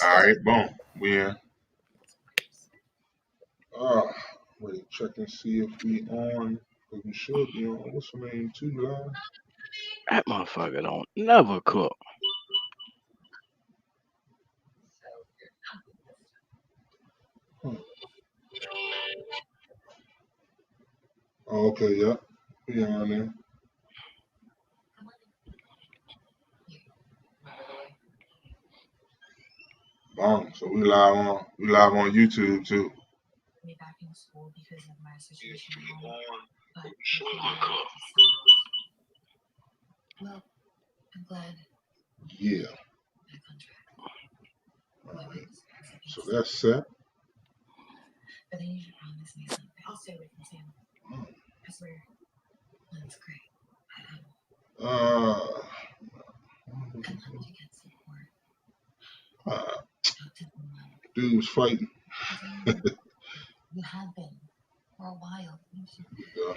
Alright, boom. We in. Wait, check and see if we on. Cause we should be on. What's the name? Too live. That motherfucker don't never cook. Huh. Oh, okay, yep. We on there. Boom. So we live on YouTube too. Yeah. Alright. So that's set. Uh, dude was fighting. Yeah.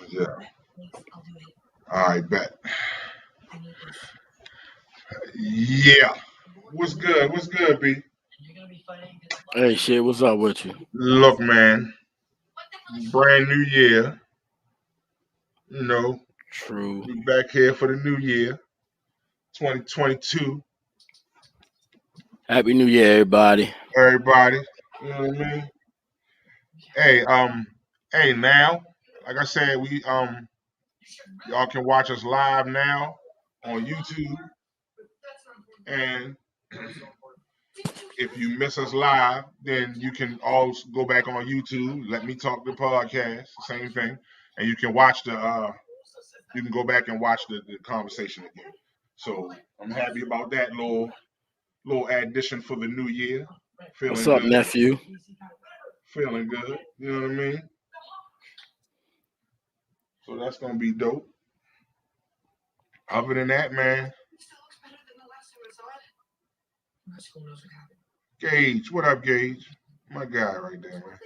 Yeah. Alright, bet. Yeah. What's good? What's good, B? Hey, shit, what's up with you? Look, man. Brand new year. You know, True. we back here for the new year, 2022. Happy New Year, everybody. Everybody, you know what I mean? Hey, hey, now, like I said, we y'all can watch us live now on YouTube, and if you miss us live, then you can always go back on YouTube. Let me talk the podcast, same thing, and you can watch you can go back and watch the conversation again. So I'm happy about that little addition for the new year. What's Feeling up, good, nephew? feeling good. You know what I mean? So that's gonna be dope. Other than that, man, Gage, what up, Gage? My guy right there, man.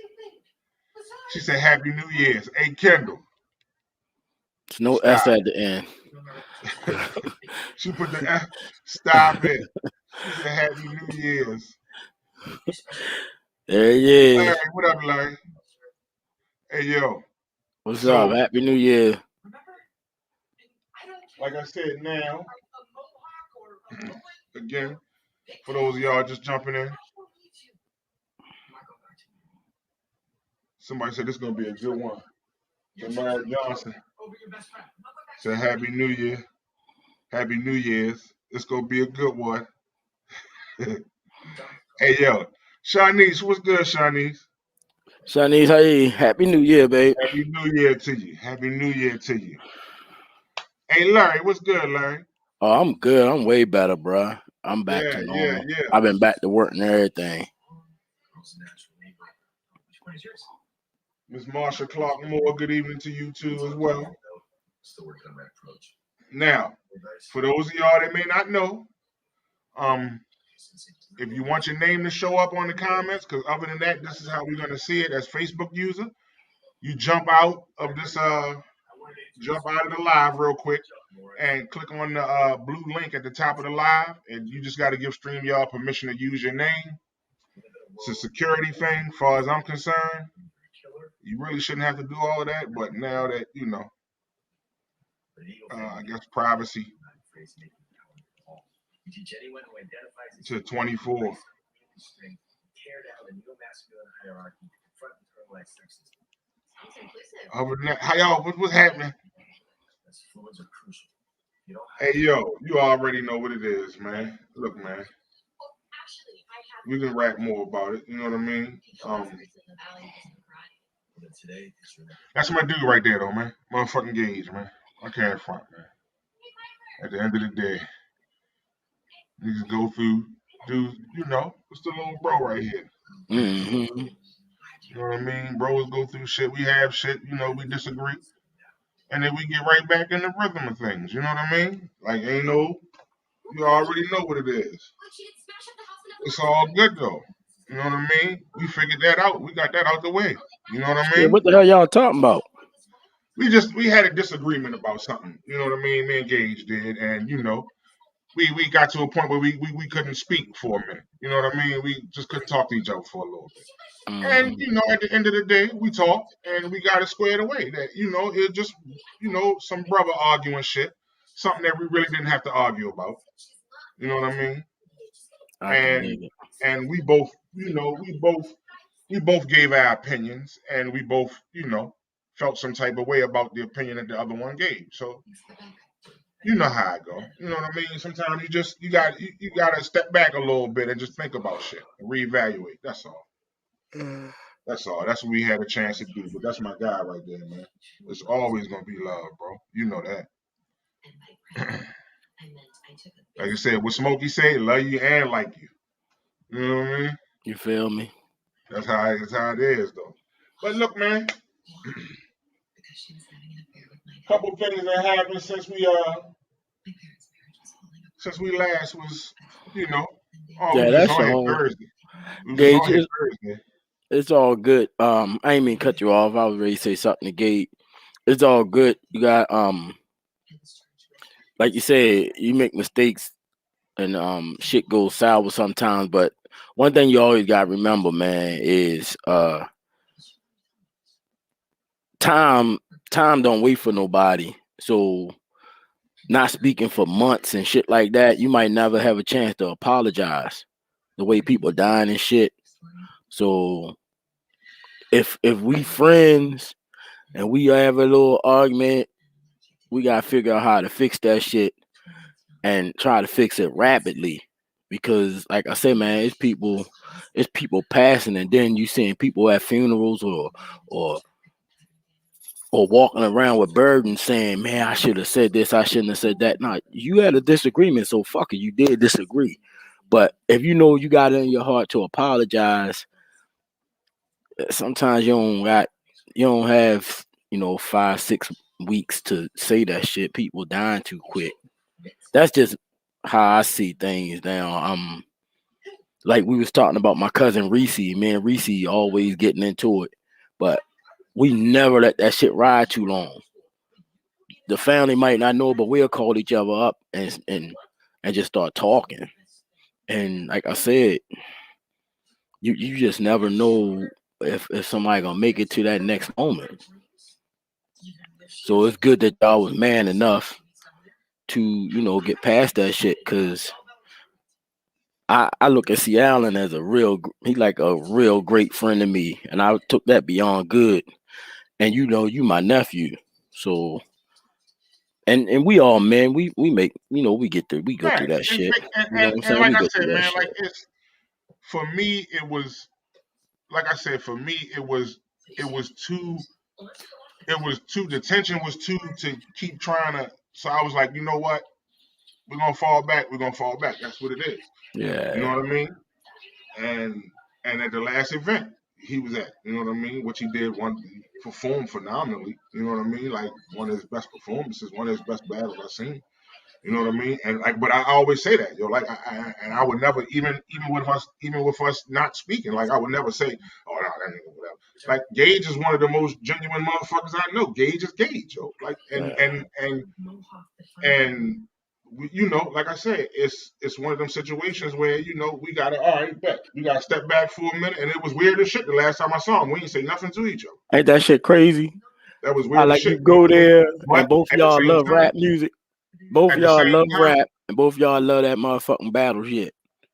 She said Happy New Year's. Hey, Kendall, There's no S stop. at the end. She put the F. Stop it. She said Happy New Year's. There he Larry, is. what up, Larry? Hey, yo. What's up? So, Happy New Year. like I said, now, again, for those of y'all just jumping in, somebody said this is gonna be a good one. Jamar Johnson said Happy New Year. Happy New Year's. It's gonna be a good one. Hey, yo. Shanice, what's good, Shanice? Shanice, hey, Happy New Year, babe. Happy New Year to you. Happy New Year to you. Hey, Larry, what's good, Larry? Oh, I'm good. I'm way better, bro. I'm back to Yeah. normal. I've been back to work and everything. Miss Marsha Clark Moore, good evening to you too as well. Now, for those of y'all that may not know, if you want your name to show up on the comments, because other than that, this is how we're gonna see it as Facebook user. You jump out of the live real quick and click on the blue link at the top of the live, and you just got to give StreamYard permission to use your name. It's a security thing, as far as I'm concerned. You really shouldn't have to do all of that, but now that you know, I guess privacy to 24. Other than that, how y'all? What's happening? Hey yo, you already know what it is, man. Look, man, we can rap more about it. You know what I mean? That's my dude right there, though, man. Motherfucking Gage, man. I can't front, man. At the end of the day, niggas go through, dudes. You know, it's the little bro right here. Mm-hmm. You know what I mean? Bros go through shit. We have shit. You know, we disagree, and then we get right back in the rhythm of things. You know what I mean? Like, ain't no. You already know what it is. It's all good though. You know what I mean? We figured that out. We got that out the way. You know what I Yeah, mean? what the hell y'all talking about? We had a disagreement about something. You know what I mean? Me and Gage did, and we got to a point where we couldn't speak for a minute. You know what I mean? We just couldn't talk to each other for a little bit. And Mm-hmm. at the end of the day, we talked and we got it squared away. That it just some brother arguing shit, something that we really didn't have to argue about. You know what I mean? I can And dig it. and we both gave our opinions, and we both felt some type of way about the opinion that the other one gave. So you know how I go. You know what I mean? Sometimes you got to step back a little bit and just think about shit and reevaluate. That's all. That's all. That's what we had a chance to do. But that's my guy right there, man. It's always gonna be love, bro. You know that. Like I said, what Smokey say, love you and like you. You know what I mean? You feel me? That's how it is, though. But look, man, couple things that happened since we last was, you know, we Yeah, was that's on here all. Thursday. We was just on Gage, here Thursday. it's all good. I ain't mean cut you off. I was ready to say something to Gage. It's all good. You got like you said, you make mistakes and shit goes sour sometimes. But one thing you always gotta remember, man, is time don't wait for nobody. So not speaking for months and shit like that, you might never have a chance to apologize. The way people dying and shit. So if we friends and we have a little argument, we gotta figure out how to fix that shit and try to fix it rapidly. Because like I said, man, it's people passing, and then you seeing people at funerals or or walking around with burdens saying, man, I should have said this, I shouldn't have said that. No, you had a disagreement, so fuck it, you did disagree. But if you know you got it in your heart to apologize, sometimes you don't have 5-6 weeks to say that shit. People dying too quick. That's just how I see things now. Like we was talking about my cousin Reese. Me and Reese always getting into it, but we never let that shit ride too long. The family might not know, but we'll call each other up and just start talking. And like I said, you just never know if somebody gonna make it to that next moment. So it's good that y'all was man enough to get past that shit. Cause I look at C. Allen as he like a real great friend to me, and I took that beyond good. And you my nephew, so and we all men, we make we go through Facts. that And, shit. You know what I'm and saying? like We I go said, through that man, like shit. for me, it was like I said, for me, it was too the tension was too to keep trying to. So I was like, you know what? We're gonna fall back. We're gonna fall back. That's what it is. You know Yeah, what I mean? And at the last event he was at, you know what I mean, which he did he performed phenomenally. You know what I mean? Like one of his best performances, one of his best battles I've seen. You know what I mean? And like, but I always say that, like, I would never, even with us not speaking, like I would never say, oh no, that nigga, whatever. Like Gage is one of the most genuine motherfuckers I know. Gage is Gage, yo. Like, yeah. and like I said, it's one of them situations where we gotta, all right, bet we gotta step back for a minute. And it was weird as shit the last time I saw him. We didn't say nothing to each other. Ain't that shit crazy? That was I weird as like shit. you go there But and both at the y'all same love time, rap music. Both at the y'all same love time, rap and both y'all love that motherfucking battle shit.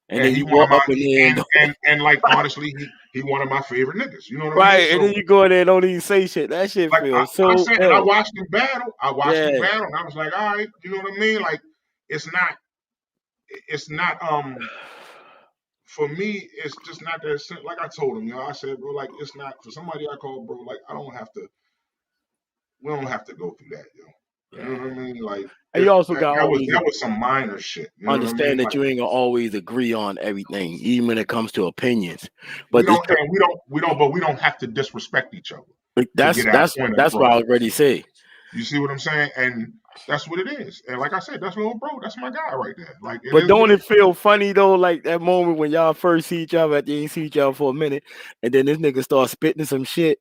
And and then he you one of walk my up in there and and like honestly, he one of my favorite niggas. You know what I mean? right, and So then you go in there and don't even say shit. That shit like feels I so said, and I ill. watched him battle. Yeah, And I was like, all right, you know what I mean? Like it's not for me. It's just not that like I told him, I said, bro, like it's not for somebody I call bro. Like we don't have to go through that, yo. You know yeah. what I mean? Like And you also got that was always some minor shit. You know what I mean? understand that Like you ain't gonna always agree on everything, even when it comes to opinions. we But don't and we don't have to disrespect each other to that's get our that's point that's what across. I already say. You see what I'm saying? That's what it is. And like I said, that's little bro. That's my guy right there. Like it But is what don't it it is. feel funny though, like that moment when y'all first see each other, after you ain't see each other for a minute, and then this nigga starts spitting some shit,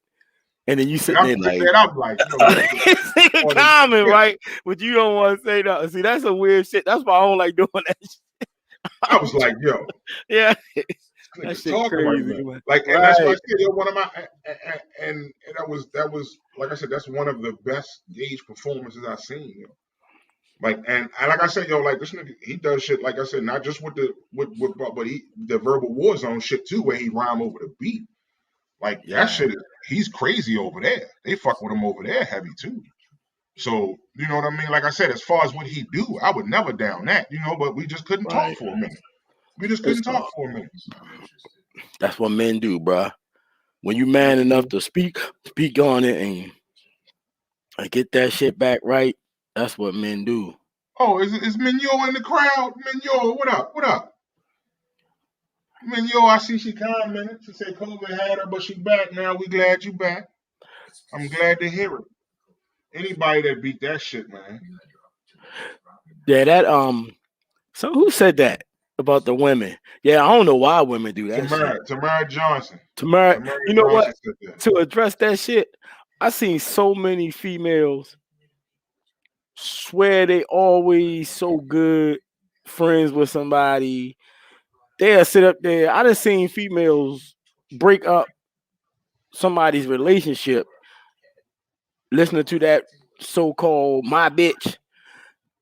and then you And sitting I'm there sitting like, there, I'm like, yo, this nigga this nigga on his common, shit. right? But you don't want to say that. See, that's some weird shit. That's why I don't like doing that shit. I was like, yo, Yeah, this that nigga's shit talking right crazy, now. man. Like, and that's why I Right, said, yo, one of my and that was like I said, that's one of the best Gage performances I've seen, yo. Like and like I said, yo, like this nigga, he does shit. Like I said, not just with but he the verbal war zone shit too, where he rhyme over the beat. Like that yeah, shit is he's crazy over there. They fuck with him over there heavy too. So you know what I mean. Like I said, as far as what he do, I would never down that, but we just couldn't talk right. for a minute. We just couldn't It's talk for a minute. that's what men do, bruh. When you man enough to speak on it and get that shit back right, that's what men do. Oh, is Mignon in the crowd? Mignon, what up? What up? Mignon, I see she commented. She said COVID had her, but she back now. We glad you back. I'm glad to hear it. Anybody that beat that shit, man. Yeah, that. So who said that about the women? Yeah, I don't know why women do that shit. Tamara Johnson. Tamara, Tamara you know what? Johnson said that. To address that shit, I seen so many females swear they always so good friends with somebody. They'll sit up there. I done seen females break up somebody's relationship listening to that so-called my bitch.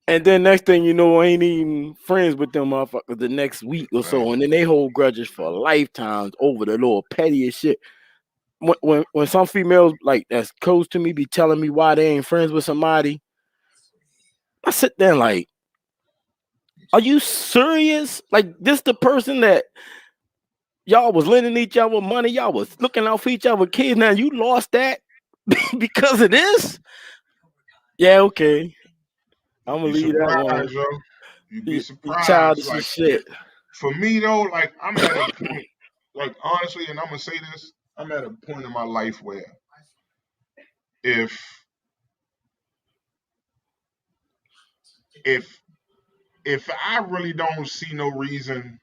And then next thing you know, I ain't even friends with them motherfuckers the next week or so. And then they hold grudges for lifetimes over the little pettiest shit. When some females like that's close to me be telling me why they ain't friends with somebody, I sit there like, are you serious? Like this the person that y'all was lending each other money, y'all was looking out for each other kids. Now you lost that because of this? Yeah, okay. I'm You'd gonna be leave that one. surprised, yo. You'd be You surprised. childish Like as shit. for me though, like I'm at a point, like honestly, and I'm gonna say this, I'm at a point in my life where if if if I really don't see no reason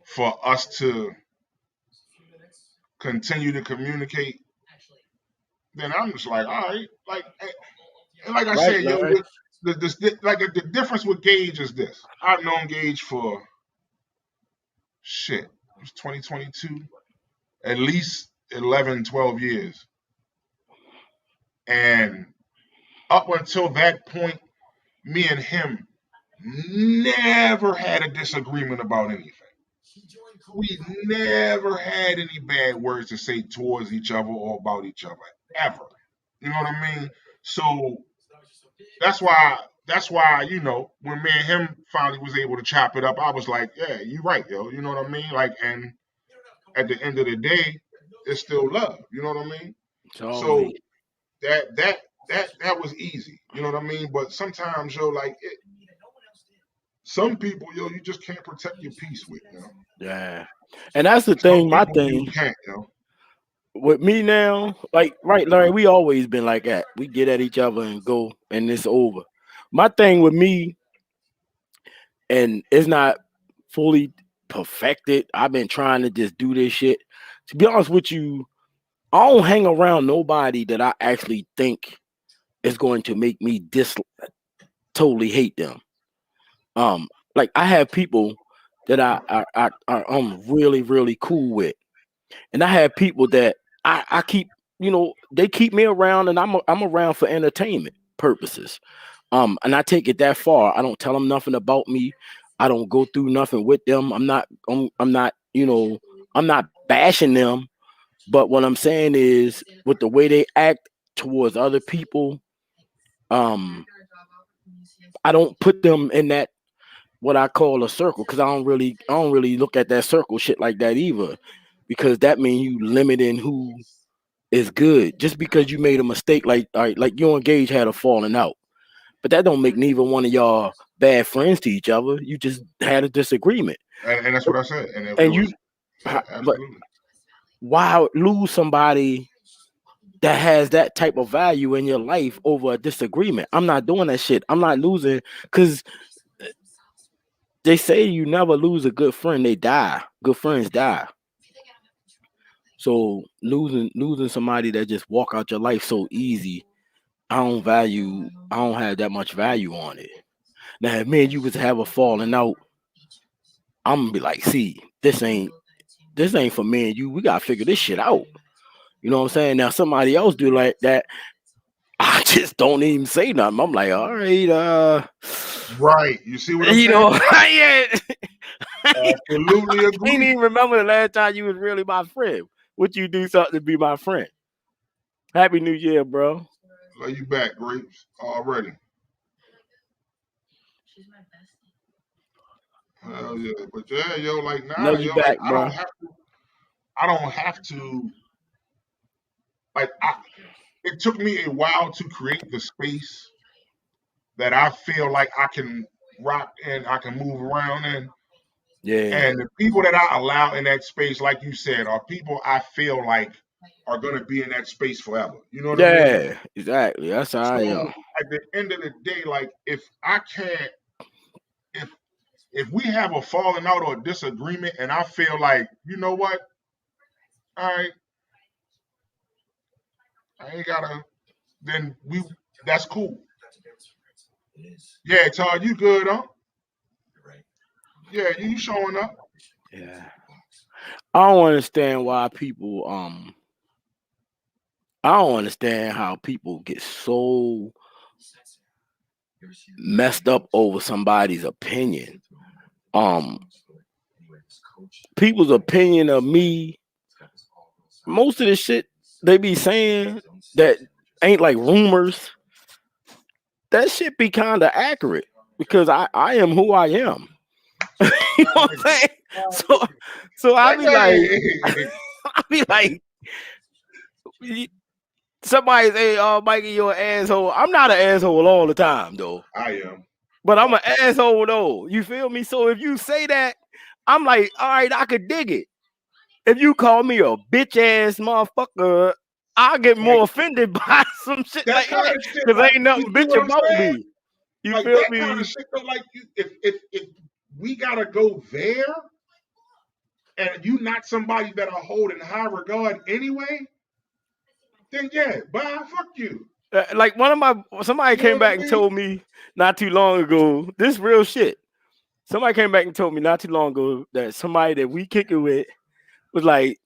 for us to continue to communicate, then I'm just like, all right, like and like I Right, said, yo, Larry? the difference with Gage is this. I've known Gage for shit. It was 2022, at least 11, 12 years, and up until that point, me and him never had a disagreement about anything. We never had any bad words to say towards each other or about each other ever. You know what I mean? So that's why when me and him finally was able to chop it up, I was like, yeah, you right, yo. You know what I mean? Like, and at the end of the day, it's still love. You know what I mean? It's So always that was easy. You know what I mean? But sometimes, yo, like some people, yo, you just can't protect your peace with. yeah. And that's the Some thing, my people you thing can't, yo. with me now, like right, Larry, we always been like that. We get at each other and go and it's over. My thing with me, and it's not fully perfected. I've been trying to just do this shit. To be honest with you, I don't hang around nobody that I actually think is going to make me totally hate them. Um, like I have people that I'm really cool with, and I have people that I keep, they keep me around, and I'm around for entertainment purposes. And I take it that far. I don't tell them nothing about me. I don't go through nothing with them. I'm not, I'm not bashing them. But what I'm saying is, with the way they act towards other people, um, I don't put them in that what I call a circle because I don't really look at that circle shit like that either, because that means you limiting who is good just because you made a mistake. Like, all right, like you and Gage had a falling out, but that don't make neither one of y'all bad friends to each other. You just had a disagreement, And that's what I said. And if it and you, was, yeah, but absolutely. why lose somebody that has that type of value in your life over a disagreement. I'm not doing that shit. I'm not losing because they say you never lose a good friend. They die. Good friends die. So losing somebody that just walk out your life so easy, I don't have that much value on it. Now if me and you was to have a falling out, I'm gonna be like, see, this ain't for me and you. We gotta figure this shit out. You know what I'm saying? Now somebody else do like that. I just don't even say nothing. I'm like, all right, Right. You see what I'm you saying? know, I Absolutely ain't agree. even remember the last time you was really my friend. Would you do something to be my friend? Happy New Year, bro. Love you back, Grapes. Already. Hell yeah. But yeah, yo, like nah, Love you yo, like back, bro. I don't have to like it took me a while to create the space that I feel like I can rock in, I can move around in. Yeah. And the people that I allow in that space, like you said, are people I feel like are gonna be in that space forever. You know what I mean? Yeah, exactly. That's how I So am. at the end of the day, like if I can't if if we have a falling out or a disagreement and I feel like, you know what, all right, I ain't gotta then we that's cool. Yeah, Todd, you good, huh? Yeah, you showing up. Yeah. I don't understand why people I don't understand how people get so messed up over somebody's opinion. Um People's opinion of me, most of the shit they be saying that ain't like rumors, that shit be kind of accurate because I am who I am. You know what I'm saying? So I That be like, guy, I be like, somebody say, "Oh, Mikey, you're an asshole." I'm not an asshole all the time, though. I am. But I'm an asshole, though. You feel me? So if you say that, I'm like, all right, I could dig it. If you call me a bitch ass motherfucker, I get Like more offended by some shit that like kind that of shit, because like ain't you nothing see bitch what I'm about saying? me. You Like feel that kind of me? shit though, like you if we gotta go there and you not somebody that I hold in high regard anyway, then yeah, bye, fuck you. Like somebody You know came what I back and mean? told me not too long ago, this real shit. Somebody came back and told me not too long ago that somebody that we kick it with was like,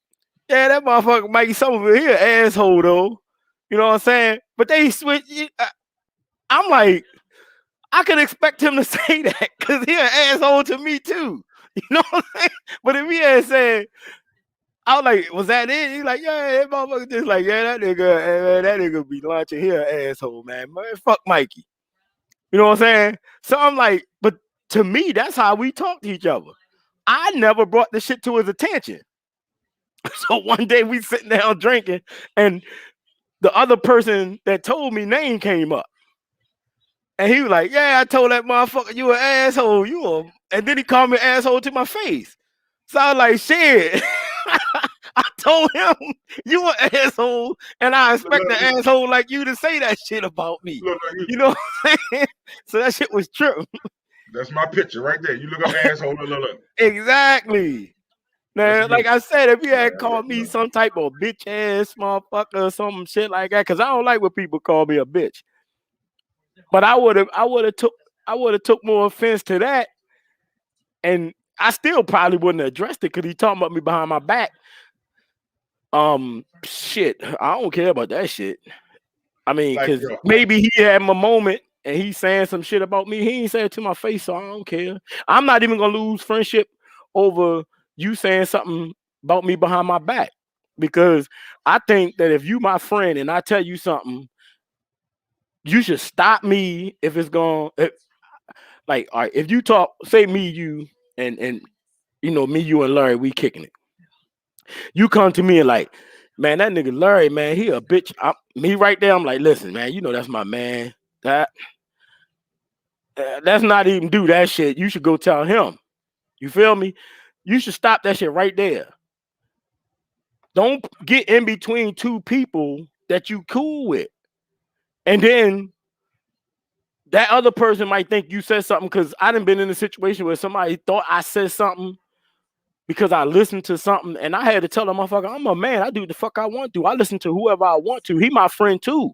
yeah, that motherfucker Mikey Summerville, he an asshole though. You know what I'm saying? But they switch. I'm like, I could expect him to say that because he an asshole to me too. You know what I'm saying? But if he had said, I was like, was that it? He's like, yeah, that motherfucker just like, yeah, that nigga, man, that nigga be launching here an asshole, man. Man, fuck Mikey. You know what I'm saying? So I'm like, but to me, that's how we talk to each other. I never brought the shit to his attention. So one day we sitting down drinking, and the other person that told me name came up. And he was like, yeah, I told that motherfucker you an asshole. And then he called me an asshole to my face. So I was like, shit. I told him you an asshole, and I expect an Look, asshole like you to say that shit about me. look, You know what I'm saying? So that shit was true. that's my picture right there. You look up asshole, look. Exactly. That's Now, me. like I said, if you had called me some type of bitch ass motherfucker or some shit like that, because I don't like when people call me a bitch. But I would have took more offense to that, and I still probably wouldn't have addressed it because he talking about me behind my back. Shit, I don't care about that shit. I mean, Like because yo, maybe he had my moment and he's saying some shit about me. He ain't say it to my face, so I don't care. I'm not even gonna lose friendship over you saying something about me behind my back. Because I think that if you my friend and I tell you something, you should stop me if it's going like all right, if you talk, say me, you, and you know, me, you and Larry, we kicking it. You come to me and like, man, that nigga Larry, man, he a bitch. Me right there, I'm like, listen, man, you know that's my man. That let's not even do that shit. You should go tell him. You feel me? You should stop that shit right there. Don't get in between two people that you cool with. And then that other person might think you said something, because I done been in a situation where somebody thought I said something because I listened to something, and I had to tell the motherfucker, I'm a man. I do what the fuck I want to. I listen to whoever I want to. He my friend too.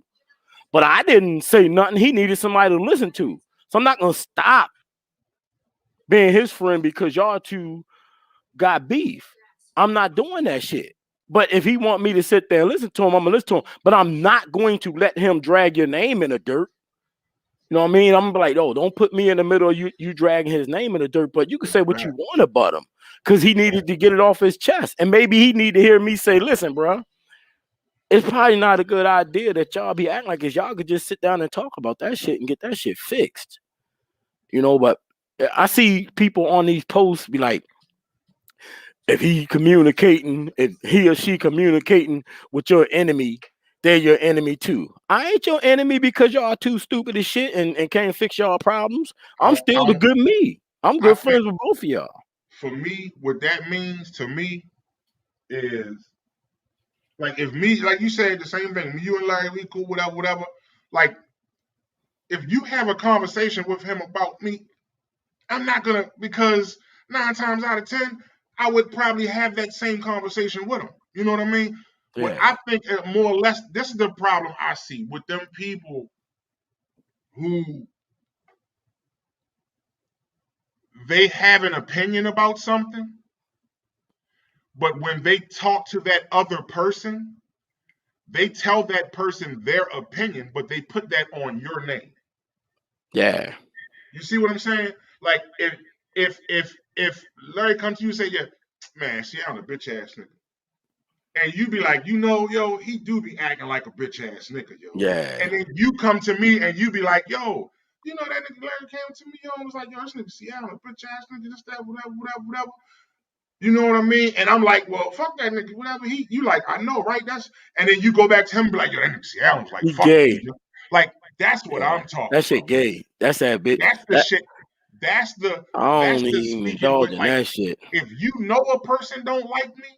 But I didn't say nothing. He needed somebody to listen to. So I'm not going to stop being his friend because y'all two got beef. I'm not doing that shit. But if he want me to sit there and listen to him, I'm going to listen to him. But I'm not going to let him drag your name in the dirt. You know what I mean? I'm gonna be like, oh, don't put me in the middle of you dragging his name in the dirt. But you can say what you Right. want about him, because he needed to get it off his chest. And maybe he need to hear me say, listen, bro, it's probably not a good idea that y'all be acting like this. Y'all could just sit down and talk about that shit and get that shit fixed. You know, but I see people on these posts be like, if he or she communicating with your enemy, they're your enemy too. I ain't your enemy because y'all too stupid as shit and can't fix y'all problems. I'm still the I, good me. I'm I good think friends with both of y'all. for me, what that means to me is like if me, like you said, the same thing. You and Larry, we cool, whatever, whatever. Like if you have a conversation with him about me, I'm not gonna because 9 times out of 10, I would probably have that same conversation with him. You know what I mean? What Yeah, I think more or less, this is the problem I see with them people who they have an opinion about something, but when they talk to that other person, they tell that person their opinion, but they put that on your name. yeah, You see what I'm saying? Like if Larry comes to you and say, yeah, man, see, I'm a bitch ass nigga. And you be like, yo, he do be acting like a bitch ass nigga, yo. yeah. And then you come to me and you be like, yo, that nigga Larry came to me, yo, and was like, yo, this nigga Seattle, a bitch ass nigga, this, that, whatever, whatever, whatever. You know what I mean? And I'm like, well, fuck that nigga, whatever you like, I know, right? And then you go back to him and be like, yo, that nigga Seattle's like, He fuck you. gay. Like, that's what Yeah, I'm talking that shit about. gay. That's that bitch. That's the That shit. That's the I that's don't the even speaking indulge with in like that shit. if you know a person don't like me,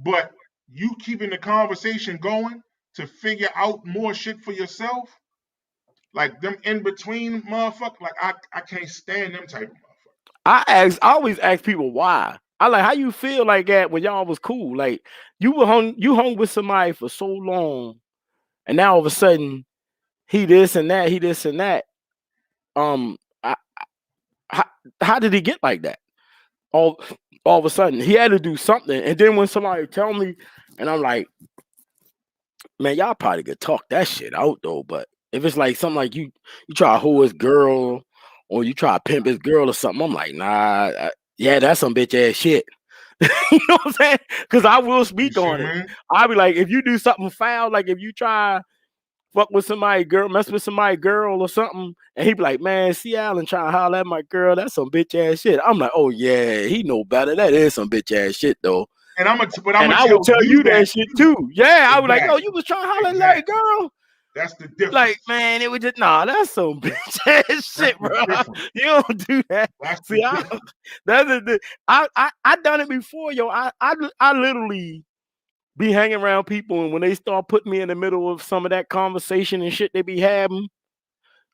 but you keeping the conversation going to figure out more shit for yourself, like them in between motherfucker, like I can't stand them type of motherfucker. I always ask people why. I like, how you feel like that when y'all was cool. Like you hung with somebody for so long, and now all of a sudden he this and that, he this and that. Um, I, how, how did he get like that? All all of a sudden he had to do something. And then when somebody tell me, and I'm like, man, y'all probably could talk that shit out though. But if it's like something like you try to hold his girl, or you try to pimp his girl or something, I'm like, nah, yeah, that's some bitch ass shit. You know what I'm saying? Because I will You speak see on what it. I mean? I'll be like, if you do something foul, like if you try fuck with somebody girl, mess with somebody girl or something, and he be like, man, see Alan trying to holler at my girl, that's some bitch ass shit. I'm like, oh yeah, he know better. That is some bitch ass shit though. And I'm And gonna I would tell tell you you that that shit too. too. Yeah, I was like, yo, Exactly. you was trying to holler at Larry Exactly. girl. That's the Like, difference. man, it was just nah. That's some bitch ass That's shit, the bro. difference. You don't do that. That's the See, difference. that's I done it before, yo. I literally be hanging around people, and when they start putting me in the middle of some of that conversation and shit they be having,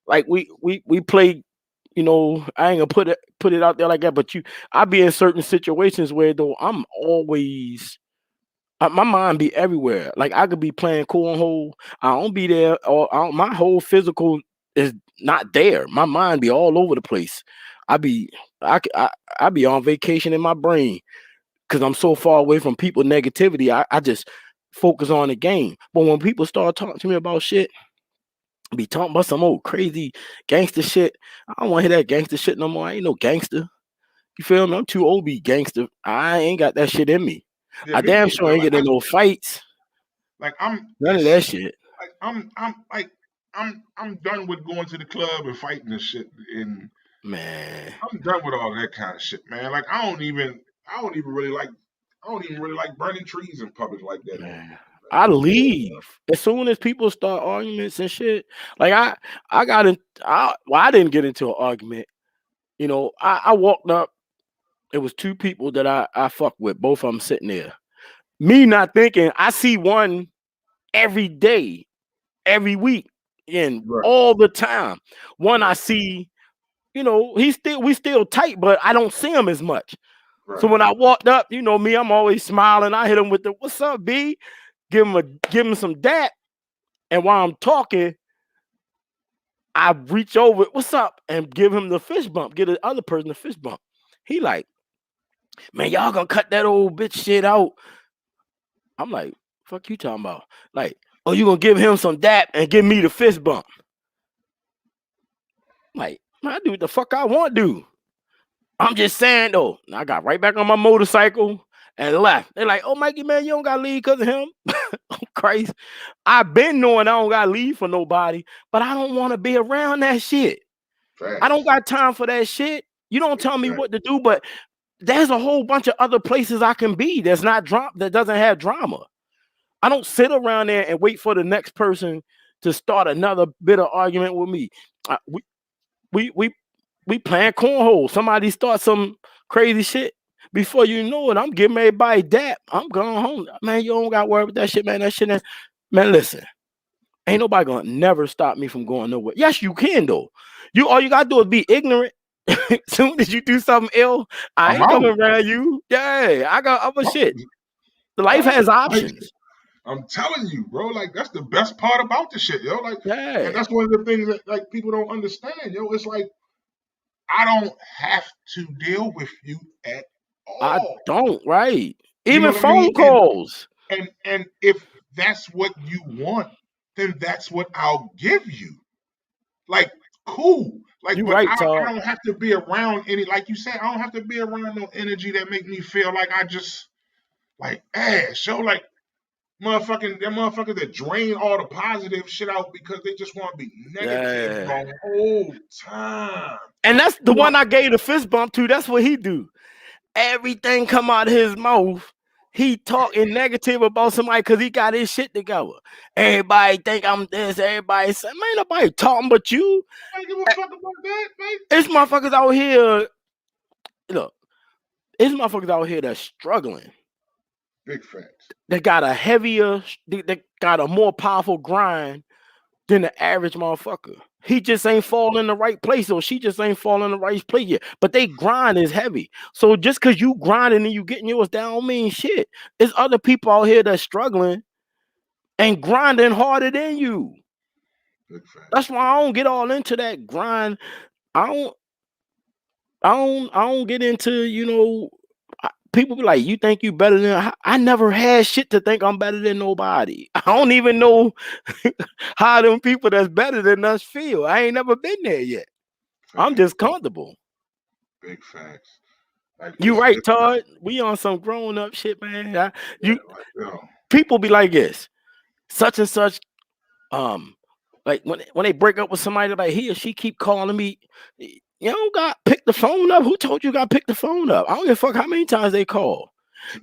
like we play. You know, I ain't gonna put it out there like that, but I be in certain situations where though I'm always my mind be everywhere. Like I could be playing cornhole, I don't be there, or my whole physical is not there. My mind be all over the place. I be I be on vacation in my brain because I'm so far away from people negativity. I just focus on the game. But when people start talking to me about shit, be talking about some old crazy gangster shit. I don't want to hear that gangster shit no more. I ain't no gangster. You feel me? I'm too old to be gangster. I ain't got that shit in me. Yeah, I me damn neither. sure ain't getting in no fights. Like I'm None of it's that shit. like I'm done with going to the club and fighting and shit, and Man, I'm done with all that kind of shit, man. Like I don't even really like I don't even really like burning trees in public like that no more, man. man. I Fuck that. leave as soon as people start arguments and shit. Like I got in. I didn't get into an argument. You know, I walked up. It was two people that I fucked with. Both of them sitting there. Me not thinking. I see one. every day, every week, and Right. all the time. One I Right. see, we still tight, but I don't see him as much. So Right. when I walked up, me, I'm always smiling. I hit him with the "What's up, B?" Give him some dap, and while I'm talking, I reach over, "What's up?" and give him the fist bump. Get the other person the fist bump. He like, "Man, y'all gonna cut that old bitch shit out?" I'm like, "Fuck you talking about?" Like, "Oh, you gonna give him some dap and give me the fist bump?" I'm like, "Man, I do what the fuck I want to do. I'm just saying though." And I got right back on my motorcycle and left. They're like, "Oh, Mikey, man, you don't gotta leave because of him." Oh, Christ. I've been knowing I don't gotta leave for nobody, but I don't want to be around that shit. I don't Facts. got time for that shit. You don't Big tell me facts. what to do, but there's a whole bunch of other places I can be that's not that doesn't have drama. I don't sit around there and wait for the next person to start another bitter argument with me. Uh, we we we we playing cornhole. Somebody start some crazy shit. Before you know it, I'm giving everybody dap. I'm going home. Man, you don't got to worry about that shit, man. That shit, man, listen. Ain't nobody gonna never stop me from going nowhere. Yes, you can though. All you gotta do is be ignorant. Soon as you do something ill, I I'm ain't out. coming around you. Yeah, I got other shit. The life Right. has Like, options. I'm telling you, bro. Like, that's the best part about the shit, yo. Like, and Yeah, that's one of the things that like people don't understand, yo. It's like I don't have to deal with you at I all. don't, right? You know Even what I mean? phone calls. And if that's what you want, then that's what I'll give you. Like, cool. Like, You but right, I Todd. don't have to be around any, like you said, I don't have to be around no energy that make me feel like I just like ass. So like motherfuckers that drain all the positive shit out because they just want to be negative Yeah. the whole time. And that's the You know, one I gave the fist bump to. That's what he do. Everything come out of his mouth. He talking negative about somebody because he got his shit together. Everybody think I'm this. Everybody say, man, nobody talking but you. I don't give a Eh, fuck about that, man. It's motherfuckers out here. Look, it's motherfuckers out here that's struggling. Big facts. They got a heavier, they got a more powerful grind than the average motherfucker. He just ain't fall in the right place, or she just ain't fall in the right place yet. But they grind is heavy. So just because you grinding and you getting yours down don't mean shit. There's other people out here that's struggling and grinding harder than you. Big facts. That's why I don't get all into that grind. I don't I don't get into, people be like, "You think you better than I never had shit to think I'm better than nobody." I don't even know how them people that's better than us feel. I ain't never been there yet. I'm Facts. just comfortable. Big facts. Like You it's right, it's Todd. We on some grown up shit, man. yeah, You like yo, people be like this, such and such. Um, like when they break up with somebody, like he or she keep calling me. You don't got pick the phone up. Who told you got pick the phone up? I don't give a fuck how many times they call.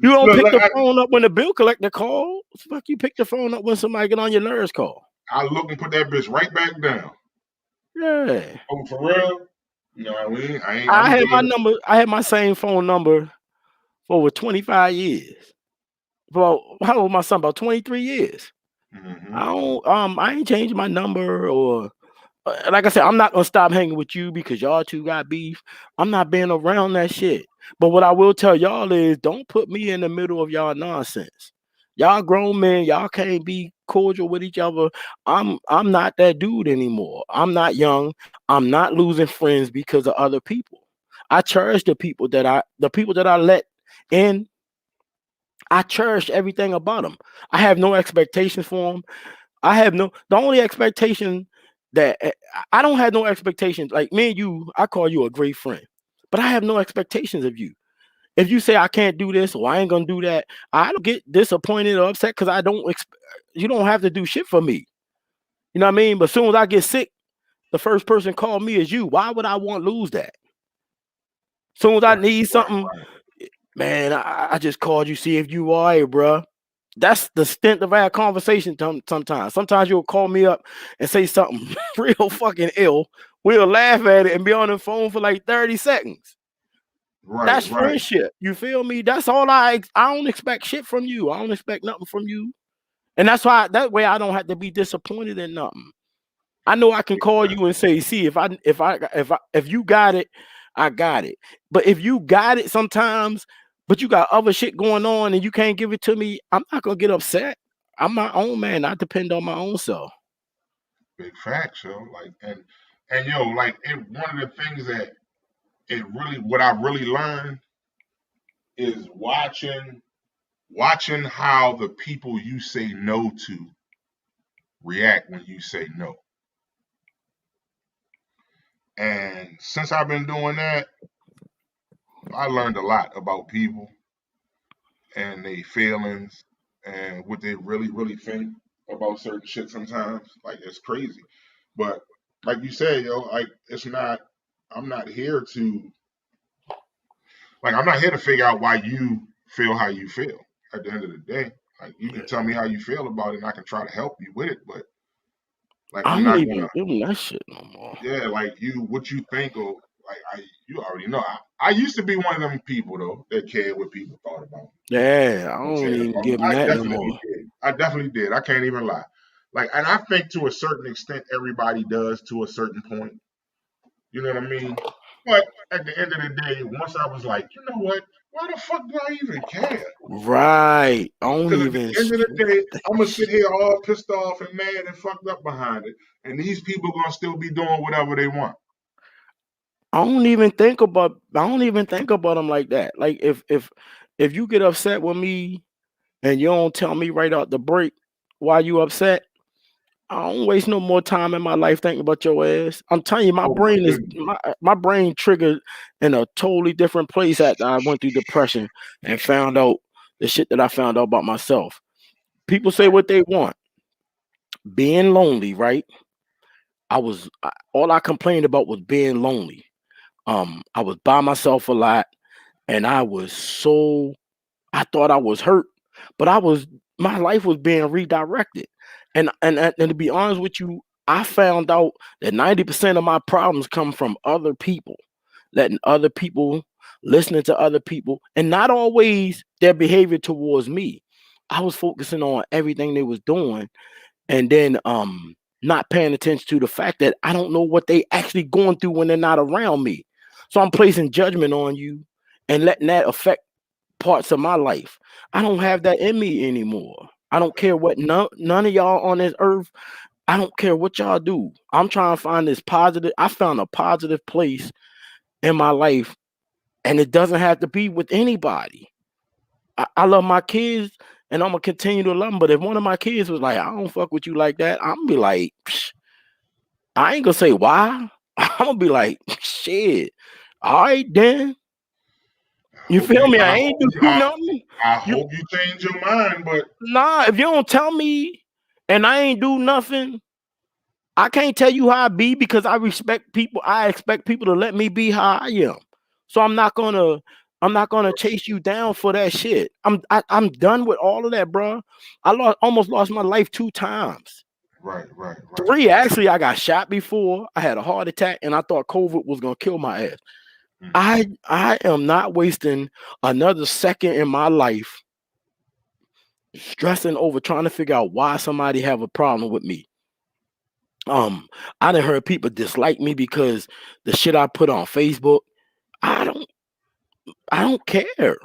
You don't look, pick look the phone up when the bill collector call. Fuck, you pick the phone up when somebody get on your nerves call. I look and put that bitch right back down. Yeah, Oh, for real? No, we ain't, I ain't. I I'm had my good. number. I had my same phone number for over 25 years. Well, how old my son? About 23 years. Hmm. I ain't changed my number or like I said, I'm not gonna stop hanging with you because y'all two got beef. I'm not being around that shit. But what I will tell y'all is don't put me in the middle of y'all nonsense. Y'all grown men, y'all can't be cordial with each other. I'm not that dude anymore. I'm not young. I'm not losing friends because of other people. I cherish the people that I let in. I cherish everything about them. I have no expectations for them. The only expectation that I don't have no expectations. Like me and you, I call you a great friend, but I have no expectations of you. If you say I can't do this or I ain't gonna do that, I don't get disappointed or upset because I don't. You don't have to do shit for me. You know what I mean? But as soon as I get sick, the first person called me is you. Why would I want to lose that? As soon as I Right, need right, something, right. man, I just called you see if you all right, bro. That's the stint of our conversation sometimes. Sometimes you'll call me up and say something real fucking ill. We'll laugh at it and be on the phone for like 30 seconds. Right, That's right. friendship. You feel me? That's all I don't expect shit from you. I don't expect nothing from you. And that's why that way I don't have to be disappointed in nothing. I know I can call you and say, see, if you got it, I got it. But if you got it sometimes, but you got other shit going on and you can't give it to me, I'm not gonna get upset. I'm my own man. I depend on my own self. Big facts, yo. Like and yo, like one of the things that it really what I really learned is watching how the people you say no to react when you say no. And since I've been doing that, I learned a lot about people and their feelings and what they really think about certain shit sometimes. Like it's crazy. But like you said, yo, like it's not I'm not here to I'm not here to figure out why you feel how you feel. At the end of the day, like you can tell me how you feel about it, and I can try to help you with it. But like I I'm don't not gonna, even doing that shit no more. yeah, like what you think or you already know. I used to be one of them people though that cared what people thought about me. Yeah, I That don't cared even about me. give them I that no definitely more. did. I definitely did. I can't even lie. Like, and I think to a certain extent, everybody does to a certain point. You know what I mean? But at the end of the day, once I was like, you know what? Why the fuck do I even care? Right. I don't Because at even the end of the day, that I'm gonna sit shit. here all pissed off and mad and fucked up behind it, and these people gonna still be doing whatever they want. I don't even think about them like that. Like if you get upset with me and you don't tell me right out the break why you upset, I don't waste no more time in my life thinking about your ass. I'm telling you, Oh my goodness. my brain triggered in a totally different place after I went through depression and found out the shit that I found out about myself. People say Right, what they want. Being lonely, right? All I complained about was being lonely. I was by myself a lot, and I thought I was hurt, but my life was being redirected. And to be honest with you, I found out that 90% of my problems come from other people, letting other people, listening to other people, and not always their behavior towards me. I was focusing on everything they was doing, and then not paying attention to the fact that I don't know what they actually going through when they're not around me. So I'm placing judgment on you and letting that affect parts of my life. I don't have that in me anymore. I don't care what none of y'all on this earth. I don't care what y'all do. I'm trying to find this positive. I found a positive place in my life, and it doesn't have to be with anybody. I love my kids, and I'm gonna continue to love them. But if one of my kids was like, "I don't fuck with you like that," I'm gonna be like, "Psh," I ain't gonna say why. I'm gonna be like, "Shit, all right then." You feel me? I ain't do nothing. I You hope you change your mind, but Nah, if you don't tell me and I ain't do nothing, I can't tell you how I be because I respect people. I expect people to let me be how I am. So I'm not gonna chase you down for that shit. I'm done with all of that, bro. Almost lost my life 2 times. Three, right. actually, I got shot before. I had a heart attack, and I thought COVID was gonna kill my ass. Mm, I am not wasting another second in my life stressing over trying to figure out why somebody have a problem with me. Um, I done heard people dislike me because the shit I put on Facebook. I don't I don't care.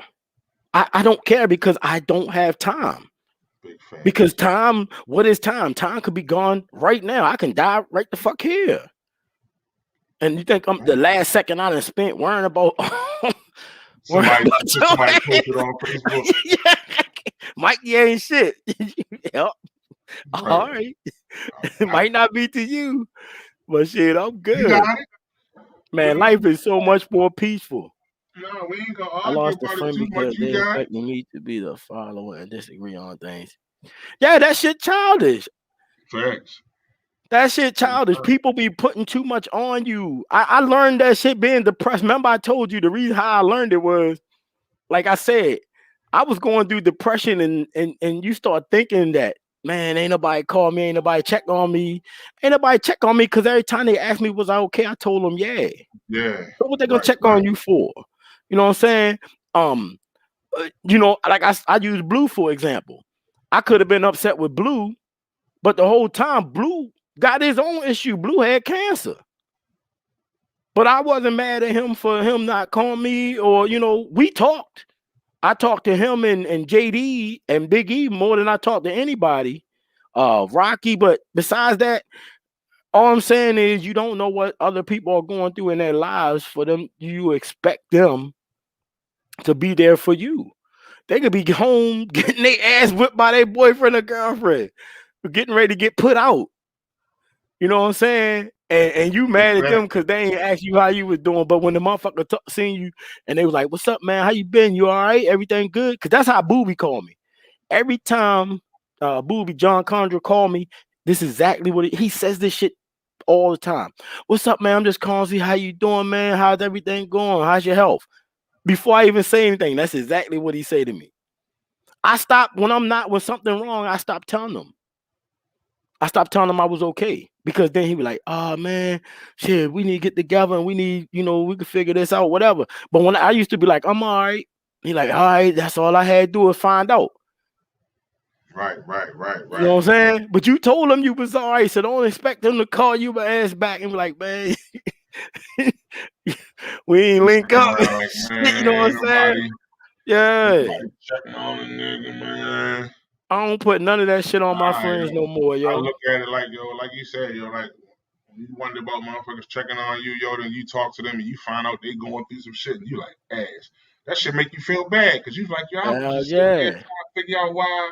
I don't care because I don't have time. big Because facts. time, what is time? Time could be gone right now. I can die right the fuck here. And you think I'm the Right. last second I done spent worrying about worrying Somebody about because your somebody posted ass. on Facebook. Yeah. Mike, you ain't shit. Yep. Right. All right. It I, might not be to you, but shit, I'm you got good. it. We Man, ain't life gonna is so much more peaceful. no, we ain't gonna I argue lost a about it friend too much. because You they got it. expected me to be the follower and disagree on things. Yeah, that shit childish. Facts. That shit childish. People be putting too much on you. I learned that shit being depressed. Remember, I told you the reason how I learned it was, like I said, I was going through depression and you start thinking that, man, ain't nobody call me, ain't nobody check on me. Ain't nobody check on me because every time they asked me was I okay, I told them yeah. Yeah. So what they gonna Right. check on you for? You know what I'm saying? Like I use Blue for example. I could have been upset with Blue, but the whole time Blue got his own issue. Blue had cancer. But I wasn't mad at him for him not calling me, or we talked. I talked to him and JD and Big E more than I talked to anybody. Rocky, but besides that, all I'm saying is you don't know what other people are going through in their lives. For them, you expect them to be there for you. They could be home getting their ass whipped by their boyfriend or girlfriend, getting ready to get put out. You know what I'm saying? And you mad at them because they ain't asked you how you was doing. But when the motherfucker seen you and they was like, "What's up, man? How you been? You all right? Everything good?" Because that's how Booby called me. Every time Booby John Condra called me, this is exactly what he says. This shit all the time. "What's up, man? I'm just calling to see how you doing, man. How's everything going? How's your health?" Before I even say anything, that's exactly what he say to me. I stopped when something wrong. I stopped telling them. I stopped telling him I was okay, because then he was like, "Oh man, shit, we need to get together and we need, we can figure this out, whatever." But when I used to be like, "I'm all right," he like, "All right, that's all I had to do is find out." Right. You know what I'm saying? But you told him you was all right, so don't expect him to call you ass back and be like, "Man, we ain't link up." Like, man, You know what I'm saying? Yeah. Checking on the nigga, man. I don't put none of that shit on my friends no more, yo. I look at it like, like you said, like you wonder about motherfuckers checking on you, then you talk to them and you find out they going through some shit and you like, ass. That shit make you feel bad because you like, yo, I was just sitting there trying to figure out why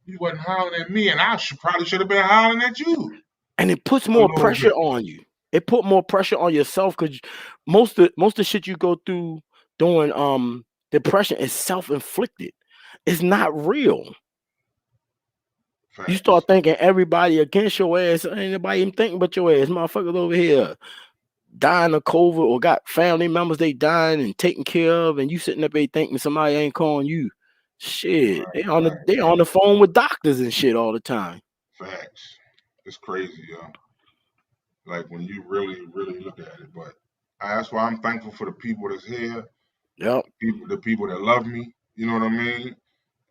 you wasn't hollering at me, and I probably should have been hollering at you. And it puts more pressure on you. It put more pressure on yourself because most of the shit you go through during depression is self-inflicted. It's not real. Facts. You start thinking everybody against your ass. Ain't nobody even thinking but your ass. Motherfuckers over here dying of COVID or got family members they dying and taken care of, and you sitting up there thinking somebody ain't calling you. Shit, they on the phone with doctors and shit all the time. Facts. It's crazy, yo. Like when you really, really look at it. But that's why I'm thankful for the people that's here. Yep. The people that love me. You know what I mean?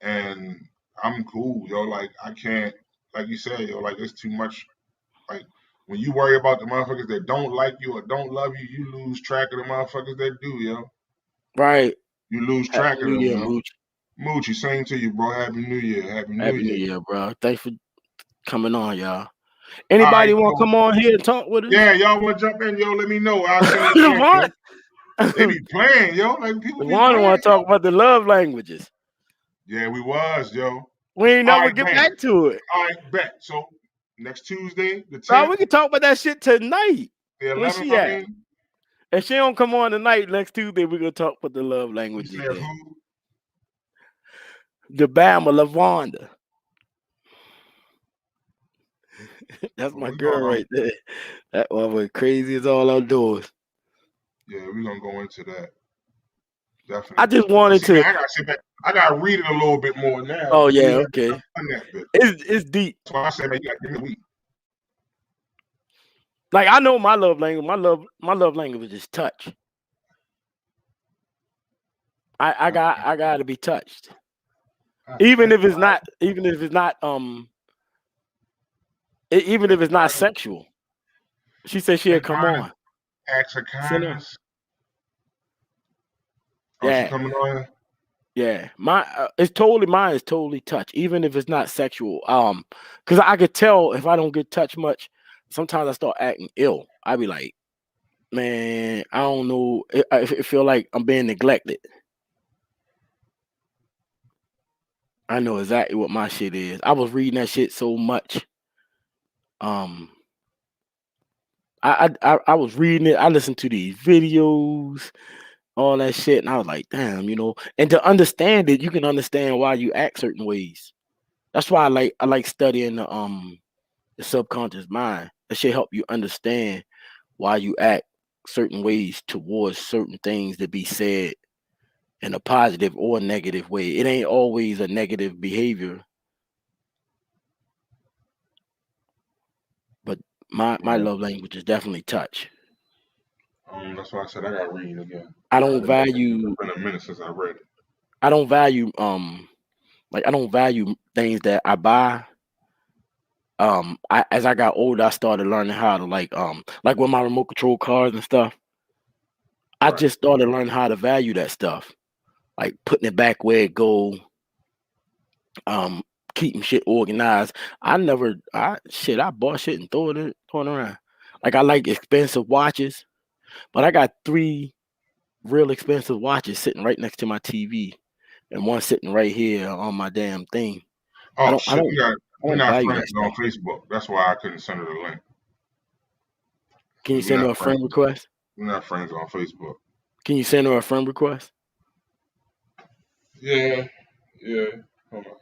And I'm cool, yo. Like I can't, like you said, yo. Like it's too much. Like when you worry about the motherfuckers that don't like you or don't love you, you lose track of the motherfuckers that do, yo. Right. You lose track of them, yo. Moochie. Moochie, same to you, bro. Happy New Year. Happy New Year, bro. Thanks for coming on, y'all. Anybody want to come on here and talk with us? Yeah, y'all want to jump in, yo? Let me know. I'll send you a They be playing, yo. Like people be playing. Want to talk about the love languages. Yeah, we was, yo. We ain't never get back to it. All right, bet. So next Tuesday, the 10th. No, we can talk about that shit tonight. The 11th, she at? If she don't come on tonight, next Tuesday we're gonna talk about the love languages. Who? The Bama Lavonda. That's my girl right there. That one was crazy as all outdoors. Yeah, we're gonna go into that. Definitely. I just wanted to. I gotta sit back. I gotta read it a little bit more now. Oh yeah, okay. It's deep. So I said, man, you gotta give me a week. Like I know my love language. My love language is touch. I got to be touched. Even if it's not sexual. She said she'll come on. Acts of kindness. Yeah. Coming on? Yeah. Mine is totally touch, even if it's not sexual. Because I could tell if I don't get touched much, sometimes I start acting ill. I be like, man, I don't know. I feel like I'm being neglected. I know exactly what my shit is. I was reading that shit so much. I was reading it. I listened to these videos, all that shit, and I was like, damn, And to understand it, you can understand why you act certain ways. That's why I like studying the subconscious mind. That should help you understand why you act certain ways towards certain things that be said in a positive or negative way. It ain't always a negative behavior. But my love language is definitely touch. That's why I said I gotta read again. I don't value. It's been a minute since I read it. I don't value Like I don't value things that I buy. As I got older, I started learning how to like with my remote control cars and stuff. I Right. just started learning how to value that stuff, like putting it back where it go, um, keeping shit organized. I bought shit and throw it around. Like I like expensive watches, but I got three real expensive watches sitting right next to my TV, and one sitting right here on my damn thing. I Oh don't, I shit, don't, I we're don't not value friends that on stuff. Facebook. That's why I couldn't send her the link. Can you We're send not her a friend friends. request? We're not friends on Facebook. Can you send her a friend request? Yeah, yeah. Hold on.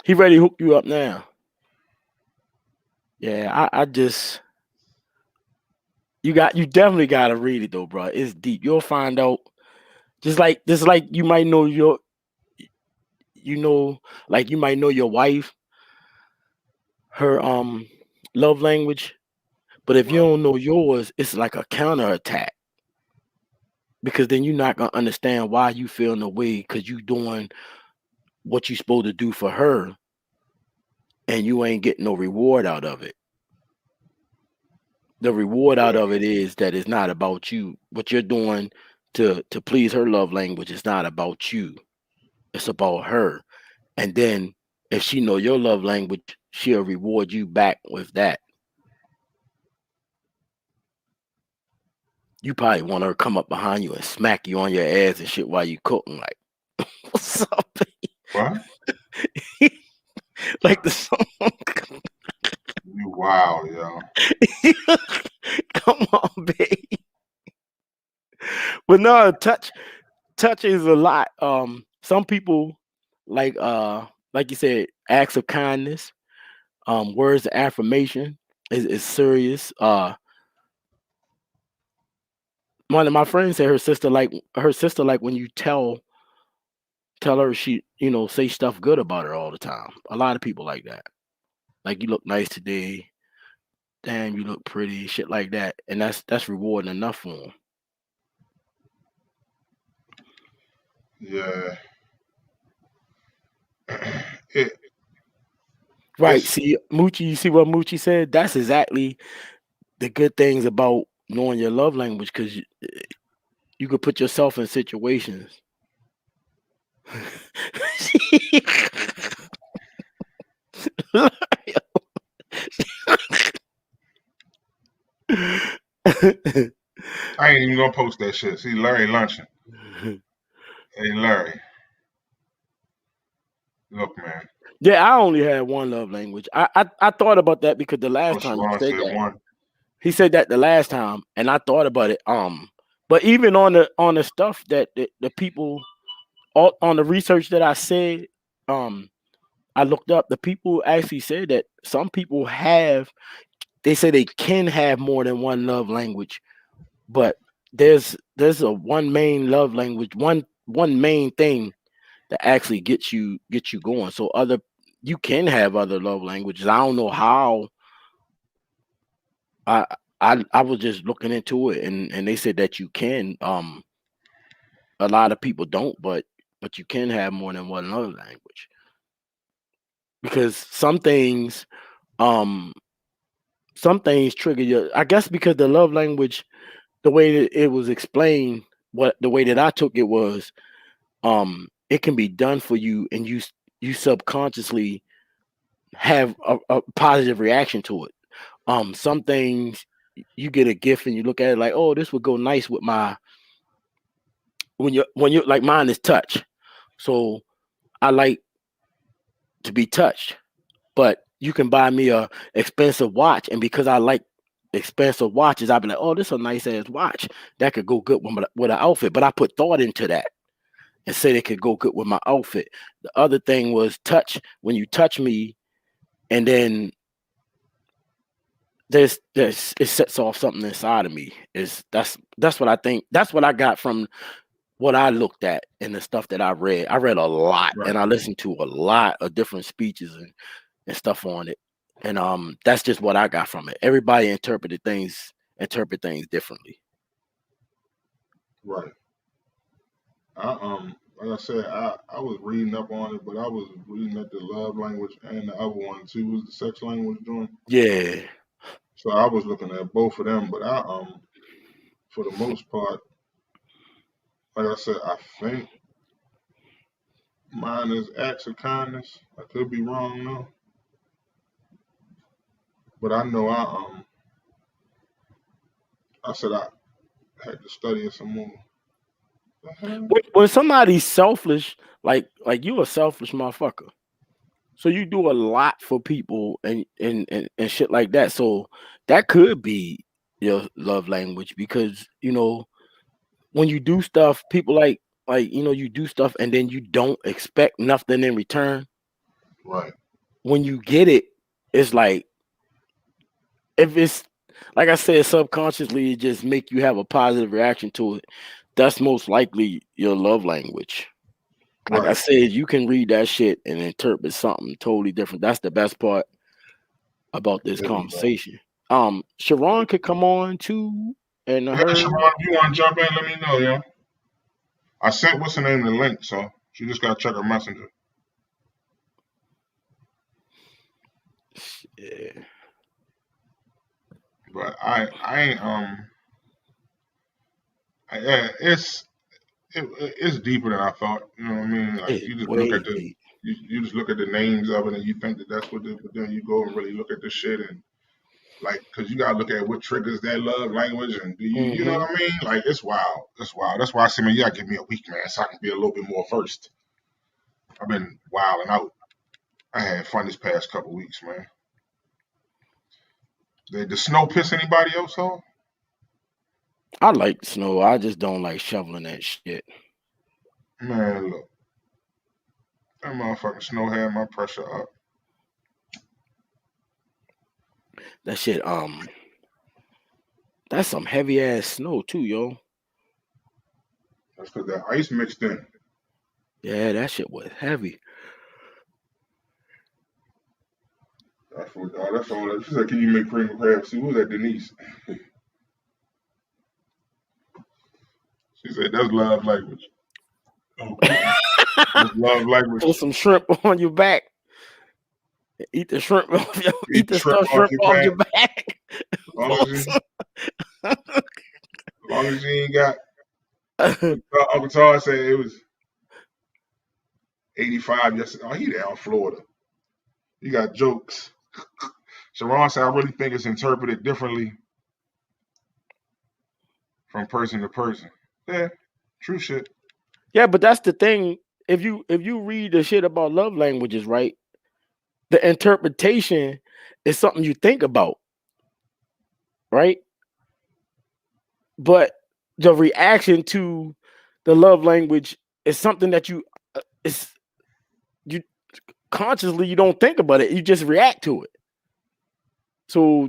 He ready to hook you up now. Yeah, I just you definitely gotta read it though, bro. It's deep. You'll find out. Just like you might know you know, like you might know your wife, her love language, but if you Right, don't know yours, it's like a counterattack because then you're not gonna understand why you feel in the way because you doing what you supposed to do for her and you ain't getting no reward out of it. The reward out yeah, of it is that it's not about you. What you're doing to please her love language is not about you. It's about her. And then if she know your love language, she'll reward you back with that. You probably want her to come up behind you and smack you on your ass and shit while you cooking. Like, what's up? what? Like the song. You wild, yo. Come on, baby. But no, touch is a lot. Some people like you said, acts of kindness, words of affirmation is serious. One of my friends said her sister like when you tell her say stuff good about her all the time. A lot of people like that. Like you look nice today. Damn, you look pretty. Shit like that, and that's rewarding enough for them. Yeah. it, Right. it's See, Moochie, you see what Moochie said? That's exactly the good things about knowing your love language because you could put yourself in situations. I ain't even gonna post that shit. See Larry lunching. Hey Larry, look man. Yeah, I only had one love language. I thought about that because the Oh, last time Sharon said one. he said that the last time, and I thought about it. But even on the stuff that the people on the research that I said, um, I looked up. The people actually said that some people have. They say they can have more than one love language, but there's a one main love language, one main thing that actually gets you going. So other you can have other love languages. I don't know how. I I was just looking into it, and they said that you can. A lot of people don't, but you can have more than one love language because um some things trigger your. I guess because the love language, the way that it was explained, what the way that I took it was, it can be done for you, and you subconsciously have a positive reaction to it. Some things you get a gift and you look at it like, oh, this would go nice with my when you like mine is touch. So I like to be touched, but you can buy me a expensive watch, and because I like expensive watches, I'll be like, oh, this is a nice ass watch that could go good with an outfit. But I put thought into that and said it could go good with my outfit. The other thing was touch. When you touch me, and then there's it sets off something inside of me. Is that's what I think. That's what I got from what I looked at and the stuff that I read. I read a lot Right, and I listened to a lot of different speeches and stuff on it. And that's just what I got from it. Everybody interpret things differently. right. like I said, I was reading up on it, but I was reading that the love language and the other one too was the sex language joint. Yeah. So I was looking at both of them, but for the most part, like I said, I think mine is acts of kindness. I could be wrong though, but I know I said I had to study it some more. The hell? When somebody's selfish, like you a selfish motherfucker. So you do a lot for people and shit like that. So that could be your love language because when you do stuff, people like you do stuff and then you don't expect nothing in return. Right. When you get it, it's like if it's like I said, subconsciously it just make you have a positive reaction to it. That's most likely your love language. Like I Right. said, you can read that shit and interpret something totally different. That's the best part about this There we go. conversation. Sharon could come on too, and Yeah, her Siobhan, if you want to jump in, let me know, yo. I sent what's her name the link, so she just gotta check her messenger. yeah, But I ain't yeah, it's deeper than I thought. You know what I mean? Like it's you just look way at the deep. you just look at the names of it and you think that that's what it, but then you go and really look at the shit and like because you gotta look at what triggers that love language and do you know Hmm. what I mean? Like it's wild. It's wild. That's why I say, man, you gotta give me a week, man, so I can be a little bit more versed. I've been wilding out. I had fun this past couple weeks, man. Did the snow piss anybody else off? I like snow. I just don't like shoveling that shit. Man, look, that motherfucking snow had my pressure up. That shit. That's some heavy ass snow too, yo. That's because that ice mixed in. Yeah, that shit was heavy. That's all. She said, "Can you make cream of crab?" See, who was that, Denise? She said, "That's love language." Oh, that's love language. Put some shrimp on your back. Eat the shrimp off your, Eat eat the the shrimp stuffed off shrimp your off back. your back. As long as you ain't got. Uncle Todd said it was 85 yesterday. Oh, he down in Florida. You got jokes. Sharon said, "I really think it's interpreted differently from person to person." Yeah, true shit. Yeah, but that's the thing. If you read the shit about love languages, right? The interpretation is something you think about, right? But the reaction to the love language is something that you consciously you don't think about it. You just react to it. So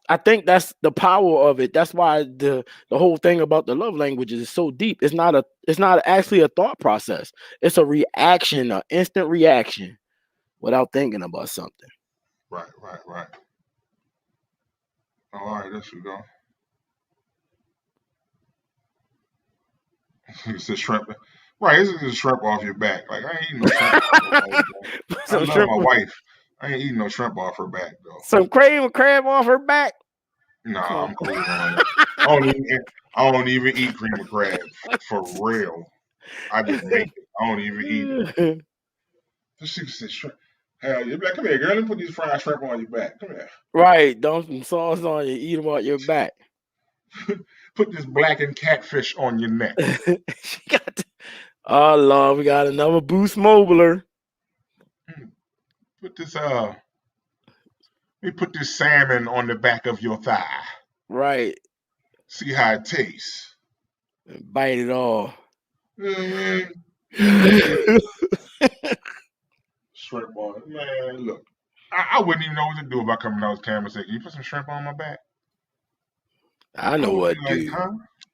I think that's the power of it. That's why the whole thing about the love languages is so deep. It's not actually a thought process. It's a reaction, an instant reaction without thinking about something. Right, right, right. Oh, all right, there you go. He said shrimp. Right, this is just shrimp off your back. Like I ain't eating no shrimp off nobody, bro. I some love shrimp, my wife. I ain't eating no shrimp off her back though. some crab off her back. Come Nah, on. I'm cool on it. I don't even I don't even eat cream of crab for real. I just make it. I don't even eat it. This shit said shrimp. Hell, you be like, come here, girl. Let me put these fried shrimp on your back. Come here. Right, dump some sauce on you, eat them on your back. Put this blackened catfish on your neck. She got. Oh Lord, we got another Boost Mobiler. Put this let me put this salmon on the back of your thigh. Right, See how it tastes. bite it all. You know what I mean? Yeah, shrimp on it. Man, look. I wouldn't even know what to do if I come down this camera and say, "Can you put some shrimp on my back?" I I know would be what, like, dude. "Huh?"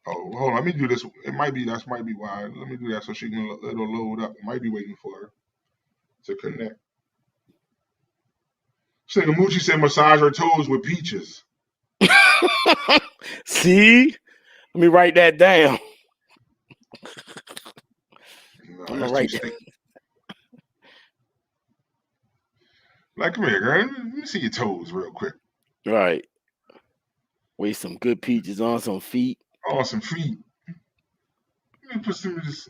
Oh, hold on. Let me do this. It might be that might be why. Let me do that so she can it'll load up. It might be waiting for her to connect. Moochie said massage her toes with peaches. See, let me write that down. No, Oh, I'm gonna that's too write that. sticky. Like, come here, girl. Let me see your toes real quick. Right. With some good peaches on some feet. Oh, some feet. Let me put some of this.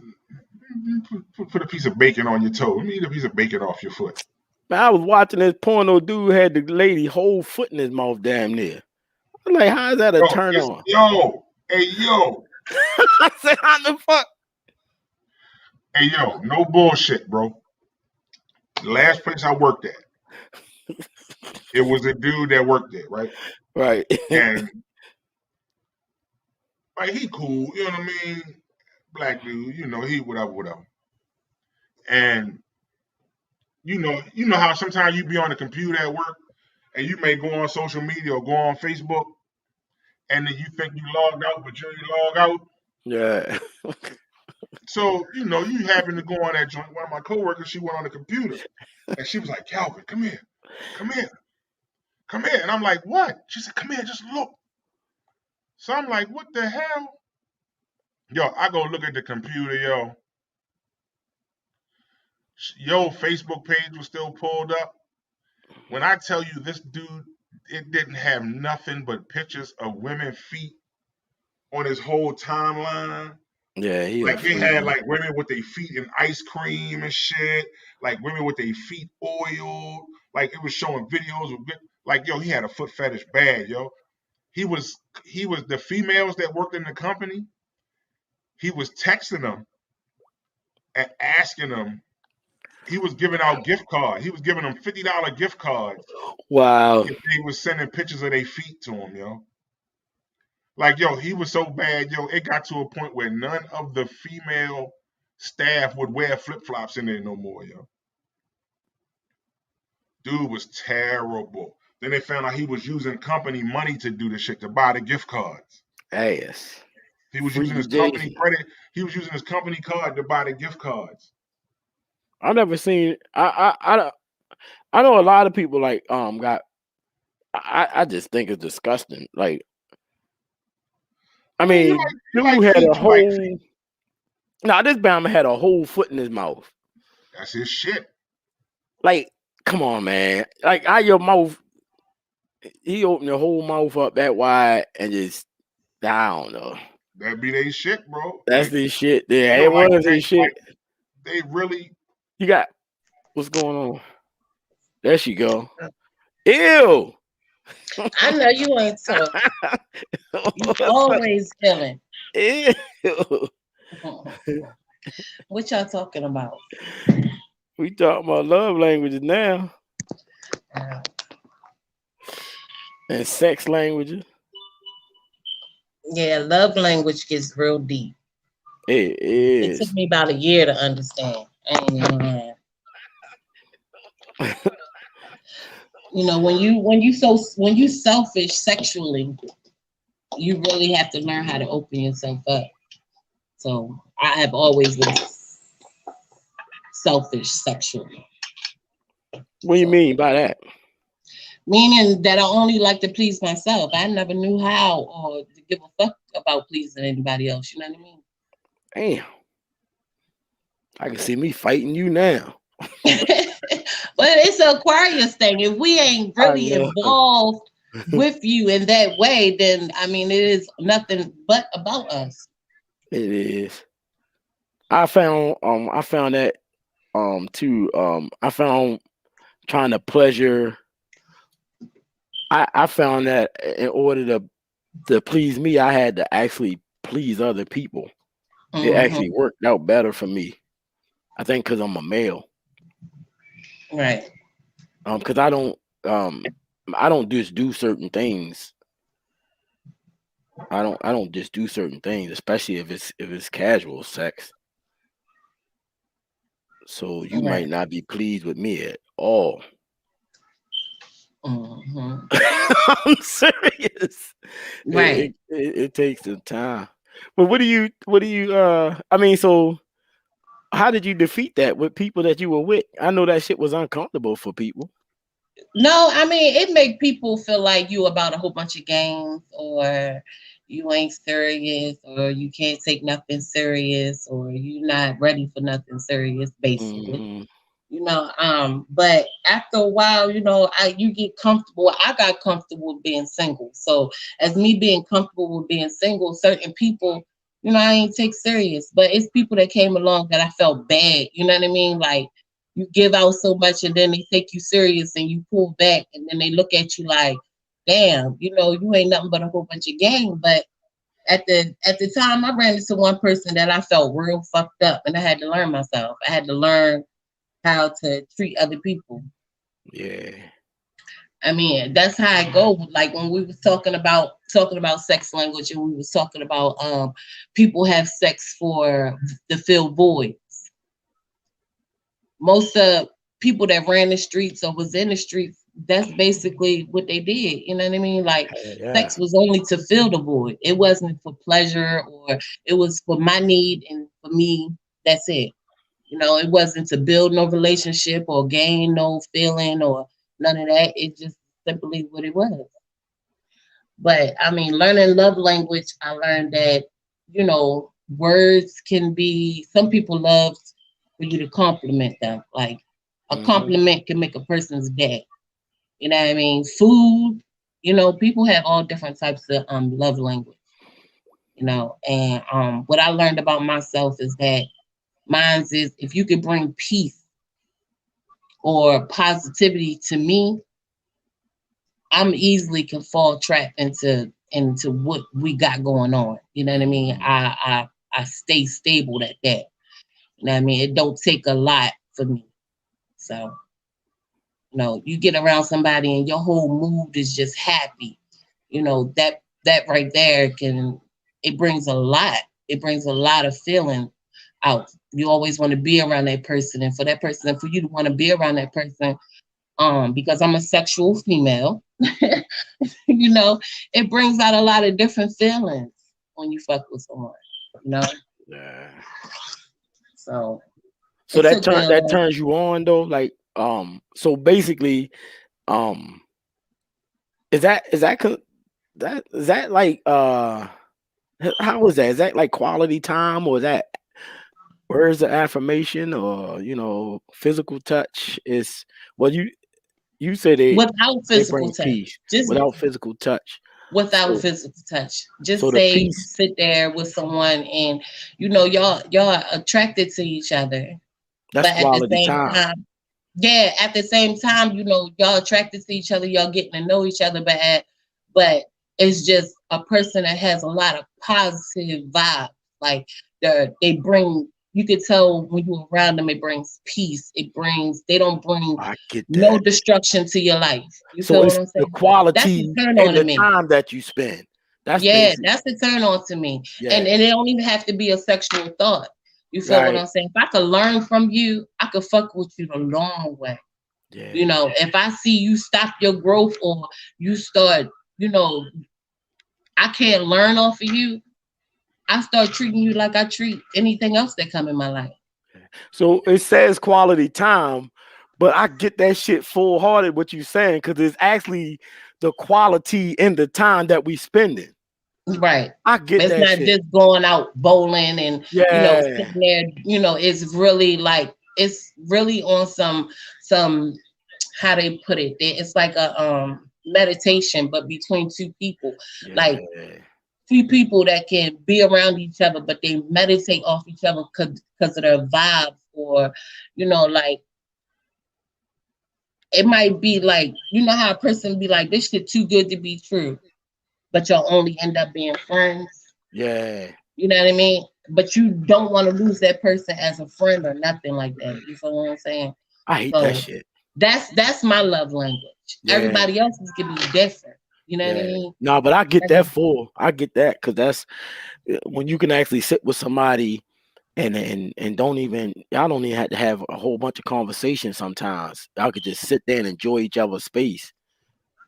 Put a piece of bacon on your toe. Let me eat a piece of bacon off your foot. Man, I was watching this porno dude had the lady whole foot in his mouth damn near. I'm like, how is that a turn on? Hey, yo. I said, how the fuck? Hey, yo, no bullshit, bro. The last place I worked at, it was a dude that worked there, right? Right. And like he cool, you know what I mean? Black dude, you know, he whatever. And you know how sometimes you be on the computer at work and you may go on social media or go on Facebook and then you think you logged out, but you ain't log out. Yeah. So, you know, you happen to go on that joint. One of my coworkers, she went on the computer and she was like, Calvin, come here. And I'm like, what? She said, come here, just look. So I'm like, what the hell? Yo, I go look at the computer, yo. Yo, Facebook page was still pulled up. When I tell you this dude, it didn't have nothing but pictures of women's feet on his whole timeline. Yeah, he Like a they freak. had like women with their feet in ice cream and shit. Like women with their feet oiled. Like it was showing videos of like yo, he had a foot fetish bad, yo. He was the females that worked in the company. He was texting them and asking them. He was giving out gift cards. He was giving them $50 gift cards Wow. if they was sending pictures of their feet to him, yo. Like, yo, he was so bad, yo, it got to a point where none of the female staff would wear flip-flops in there no more, yo. Dude was terrible. Then they found out he was using company money to do the shit, to buy the gift cards. Ass. He was using Freaky his company J. credit. He was using his company card to buy the gift cards. I've never seen. I know a lot of people like got. I just think it's disgusting. Like, I You mean, like dude had feet, a you like feet. whole. Nah, this Bama had a whole foot in his mouth. That's his shit. Like, come on, man. Like, how your mouth? He opened your whole mouth up that wide and just. I don't know. That be they shit, bro. That's Like, this shit. Yeah, you know, it was his shit. like they really. You got what's going on? There she go. Ew. I know you ain't talking. You always killing. Ew. What y'all talking about? We talking about love languages now Uh, and sex languages. yeah, love language gets real deep. It It took is. me about a year to understand. I ain't even lying. You know, when you selfish sexually, you really have to learn how to open yourself up. So I have always been selfish sexually. What do you So mean by that? meaning that I only like to please myself. I never knew how or to give a fuck about pleasing anybody else. You know what I mean? Damn. I can see me fighting you now. But it's an Aquarius thing. If we ain't I really know. involved with you in that way, then I mean it is nothing but about us. It is. I found that too. I found trying to pleasure. I found that in order to please me, I had to actually please other people. It Hmm. actually worked out better for me. I think because I'm a male. Right. Because I don't just do certain things. I don't just do certain things, especially if it's casual sex. So you might Right. not be pleased with me at all. Hmm. I'm serious. Right. It takes some time. But what do you I mean, so how did you defeat that with people that you were with? I know that shit was uncomfortable for people. No, I mean it make people feel like you about a whole bunch of games or you ain't serious, or you can't take nothing serious, or you're not ready for nothing serious, basically. Mm-hmm. But after a while, you get comfortable. I got comfortable with being single. So as me being comfortable with being single, certain people, I ain't take serious. But it's people that came along that I felt bad. You know what I mean? Like, you give out so much and then they take you serious and you pull back and then they look at you like, damn, you ain't nothing but a whole bunch of game. But at the time, I ran into one person that I felt real fucked up, and I had to learn myself. I had to learn how to treat other people. Yeah. I mean, that's how I go. Like when we was talking about sex language, and we was talking about people have sex for to fill voids. Most of people that ran the streets or was in the streets, that's basically what they did. You know what I mean? Like, Yeah. sex was only to fill the void. It wasn't for pleasure, or it was for my need and for me. That's it. It wasn't to build no relationship or gain no feeling or none of that. It just simply what it was. But I mean, learning love language, I learned that, words can be, some people love for you to compliment them. Like, a Mm-hmm. compliment can make a person's day. You know what I mean? Food, people have all different types of love language, and what I learned about myself is that mine's is, if you could bring peace or positivity to me, I'm easily can fall trapped into what we got going on. You know what I mean? Mm-hmm. I stay stable at that. You know what I mean? It don't take a lot for me. So, you get around somebody and your whole mood is just happy. That right there it brings a lot. It brings a lot of feeling out. You always want to be around that person, and for that person, and for you to want to be around that person, because I'm a sexual female, you know, it brings out a lot of different feelings when you fuck with someone, you know. Yeah. So So it that took me turn a that long. turns you on though, like so basically, um, is that like how is that? Is that like quality time, or is that words of affirmation, or physical touch? Is well you say Without they physical bring touch, peace just without physical touch. without So physical touch. so Just the say you peace, sit there with someone and y'all are attracted to each other, that's but at the quality same time. time, yeah, at the same time, y'all attracted to each other, y'all getting to know each other, but it's just a person that has a lot of positive vibes. Like, they bring, you could tell when you're around them, it brings peace. They don't bring I get no that. destruction to your life. You So feel what it's I'm the saying? That's a quality turn on and to the me. time that you spend. That's Yeah, basic. that's the turn on to me. And Yeah. it don't even have to be a sexual thought. You feel what Right. I'm saying? If I could learn from you, I could fuck with you the long way. Yeah. If I see you stop your growth, or you start, you know, I can't learn off of you, I start treating you like I treat anything else that come in my life. So it says quality time, but I get that shit full hearted what you saying, because it's actually the quality in the time that we spending. Right. I get It's that not shit. just going out bowling and, Yeah. sitting there, it's really like, it's really on some, how they put it. It's like a meditation, but between two people. Like, Yeah. two people that can be around each other, but they meditate off each other because of their vibes, or, like, it might be like, how a person be like, this shit too good to be true, but you'll only end up being friends. Yeah. You know what I mean? But you don't want to lose that person as a friend or nothing like that. You feel what I'm saying? I hate that So shit. that's my love language. Yeah. Everybody else's can be different. You know what I Yeah. mean? No, but I get That's that full. I get that, because that's when you can actually sit with somebody and don't even y'all don't even have to have a whole bunch of conversation sometimes. Y'all could just sit there and enjoy each other's space.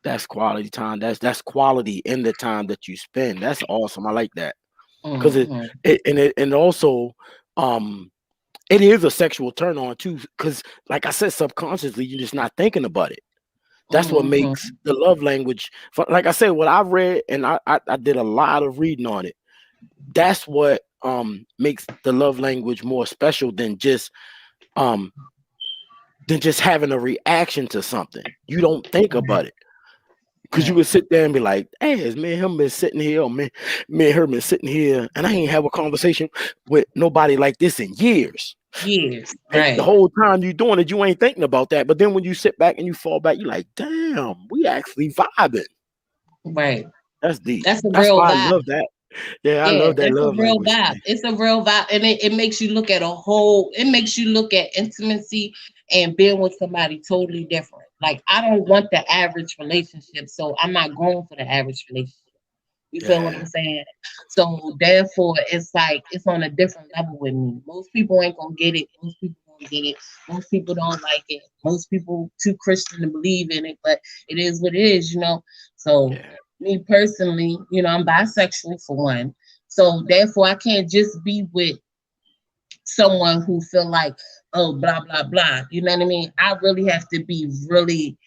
That's quality time. That's quality in the time that you spend. That's awesome. I like that. Because hmm and also um it is a sexual turn on too. Because like I said, subconsciously you're just not thinking about it. That's what Mm-hmm. makes the love language. Like I said, what I read, and I did a lot of reading on it. That's what makes the love language more special um than just having a reaction to something. You don't think about it. Cause you Right. would sit there and be like, "Hey, is me and him been sitting here, or me and her been sitting here, and I ain't have a conversation with nobody like this in years." Years. And the Right. whole time you doing it, you ain't thinking about that. But then when you sit back and you fall back, you're like, "Damn, we actually vibing." Right. That's deep. That's a That's real why I vibe. love that. Yeah, I Yeah, love that that's a love real language vibe. thing. It's a real vibe. And it makes you look at a whole, it makes you look at intimacy and being with somebody totally different. Like, I don't want the average relationship, so I'm not going for the average relationship. You feel what Yeah, I'm saying? So therefore, it's like it's on a different level with me. Most people ain't gonna get it. Most people don't get it. Most people don't like it. Most people too Christian to believe in it, but it is what it is. So yeah, me personally, I'm bisexual for one. So therefore, I can't just be with someone who feel like, oh, blah blah blah. You know what I mean? I really have to be really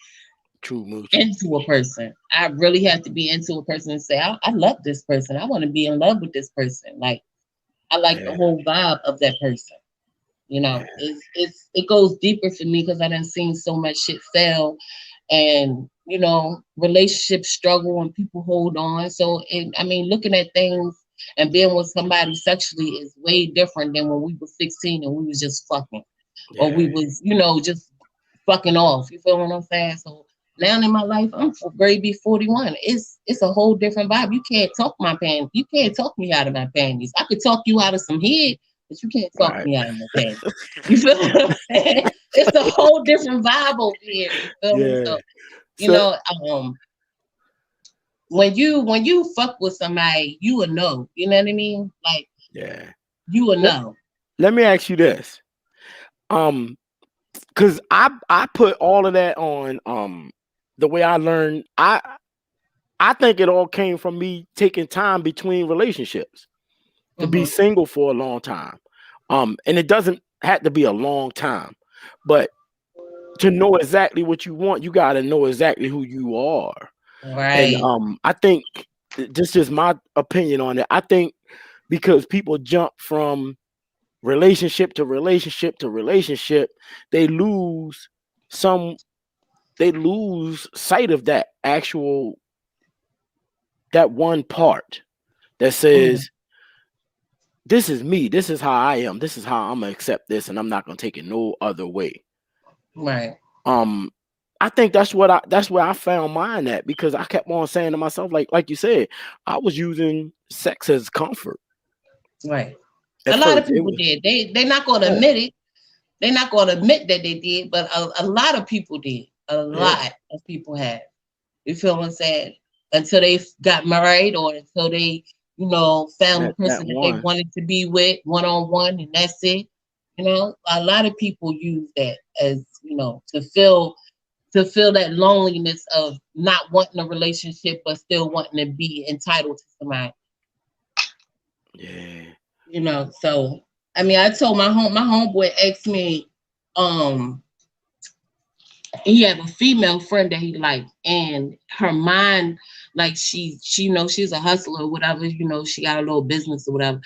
true Moochie. into a person. I really have to be into a person and say, I love this person. I want to be in love with this person. Like, I like the Yeah, whole vibe of that person. yeah, It goes deeper for me because I done seen so much shit fail, and relationships struggle and people hold on. So, I mean, looking at things and being with somebody sexually is way different than when we were 16 and we was just fucking, or we yeah. was just fucking off. You feel what I'm saying? So now in my life, I'm for grade B 41. It's a whole different vibe. You can't talk my panties. You can't talk me out of my panties. I could talk you out of some head, but you can't talk Right. me out of my panties. You feel what I'm saying? It's a whole different vibe over here. You feel me? Yeah. So, you So know, um, when you fuck with somebody, you will know. You know what I mean? Like, yeah. you will Let, know. let me ask you this. Um, because I put all of that on the way I learned. I think it all came from me taking time between relationships to be Hmm. single for a long time. And it doesn't have to be a long time, but to know exactly what you want, you got to know exactly who you are. And Right. I think this is my opinion on it. I think because people jump from relationship to relationship to relationship, they lose some they lose sight of that one part that Mhm. says, this is me, this is how I am, this is how I'm gonna accept this, and I'm not gonna take it no other way. Right. um I think that's where I found mine at, because I kept on saying to myself, like you said, I was using sex as comfort Right. at A lot of first. It people was, did. They're not going to yeah, admit it. They're not going to admit that they did, but a lot of people did. A yeah, lot of people have. You feel what I'm saying? Until they got married, or until they, found the that person that they one, wanted to be with one on one, and that's it. A lot of people use that as to feel that loneliness of not wanting a relationship but still wanting to be entitled to somebody. yeah, So I mean, I told my homeboy asked me, um, he had a female friend that he liked, and her mind, like she knows she's a hustler or whatever, she got a little business or whatever,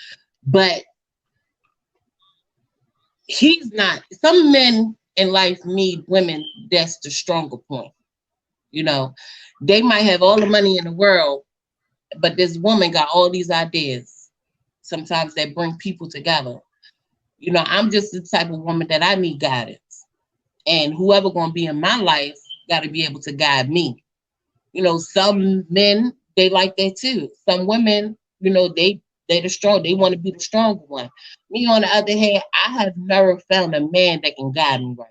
but he's not. Some men in life need women that's the stronger point. You know, they might have all the money in the world, but this woman got all these ideas. Sometimes that bring people together. I'm just the type of woman that I need guidance, and whoever gonna be in my life got to be able to guide me. Some men they like that too. Some women, they the strong. They want to be the stronger one. Me, on the other hand, I have never found a man that can guide me right.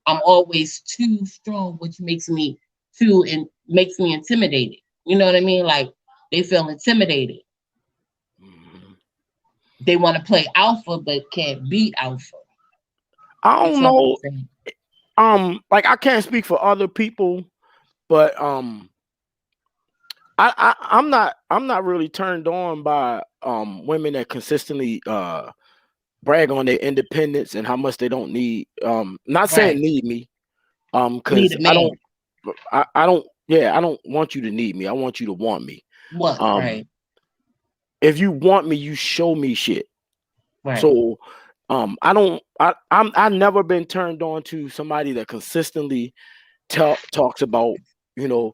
I'm always too strong, which makes me intimidated. You know what I mean? Like, they feel intimidated. mhm. They want to play alpha but can't beat alpha. I You don't feel what I'm know. saying? Like, I can't speak for other people, but I'm not really turned on by women that consistently brag on their independence and how much they don't need, not saying Right. need me, Need because a I don't man. I don't. Yeah, I don't want you to need me. I want you to want me. What? Um, Right. if you want me, you show me shit. Right. So, I don't. I never been turned on to somebody that consistently talks about, you know,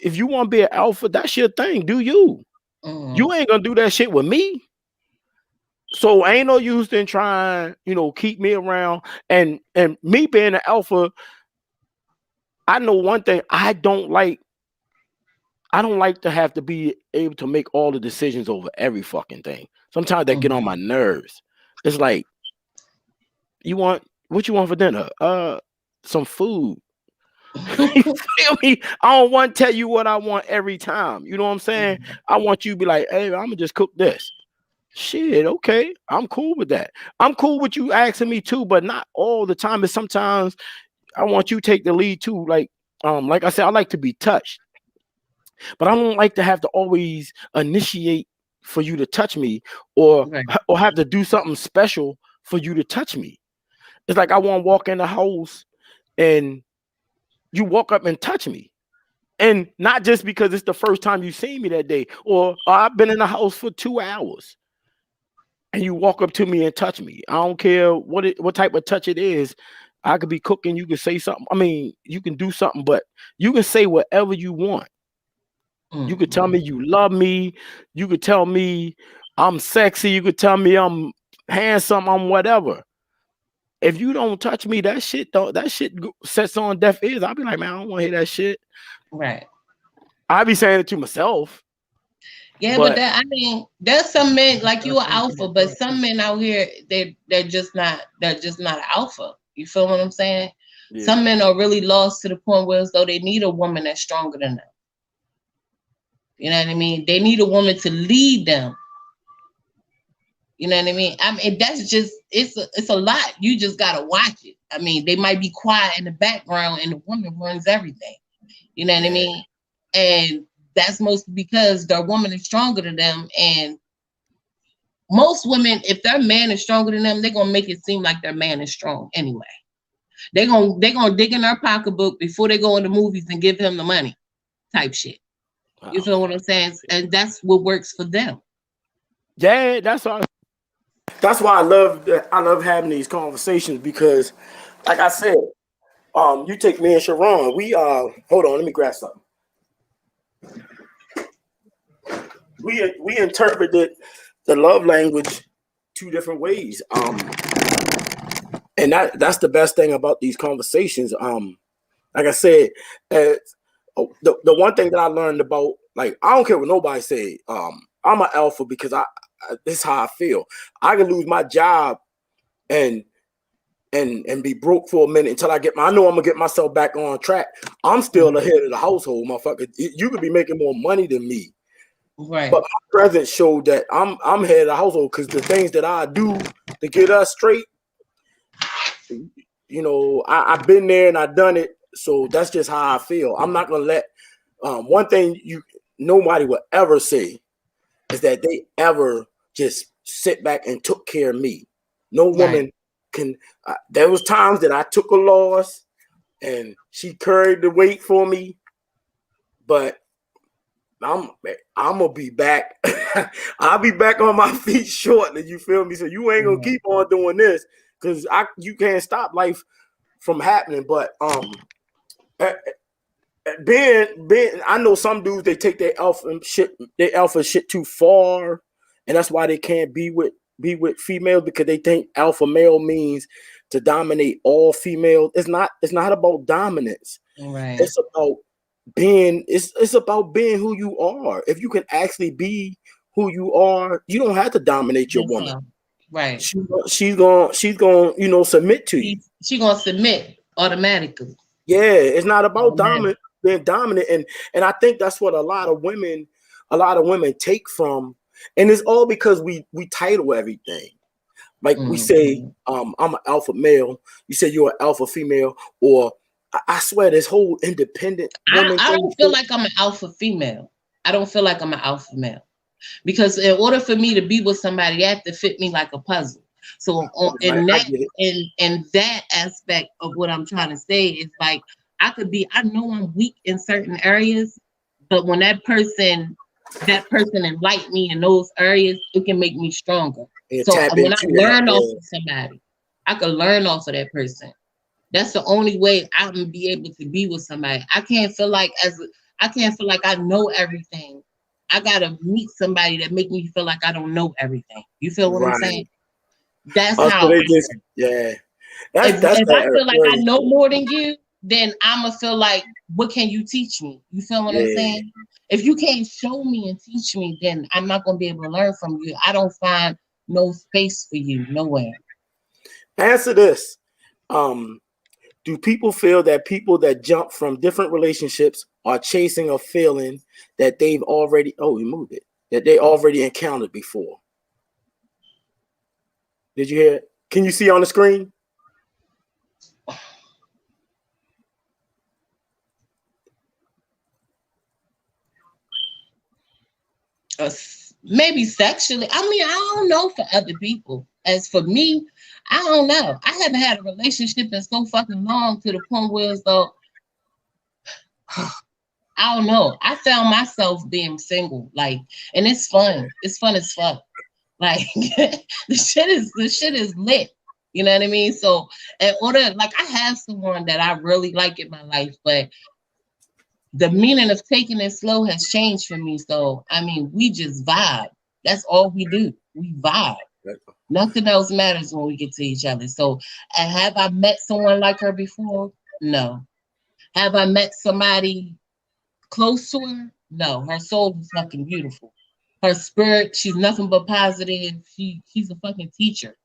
if you want to be an alpha, that's your thing. Do you? Mm-hmm. You ain't gonna do that shit with me. So ain't no use in trying, keep me around. And me being an alpha, I know one thing. I don't like to have to be able to make all the decisions over every fucking thing. Sometimes that get on my nerves. It's like, what you want for dinner? Some food. You feel me? I don't want to tell you what I want every time. You know what I'm saying? I want you to be like, hey, I'm gonna just cook this. Shit, okay. I'm cool with that. I'm cool with you asking me too, but not all the time. But sometimes I want you to take the lead too. Like I said, I like to be touched, but I don't like to have to always initiate for you to touch me or Right. or have to do something special for you to touch me. It's like I want to walk in the house and you walk up and touch me. And not just because it's the first time you seen me that day, or I've been in the house for 2 hours and you walk up to me and touch me. I don't care what type of touch it is. I could be cooking, you can say something. I mean, you can do something, but you can say whatever you want. You could tell me you love me. You could tell me I'm sexy. You could tell me I'm handsome. I'm whatever. If you don't touch me, that shit sets on deaf ears. I'll be like, man, I don't want to hear that shit. Right. I be saying it to myself, Yeah, but but that, I mean, there's some men like you are alpha, but some men out here they're just not alpha. You feel what I'm saying? yeah, Some men are really lost to the point where as though they need a woman that's stronger than them. You know what I mean? They need a woman to lead them. You know what I mean? I mean, that's just it's a lot. You just gotta watch it. I mean, they might be quiet in the background and the woman runs everything. You know what I yeah, mean? And that's mostly because their woman is stronger than them. And most women, if their man is stronger than them, they're gonna make it seem like their man is strong anyway. They're gonna dig in their pocketbook before they go in the movies and give him the money type shit. You wow. feel what I'm saying? And that's what works for them. Yeah, that's why I love having these conversations because, like I said, you take me and Sharon. We hold on, let me grab something. We interpreted the love language two different ways. And that's the best thing about these conversations. Like I said, the one thing that I learned about, like, I don't care what nobody say. I'm an alpha because this is how I feel. I can lose my job and be broke for a minute until I know I'm gonna get myself back on track. I'm still the head of the household, motherfucker. You could be making more money than me, but Right. my presence showed that I'm head of the household because the things that I do to get us straight, I've been there and I've done it. So that's just how I feel. I'm not gonna let one thing nobody will ever say is that they ever just sit back and took care of me. No Right. woman can. There was times that I took a loss and she carried the weight for me, but I'm gonna be back. I'll be back on my feet shortly. You feel me? So you ain't gonna keep on doing this because you can't stop life from happening. But being I know some dudes, they take their alpha shit too far, and that's why they can't be with females because they think alpha male means to dominate all females. It's not about dominance. Right. It's about being who you are. If you can actually be who you are, you don't have to dominate your woman. Yourself. Right. She's gonna submit to you. She gonna submit automatically. Yeah, it's not about Automatic. being dominant, and I think that's what a lot of women take from, and it's all because we title everything. Like we say, I'm an alpha male. You say you're an alpha female, or I swear this whole independent woman I thing. don't feel like I'm an alpha female. I don't feel like I'm an alpha male. Because in order for me to be with somebody, you have to fit me like a puzzle. So I get it. in that aspect of what I'm trying to say is like I know I'm weak in certain areas, but when that person enlighten me in those areas, it can make me stronger. And So tap when I into that. learn off of somebody, I can learn off of that person. That's the only way I'm gonna be able to be with somebody. I can't feel like I know everything. I gotta meet somebody that make me feel like I don't know everything. You feel what I'm saying? Right. That's So how they I just am. yeah. That's If I that feel like I very know true. more than you, then I'ma feel like, what can you teach me? You feel what I'm Yeah. saying? If you can't show me and teach me, then I'm not gonna be able to learn from you. I don't find no space for you nowhere. Answer this. Um, do people feel that people that jump from different relationships are chasing a feeling that they've already we moved it that they already encountered before? Did you hear it? Can you see on the screen? Maybe sexually. I mean, I don't know for other people. As for me, I don't know. I haven't had a relationship in so fucking long to the point where it's though I don't know. I found myself being single, like, and it's fun. It's fun as fuck. Like the shit is lit. You know what I mean? So in order, like, I have someone that I really like in my life, but the meaning of taking it slow has changed for me. So I mean, we just vibe. That's all we do. We vibe. Nothing else matters when we get to each other. So, and have I met someone like her before? No. Have I met somebody close to her? No. Her soul is fucking beautiful. Her spirit, she's nothing but positive. She's a fucking teacher.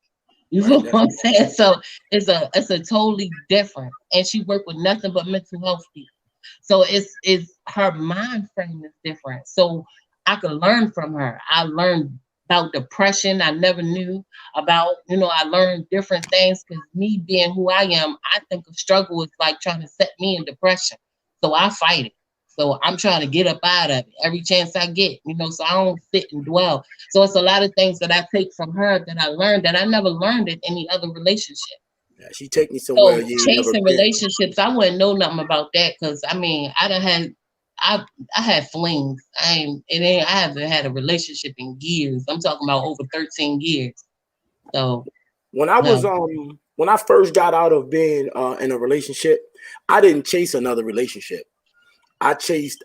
You Right. know what I'm saying? So it's a totally different. And she worked with nothing but mental health people. So it's her mind frame is different. So I could learn from her. I learned about depression. I never knew about, I learned different things because me being who I am, I think a struggle is like trying to set me in depression. So I fight it. So I'm trying to get up out of it every chance I get, so I don't sit and dwell. So it's a lot of things that I take from her that I learned that I never learned in any other relationship. Yeah, she take me somewhere So you ain't never chasing been. relationships, I wouldn't know nothing about that because I mean, I I had flings. I haven't had a relationship in years. I'm talking about over 13 years. So no. When I first got out of being in a relationship, I didn't chase another relationship. I chased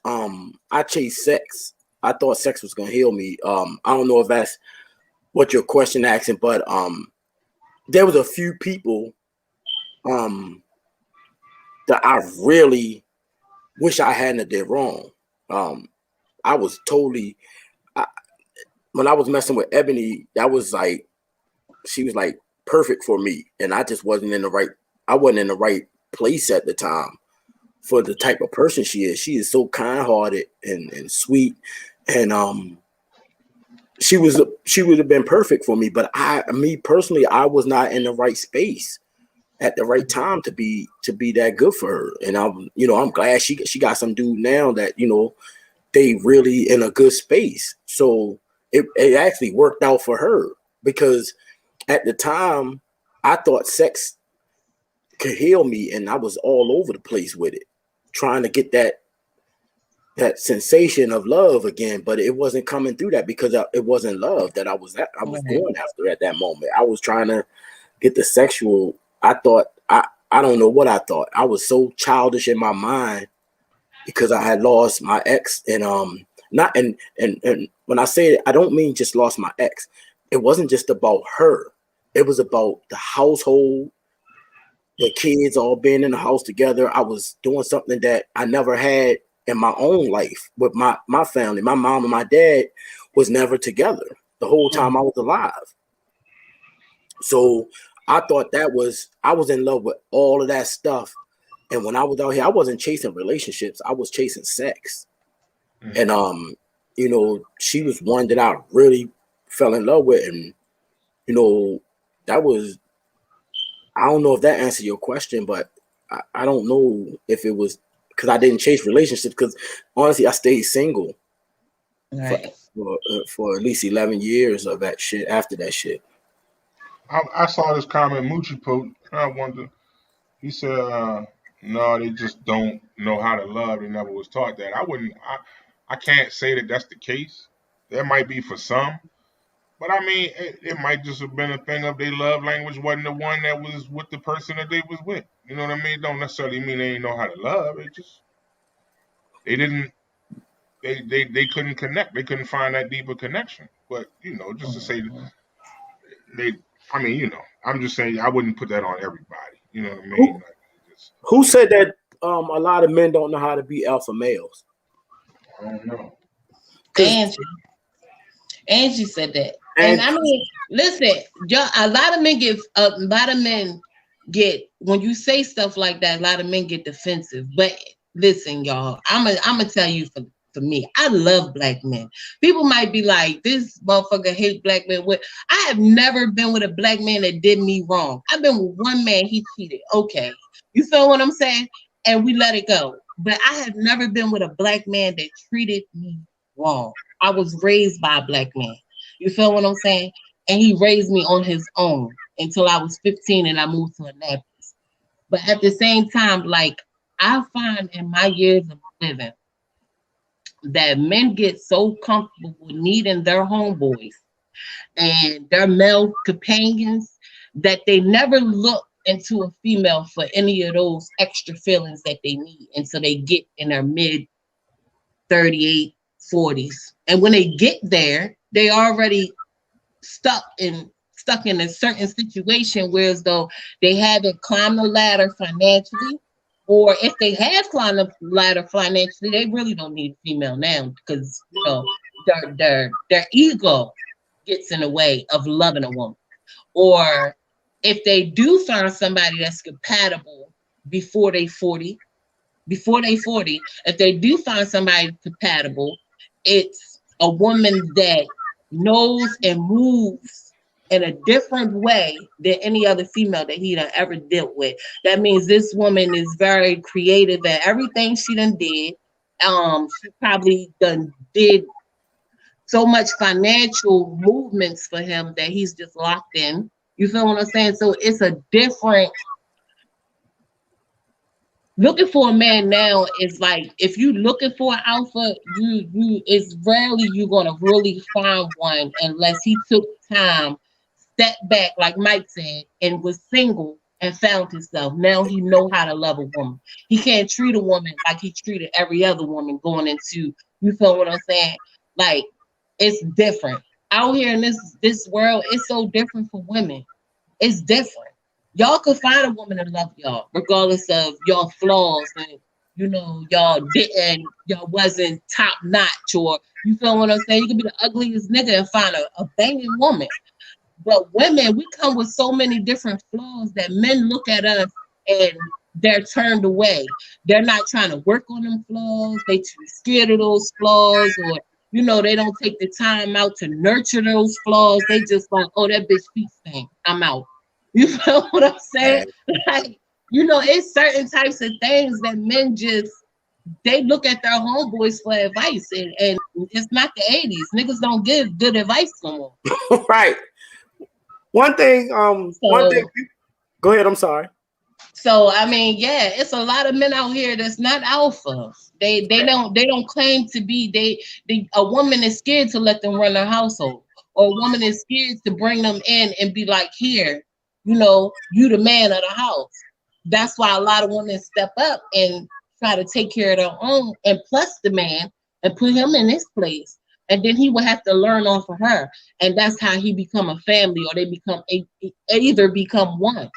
sex. I thought sex was gonna heal me. I don't know if that's what your question asking, but there was a few people um that I really wish I hadn't did wrong. Um, I was totally I, when I was messing with Ebony, that was like she was like perfect for me, and I just wasn't in the right. I wasn't in the right place at the time for the type of person she is. She is so kind hearted and sweet, and she would have been perfect for me. But me personally, I was not in the right space at the right time to be that good for her. And I'm glad she got some dude now that they really in a good space. So it actually worked out for her because at the time I thought sex could heal me, and I was all over the place with it, trying to get that sensation of love again, but it wasn't coming through that because it wasn't love that I was Right. going after at that moment. I was trying to get the sexual. I thought I don't know what I thought. I was so childish in my mind because I had lost my ex, and not and when I say it, I don't mean just lost my ex. It wasn't just about her. It was about the household, the kids all being in the house together. I was doing something that I never had in my own life with my family. My mom and my dad was never together the whole time I was alive. So I thought I was in love with all of that stuff. And when I was out here, I wasn't chasing relationships. I was chasing sex. And she was one that I really fell in love with. And that was, I don't know if that answered your question, but I don't know if it was because I didn't chase relationships. Because honestly, I stayed single for, Right. for at least 11 years of that shit after that shit. I saw this comment Moochie put. I wonder. He said, No, they just don't know how to love. They never was taught that. I can't say that that's the case. That might be for some, but I mean, it might just have been a thing of their love language wasn't the one that was with the person that they was with. You know what I mean? Don't necessarily mean they didn't know how to love. It just they didn't. They couldn't connect. They couldn't find that deeper connection. But just to say they. I mean, I'm just saying I wouldn't put that on everybody. You know what I mean? Like, Who said that a lot of men don't know how to be alpha males? I don't know. Angie said that. And I mean, listen, a lot of men get when you say stuff like that, a lot of men get defensive. But listen, y'all, I'm gonna tell you for me, I love black men. People might be like, this motherfucker hate black men. I have never been with a black man that did me wrong. I've been with one man, he cheated. Okay. You feel what I'm saying? And we let it go. But I have never been with a black man that treated me wrong. I was raised by a black man. You feel what I'm saying? And he raised me on his own until I was 15 and I moved to Annapolis. But at the same time, like, I find in my years of living that men get so comfortable with needing their homeboys and their male companions that they never look into a female for any of those extra feelings that they need until they get in their mid 38, 40s. And when they get there, they already stuck in a certain situation, whereas though they haven't climbed the ladder financially, or if they have climbed the ladder financially, they really don't need a female now because their ego gets in the way of loving a woman. Or if they do find somebody that's compatible before they 40, if they do find somebody compatible, it's a woman that knows and moves in a different way than any other female that he done ever dealt with. That means this woman is very creative at everything she done did. She probably did so much financial movements for him that he's just locked in. You feel what I'm saying? So it's a different. Looking for a man now is like, if you looking for an alpha, it's rarely you're gonna really find one unless he took time, stepped back, like Mike said, and was single and found himself. Now he know how to love a woman. He can't treat a woman like he treated every other woman going into. You feel what I'm saying? Like, it's different out here in this world. It's so different for women. It's different. Y'all could find a woman that love y'all, regardless of y'all flaws and y'all wasn't top notch, or you feel what I'm saying? You could be the ugliest nigga and find a banging woman. But women, we come with so many different flaws that men look at us and they're turned away. They're not trying to work on them flaws. They too scared of those flaws, or they don't take the time out to nurture those flaws. They just like, oh, that bitch feet stink, I'm out. You feel what I'm saying? Like, it's certain types of things that men they look at their homeboys for advice, and it's not the 80s. Niggas don't give good advice no more. Right. One thing, go ahead, I'm sorry. So I mean, yeah, it's a lot of men out here that's not alpha. They don't claim to be. A woman is scared to let them run their household, or a woman is scared to bring them in and be like, here, you the man of the house. That's why a lot of women step up and try to take care of their own and plus the man and put him in his place. And then he would have to learn off of her. And that's how he become a family, or they either become one.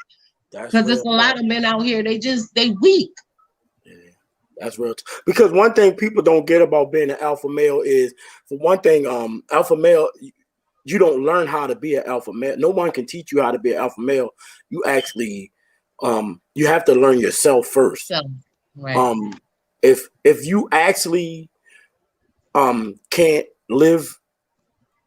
Because there's a lot of men out here, they weak. Yeah, that's real. Because one thing people don't get about being an alpha male is, for one thing, alpha male, you don't learn how to be an alpha male. No one can teach you how to be an alpha male. You actually, you have to learn yourself first. So, right. If you actually can't live,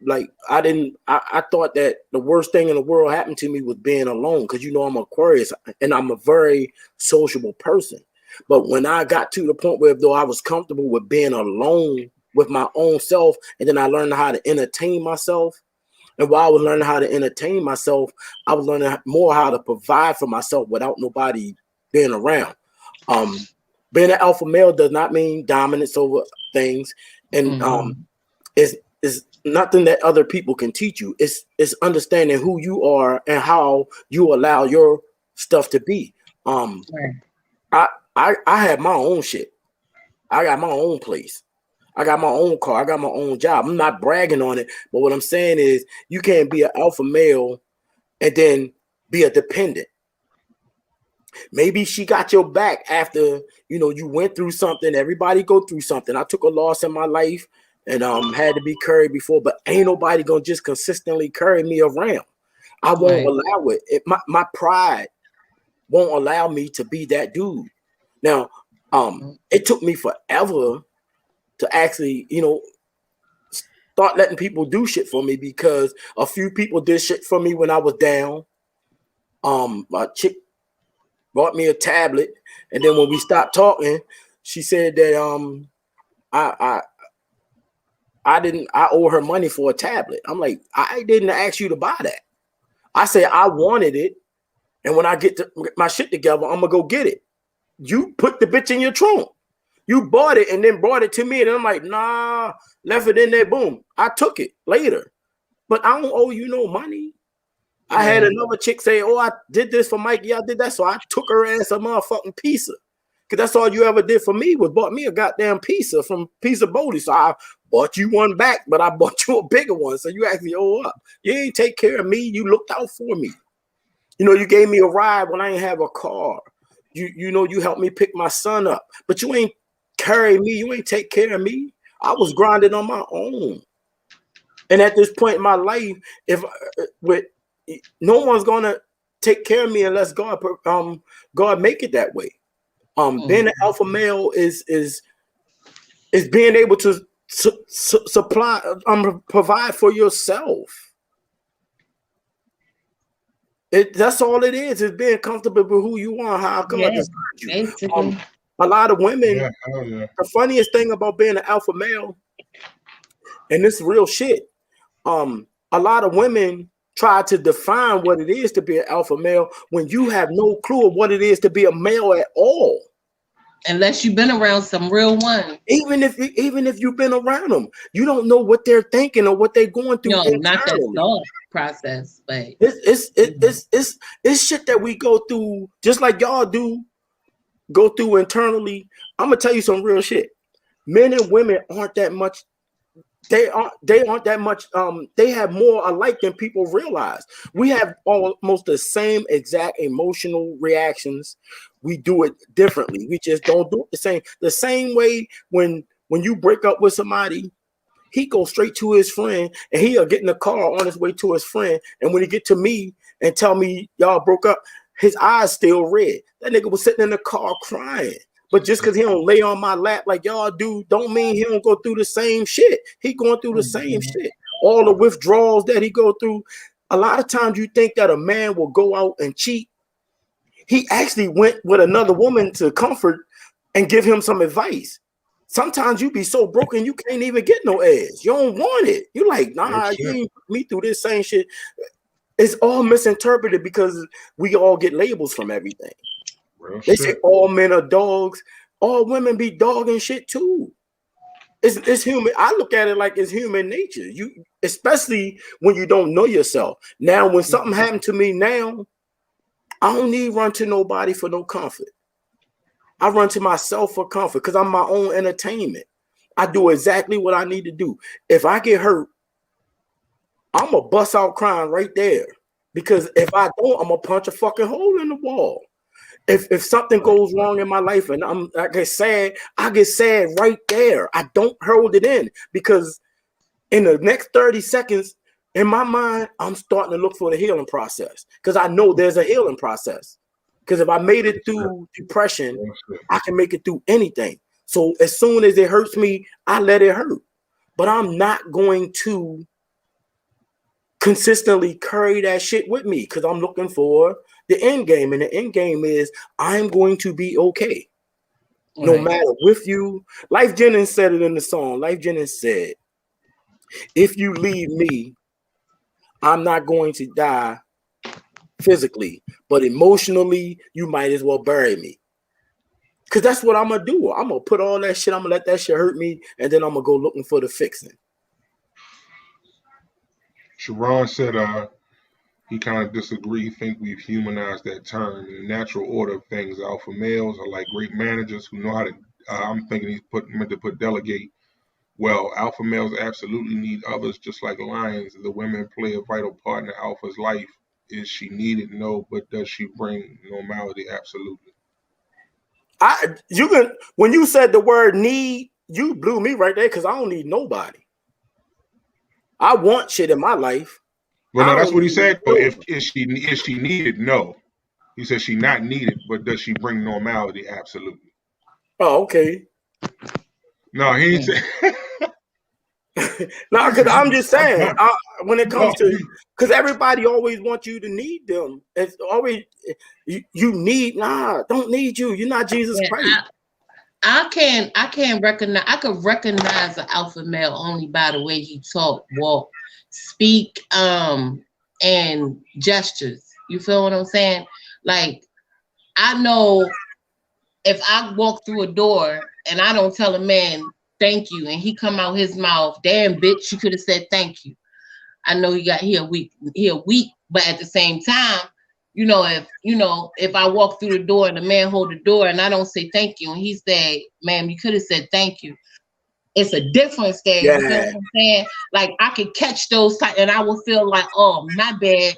like I thought that the worst thing in the world happened to me was being alone, because I'm Aquarius and I'm a very sociable person. But when I got to the point where, though, I was comfortable with being alone with my own self, and then I learned how to entertain myself. And while I was learning how to entertain myself, I was learning more how to provide for myself without nobody being around. Being an alpha male does not mean dominance over things, and is nothing that other people can teach you. It's understanding who you are and how you allow your stuff to be. I have my own shit. I got my own place. I got my own car. I got my own job. I'm not bragging on it, but what I'm saying is you can't be an alpha male and then be a dependent. Maybe she got your back after, you know, you went through something. Everybody go through something. I took a loss in my life and had to be carried before, but ain't nobody gonna just consistently carry me around. I won't allow it. My pride won't allow me to be that dude. Now, it took me forever to actually, you know, start letting people do shit for me, because a few people did shit for me when I was down. My chick bought me a tablet, and then when we stopped talking, she said that I owe her money for a tablet. I'm like, I didn't ask you to buy that. I said I wanted it, and when I get my shit together, I'm gonna go get it. You put the bitch in your trunk. You bought it and then brought it to me, and I'm like, nah, left it in there. Boom, I took it later, but I don't owe you no money. I had another chick say, "Oh, I did this for Mikey. I did that," so I took her ass a motherfucking pizza, because that's all you ever did for me was bought me a goddamn pizza from Pizza Bodie. So I bought you one back, but I bought you a bigger one, so you actually owe up. You ain't take care of me. You looked out for me. You know, you gave me a ride when I didn't have a car. You know, you helped me pick my son up, but you ain't carry me. You ain't take care of me. I was grinding on my own. And at this point in my life, no one's gonna take care of me unless God make it that way. Being an alpha male is being able to supply, provide for yourself. That's all it is. It's being comfortable with who you are, how God designed you. A lot of women, the funniest thing about being an alpha male, and this real shit, a lot of women try to define what it is to be an alpha male when you have no clue of what it is to be a male at all. Unless you've been around some real ones. Even if you've been around them, you don't know what they're thinking or what they're going through. No, not that thought process, but it's shit that we go through, just like y'all go through internally. I'm gonna tell you some real shit. Men and women aren't that much. They aren't that much. They have more alike than people realize. We have almost the same exact emotional reactions. We do it differently. We just don't do it the same. The same way when you break up with somebody, he goes straight to his friend, and he'll get in the car on his way to his friend. And when he get to me and tell me y'all broke up, his eyes still red. That nigga was sitting in the car crying. But just because he don't lay on my lap like y'all do, don't mean he don't go through the same shit. He going through the same shit. All the withdrawals that he go through. A lot of times you think that a man will go out and cheat. He actually went with another woman to comfort and give him some advice. Sometimes you be so broken you can't even get no ass. You don't want it. You like, nah, you ain't put me through this same shit. It's all misinterpreted because we all get labels from everything. They say all men are dogs. All women be dogging shit too. It's human. I look at it like it's human nature. You, especially when you don't know yourself. Now, when something happened to me now, I don't need run to nobody for no comfort. I run to myself for comfort because I'm my own entertainment. I do exactly what I need to do. If I get hurt, I'm gonna bust out crying right there. Because if I don't, I'm gonna punch a fucking hole in the wall. If something goes wrong in my life and I get sad right there. I don't hold it in, because in the next 30 seconds, in my mind, I'm starting to look for the healing process, because I know there's a healing process. Because if I made it through depression, I can make it through anything. So as soon as it hurts me, I let it hurt. But I'm not going to consistently carry that shit with me, because I'm looking for the end game, and the end game is I'm going to be okay, no matter with you. Life Jennings said it in the song. Life Jennings said, "If you leave me, I'm not going to die physically, but emotionally, you might as well bury me." Because that's what I'm gonna do. I'm gonna put all that shit. I'm gonna let that shit hurt me, and then I'm gonna go looking for the fixing. Sharon said, he kind of disagree. Think we've humanized that term. In the natural order of things, alpha males are like great managers who know how to. I'm thinking meant to put delegate. Well, alpha males absolutely need others, just like lions. The women play a vital part in the alpha's life. Is she needed? No, but does she bring normality? Absolutely. When you said the word need, you blew me right there because I don't need nobody. I want shit in my life. Well, no, that's what he said. If she needed, no. He said she not needed, but does she bring normality? Absolutely. Oh, okay. No, he ain't said. No, because I'm just saying, when it comes to, because everybody always wants you to need them. It's always you need. Don't need you. You're not Jesus Christ. I can't recognize. I could recognize an alpha male only by the way he talk, walk, speak, and gestures. You feel what I'm saying? Like, I know if I walk through a door and I don't tell a man thank you, and he come out his mouth, damn bitch, you could have said thank you. I know he a weak, but at the same time, if I walk through the door and the man hold the door and I don't say thank you, and he say, ma'am, you could have said thank you. It's a difference there. Yeah. You feel what I'm saying? Like, I could catch those and I will feel like, oh, my bad.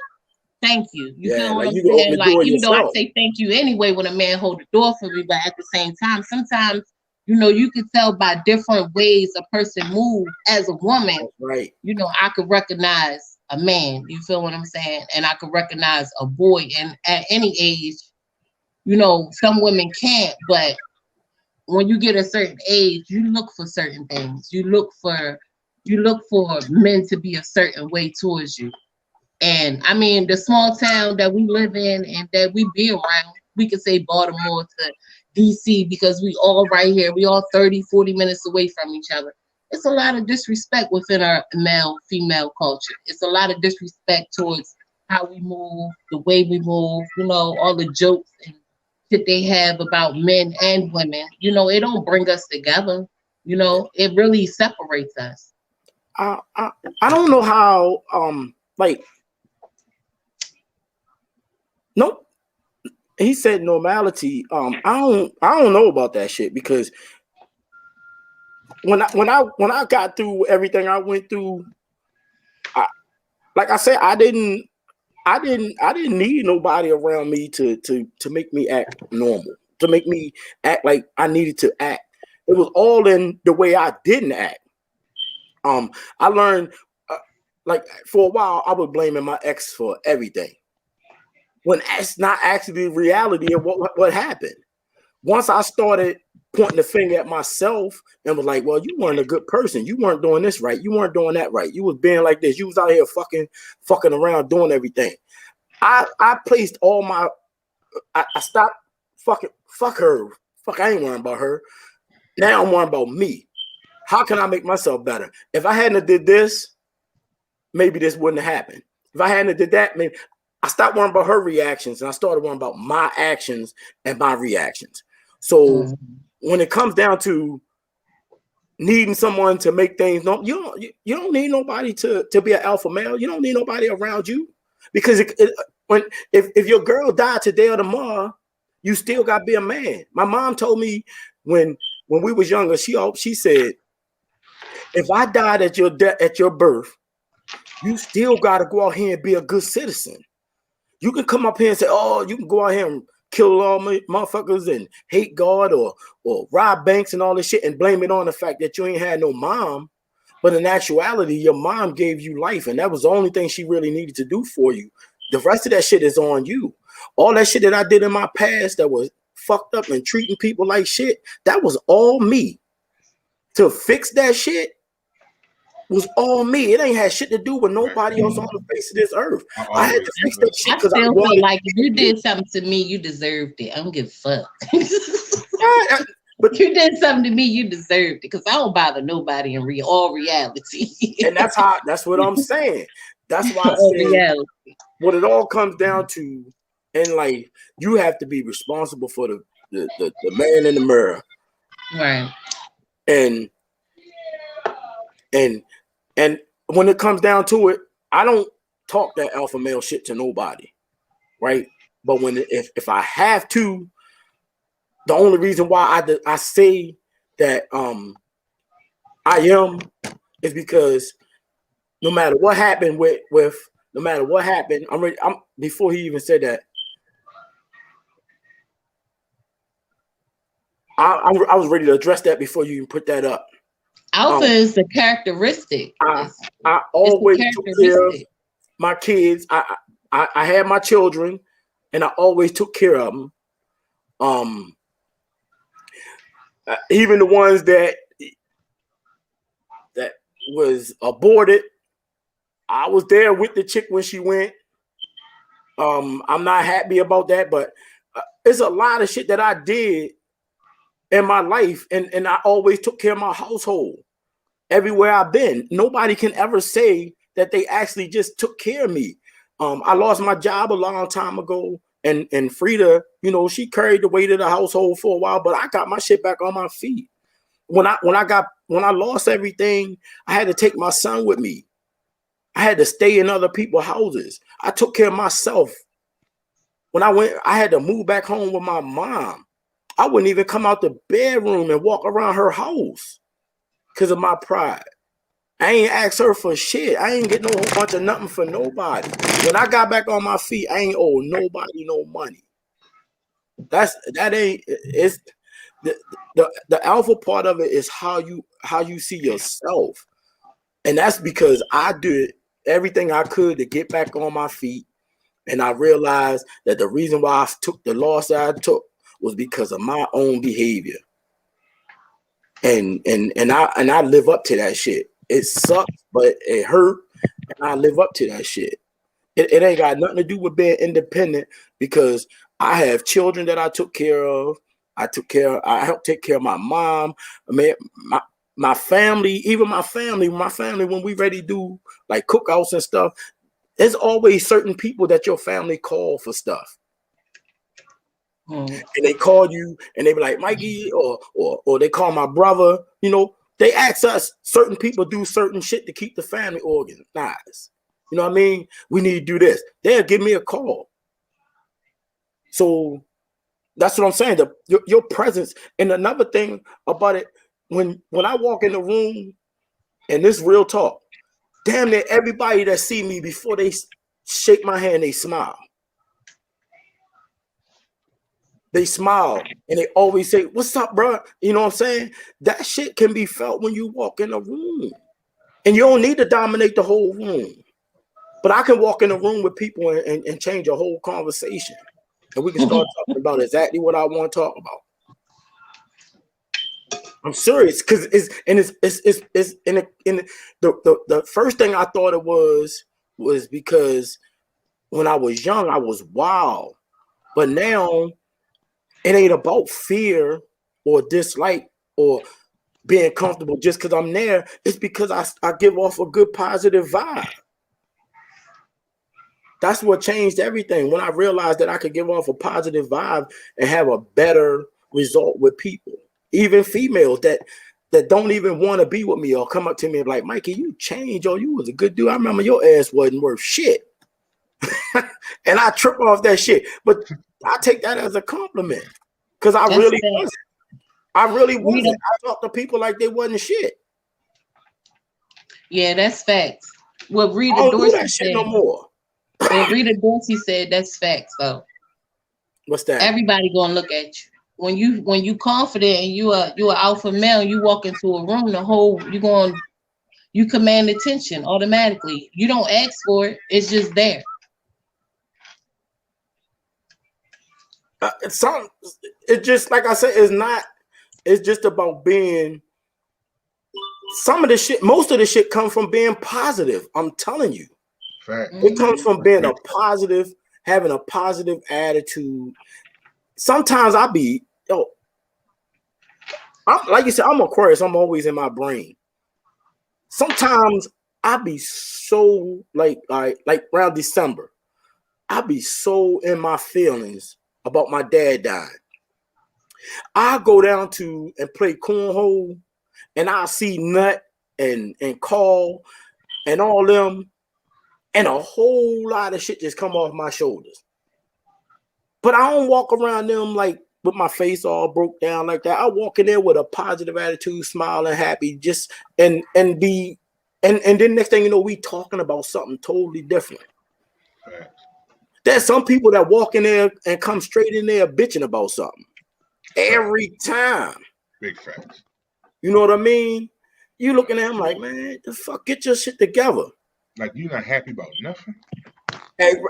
Thank you. You feel what I'm saying? Like, even though I say thank you anyway when a man hold the door for me, but at the same time, sometimes, you can tell by different ways a person moves as a woman. Right. I could recognize a man. You feel what I'm saying? And I could recognize a boy. And at any age, some women can't. But when you get a certain age, you look for certain things. You look for men to be a certain way towards you. And I mean, the small town that we live in and that we be around, we could say Baltimore to DC, because we all right here. We all 30, 40 minutes away from each other. It's a lot of disrespect within our male-female culture. It's a lot of disrespect towards how we move, the way we move, all the jokes and shit they have about men and women. It don't bring us together. It really separates us. I don't know how, nope. He said normality. I don't know about that shit, because when I got through everything I went through, like I said, I didn't need nobody around me to make me act normal, to make me act like I needed to act. It was all in the way I didn't act. I learned, like, for a while, I was blaming my ex for everything, when that's not actually reality of what happened. Once I started pointing the finger at myself and was like, well, you weren't a good person. You weren't doing this right. You weren't doing that right. You was being like this. You was out here fucking around doing everything. I placed all my, I stopped fuck her. Fuck, I ain't worrying about her. Now I'm worrying about me. How can I make myself better? If I hadn't did this, maybe this wouldn't have happened. If I hadn't did that, maybe I stopped worrying about her reactions and I started worrying about my actions and my reactions. So when it comes down to needing someone to make things normal, you don't need nobody to be an alpha male. You don't need nobody around you, because if your girl died today or tomorrow, you still got to be a man. My mom told me when we was younger, she said, if I died at your birth, you still got to go out here and be a good citizen. You can come up here and say, oh, you can go out here and kill all motherfuckers and hate God or rob banks and all this shit and blame it on the fact that you ain't had no mom. But in actuality, your mom gave you life, and that was the only thing she really needed to do for you. The rest of that shit is on you. All that shit that I did in my past that was fucked up and treating people like shit, that was all me. To fix that shit was all me. It ain't had shit to do with nobody else on the face of this earth. I had to fix that shit because I feel like if you did something to me, you deserved it. I don't give a fuck. But you did something to me, you deserved it, because I don't bother nobody in all reality. And that's what I'm saying. That's why I say what it all comes down to in life, you have to be responsible for the the man in the mirror. Right. And when it comes down to it, I don't talk that alpha male shit to nobody, right? But if I have to, the only reason why I say that I am is because no matter what happened no matter what happened, I'm ready. Before he even said that, I was ready to address that before you even put that up. Alpha is the characteristic. I always took care of my kids. I had my children, and I always took care of them. Even the ones that was aborted, I was there with the chick when she went. I'm not happy about that, but it's a lot of shit that I did in my life, and I always took care of my household everywhere I've been. Nobody can ever say that they actually just took care of me. I lost my job a long time ago, and Frida, you know, she carried the weight of the household for a while, but I got my shit back on my feet. When I lost everything, I had to take my son with me. I had to stay in other people's houses. I took care of myself. When I had to move back home with my mom. I wouldn't even come out the bedroom and walk around her house because of my pride. I ain't asked her for shit. I ain't get no whole bunch of nothing for nobody. When I got back on my feet, I ain't owe nobody no money. It's the alpha part of it is how you see yourself. And that's because I did everything I could to get back on my feet. And I realized that the reason why I took the loss that I took was because of my own behavior. And I live up to that shit. It sucks, but it hurt, and I live up to that shit. It ain't got nothing to do with being independent, because I have children that I took care of. I helped take care of my mom. I mean, my family, even my family, when we ready to do like cookouts and stuff, there's always certain people that your family call for stuff. And they call you and they be like, Mikey, or they call my brother, you know, they ask us, certain people do certain shit to keep the family organized. You know what I mean? We need to do this. They'll give me a call. So that's what I'm saying. Your presence. And another thing about it, when I walk in the room, and this real talk, damn near everybody that see me, before they shake my hand, they smile. They smile and they always say, "What's up, bro?" You know what I'm saying? That shit can be felt when you walk in a room. And you don't need to dominate the whole room. But I can walk in a room with people and change a whole conversation. And we can start talking about exactly what I want to talk about. I'm serious, because the first thing I thought it was because when I was young, I was wild. But now it ain't about fear or dislike or being comfortable just because I'm there. It's because I give off a good positive vibe. That's what changed everything. When I realized that I could give off a positive vibe and have a better result with people, even females that don't even want to be with me or come up to me and be like, Mikey, you changed, or you was a good dude. I remember your ass wasn't worth shit. And I trip off that shit. But I take that as a compliment, because I really wasn't. I talked to people like they wasn't shit. Yeah, that's facts. What Rita I don't do Dorsey that shit said. no more. What Rita Dorsey said, that's facts though. What's that? Everybody gonna look at you. When you confident and you an alpha male, you walk into a room, you command attention automatically. You don't ask for it, it's just there. It just, like I said, it's just about being. Some of the shit, most of the shit comes from being positive. I'm telling you. Fact. It comes from being having a positive attitude. Sometimes I'm like you said, I'm Aquarius. I'm always in my brain. Sometimes I be so like around December, I be so in my feelings about my dad dying. I go down to and play cornhole, and I see Nut and Carl and all them, and a whole lot of shit just come off my shoulders. But I don't walk around them like with my face all broke down like that. I walk in there with a positive attitude, smiling, happy, just and then next thing you know, we talking about something totally different. Right. There's some people that walk in there and come straight in there bitching about something every time. Big facts. You know what I mean? You looking at him like, man, the fuck, get your shit together. Like you not happy about nothing.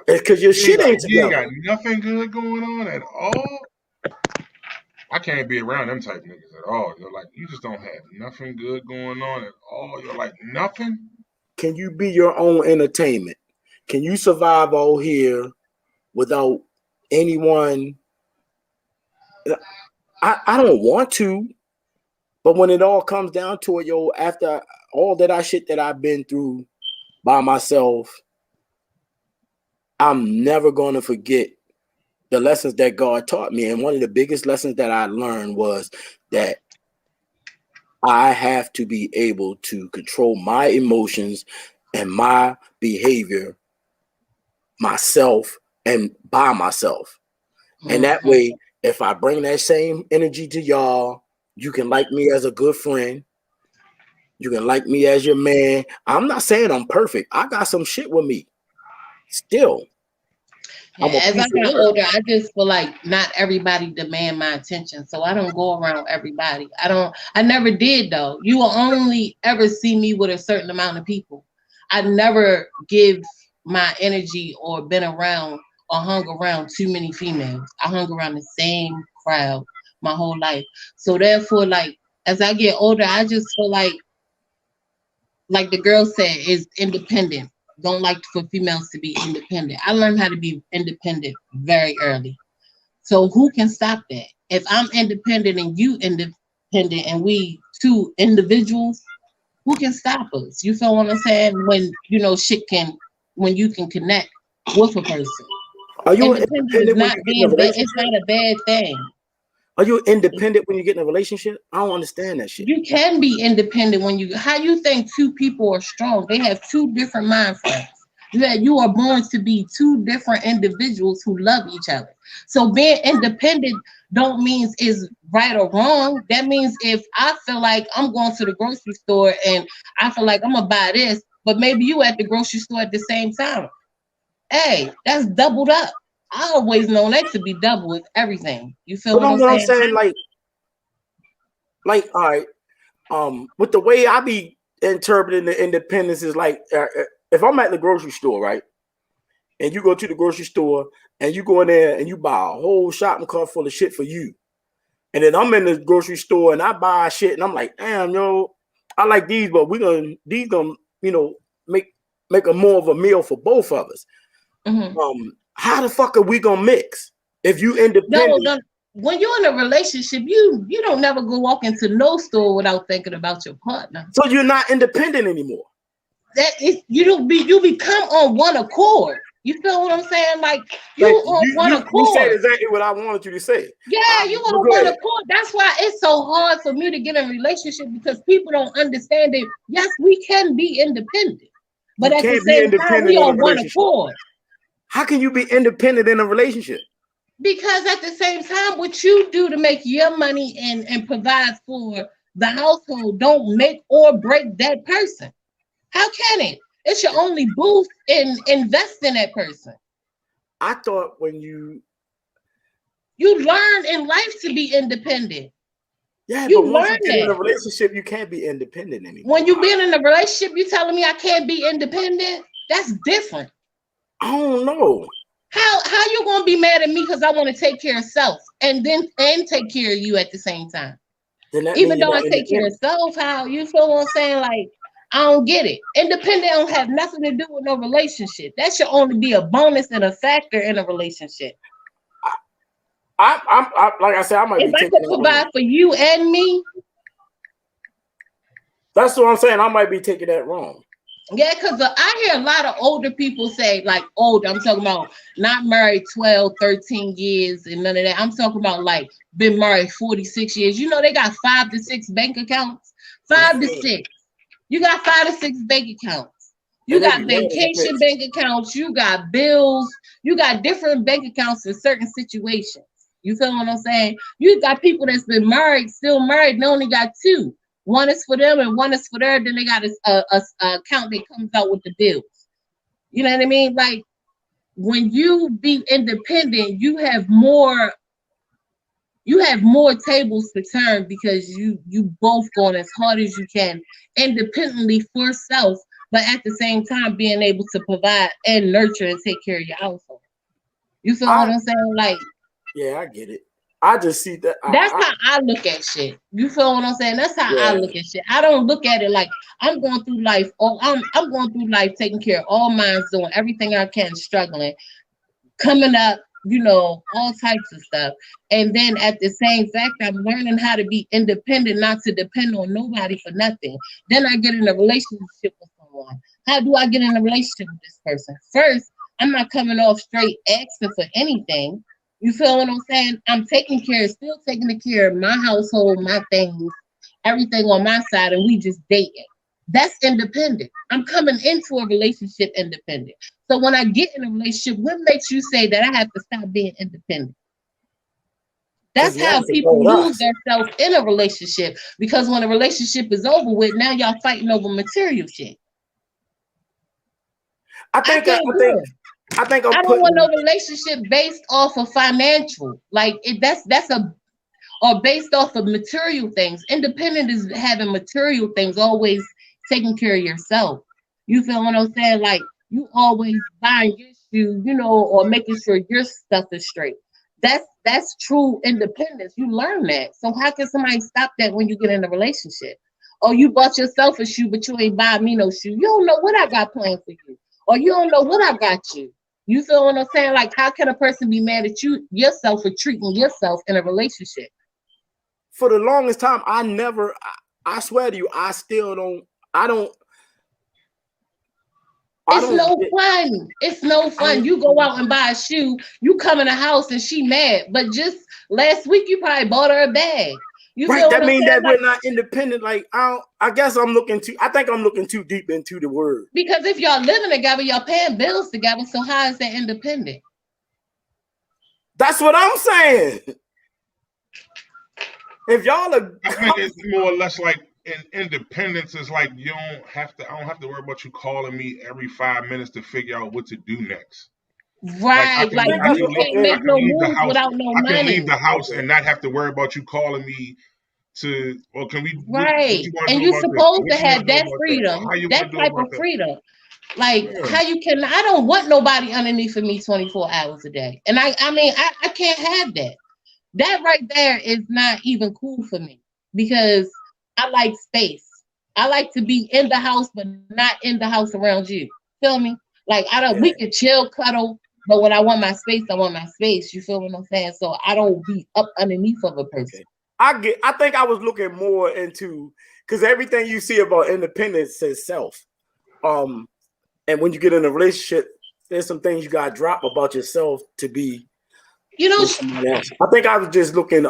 Because your shit ain't You ain't together. got nothing good going on at all. I can't be around them type niggas at all. You're like, you just don't have nothing good going on at all. You're like, nothing. Can you be your own entertainment? Can you survive out here without anyone? I don't want to, but when it all comes down to it, yo, after all that shit that I've been through by myself, I'm never going to forget the lessons that God taught me. And one of the biggest lessons that I learned was that I have to be able to control my emotions and my behavior myself and by myself. And that way, if I bring that same energy to y'all, you can like me as a good friend. You can like me as your man. I'm not saying I'm perfect. I got some shit with me still. Yeah, as I got older, I just feel like not everybody demand my attention, so I don't go around everybody. I never did though. You will only ever see me with a certain amount of people. I never give my energy or been around or hung around too many females. I hung around the same crowd my whole life. So therefore, like as I get older, I just feel like the girl said, is independent. Don't like for females to be independent. I learned how to be independent very early. So who can stop that? If I'm independent and you independent and we two individuals, who can stop us? You feel what I'm saying? When when you can connect with a person. Are you Independent is not being bad. It's not a bad thing. Are you independent when you get in a relationship? I don't understand that shit. You can be independent how you think two people are strong. They have two different mind frames. You are born to be two different individuals who love each other. So being independent don't mean is right or wrong. That means if I feel like I'm going to the grocery store and I feel like I'm gonna buy this, but maybe you at the grocery store at the same time. Hey, that's doubled up. I always known that to be double with everything. You feel what I'm saying? Like, all right, with the way I be interpreting the independence is like, if I'm at the grocery store, right, and you go to the grocery store and you go in there and you buy a whole shopping cart full of shit for you, and then I'm in the grocery store and I buy shit and I'm like, damn, yo, I like these, but these gonna make a more of a meal for both of us. Mm-hmm. How the fuck are we gonna mix if you independent? No. When you're in a relationship, you don't never go walk into no store without thinking about your partner. So you're not independent anymore. That is, you become on one accord. You feel what I'm saying? Like on one accord. You said exactly what I wanted you to say. Yeah, you on one accord. That's why it's so hard for me to get in a relationship, because people don't understand that. Yes, we can be independent, but at the same time, we on one accord. How can you be independent in a relationship? Because at the same time, what you do to make your money and provide for the household don't make or break that person. How can it? It should only boost and invest in that person. I thought when you learn in life to be independent. Yeah, but once you get in a relationship, you can't be independent anymore. When you been in a relationship, you telling me I can't be independent? That's different. I don't know. How you gonna be mad at me because I want to take care of self and take care of you at the same time? Even though I take care of self, how you feel what I'm saying? Like, I don't get it. Independent don't have nothing to do with no relationship. That should only be a bonus and a factor in a relationship. I like I said, I might if I could provide for you and me. That's what I'm saying. I might be taking that wrong. Yeah, because I hear a lot of older people say, like older, I'm talking about not married 12, 13 years and none of that. I'm talking about like been married 46 years. You know, they got 5 to 6 bank accounts. Five to Yeah. six. You got 5 to 6 bank accounts. You And they be got running that vacation bitch. bank accounts. You got bills. You got different bank accounts for certain situations. You feel what I'm saying? You got people that's been married, still married, they only got two. One is for them and one is for her. Then they got a account that comes out with the bills. You know what I mean? Like when you be independent, you have more tables to turn because you both going as hard as you can independently for self, but at the same time being able to provide and nurture and take care of your household. You feel I what I'm saying? Like Yeah, I get it. I just see that. that's how I look at shit. You feel what I'm saying? That's how I Yeah, look at shit. I don't look at it like I'm going through life, or I'm going through life taking care of all mine, doing everything I can, struggling, coming up, all types of stuff. And then at the same fact, I'm learning how to be independent, not to depend on nobody for nothing. Then I get in a relationship with someone. How do I get in a relationship with this person? First, I'm not coming off straight asking for anything. You feel what I'm saying? I'm still taking care of my household, my things, everything on my side, and we just dating. That's independent. I'm coming into a relationship independent. So when I get in a relationship, what makes you say that I have to stop being independent? because That's you have how to people support lose us. themselves in a relationship. Because when a relationship is over with, now y'all fighting over material shit. I I think. I can't do think. it. I think I'm I don't want putting. no relationship based off of financial. Like that's a or based off of material things. Independent is having material things, always taking care of yourself. You feel what I'm saying? Like you always buying your shoe, or making sure your stuff is straight. That's true independence. You learn that. So how can somebody stop that when you get in a relationship? Or you bought yourself a shoe, but you ain't buying me no shoe. You don't know what I got planned for you. Or you don't know what I got you. You feel what I'm saying? Like, how can a person be mad at yourself for treating yourself in a relationship? For the longest time, I never. I swear to you, I still don't. I don't. I It's don't no get. fun. It's no I fun. don't. You go out and buy a shoe, you come in the house and she mad. But just last week you probably bought her a bag. You Right. feel what That I'm means saying? that Like, we're not independent. Like I don't. I guess I'm looking too. I think I'm looking too deep into the word. because if y'all living together, y'all paying bills together. So how is that independent? That's what I'm saying. If y'all are. I think it's more or less like independence is like I don't have to worry about you calling me every 5 minutes to figure out what to do next. Like Right. I Like think that's you what. can't Okay. make no leave the moves house. without no I can leave money. the house Okay. and not have to worry about you calling me to, or can we, what Right. you want to And do you're about this? supposed What to you want have to do that about that? Or freedom, how you that want to do type about of that? freedom. Like Yeah. how you can I don't want nobody underneath of me 24 hours a day. And I can't have that. That right there is not even cool for me because I like space. I like to be in the house, but not in the house around you. Feel me? Like we Yeah. can chill, cuddle, but when I want my space, I want my space. You feel what I'm saying? So I don't be up underneath of a person. Okay. I get. I think I was looking more into because everything you see about independence says self. Um, and when you get in a relationship, there's some things you gotta drop about yourself to be You know, with someone else. I think I was just looking.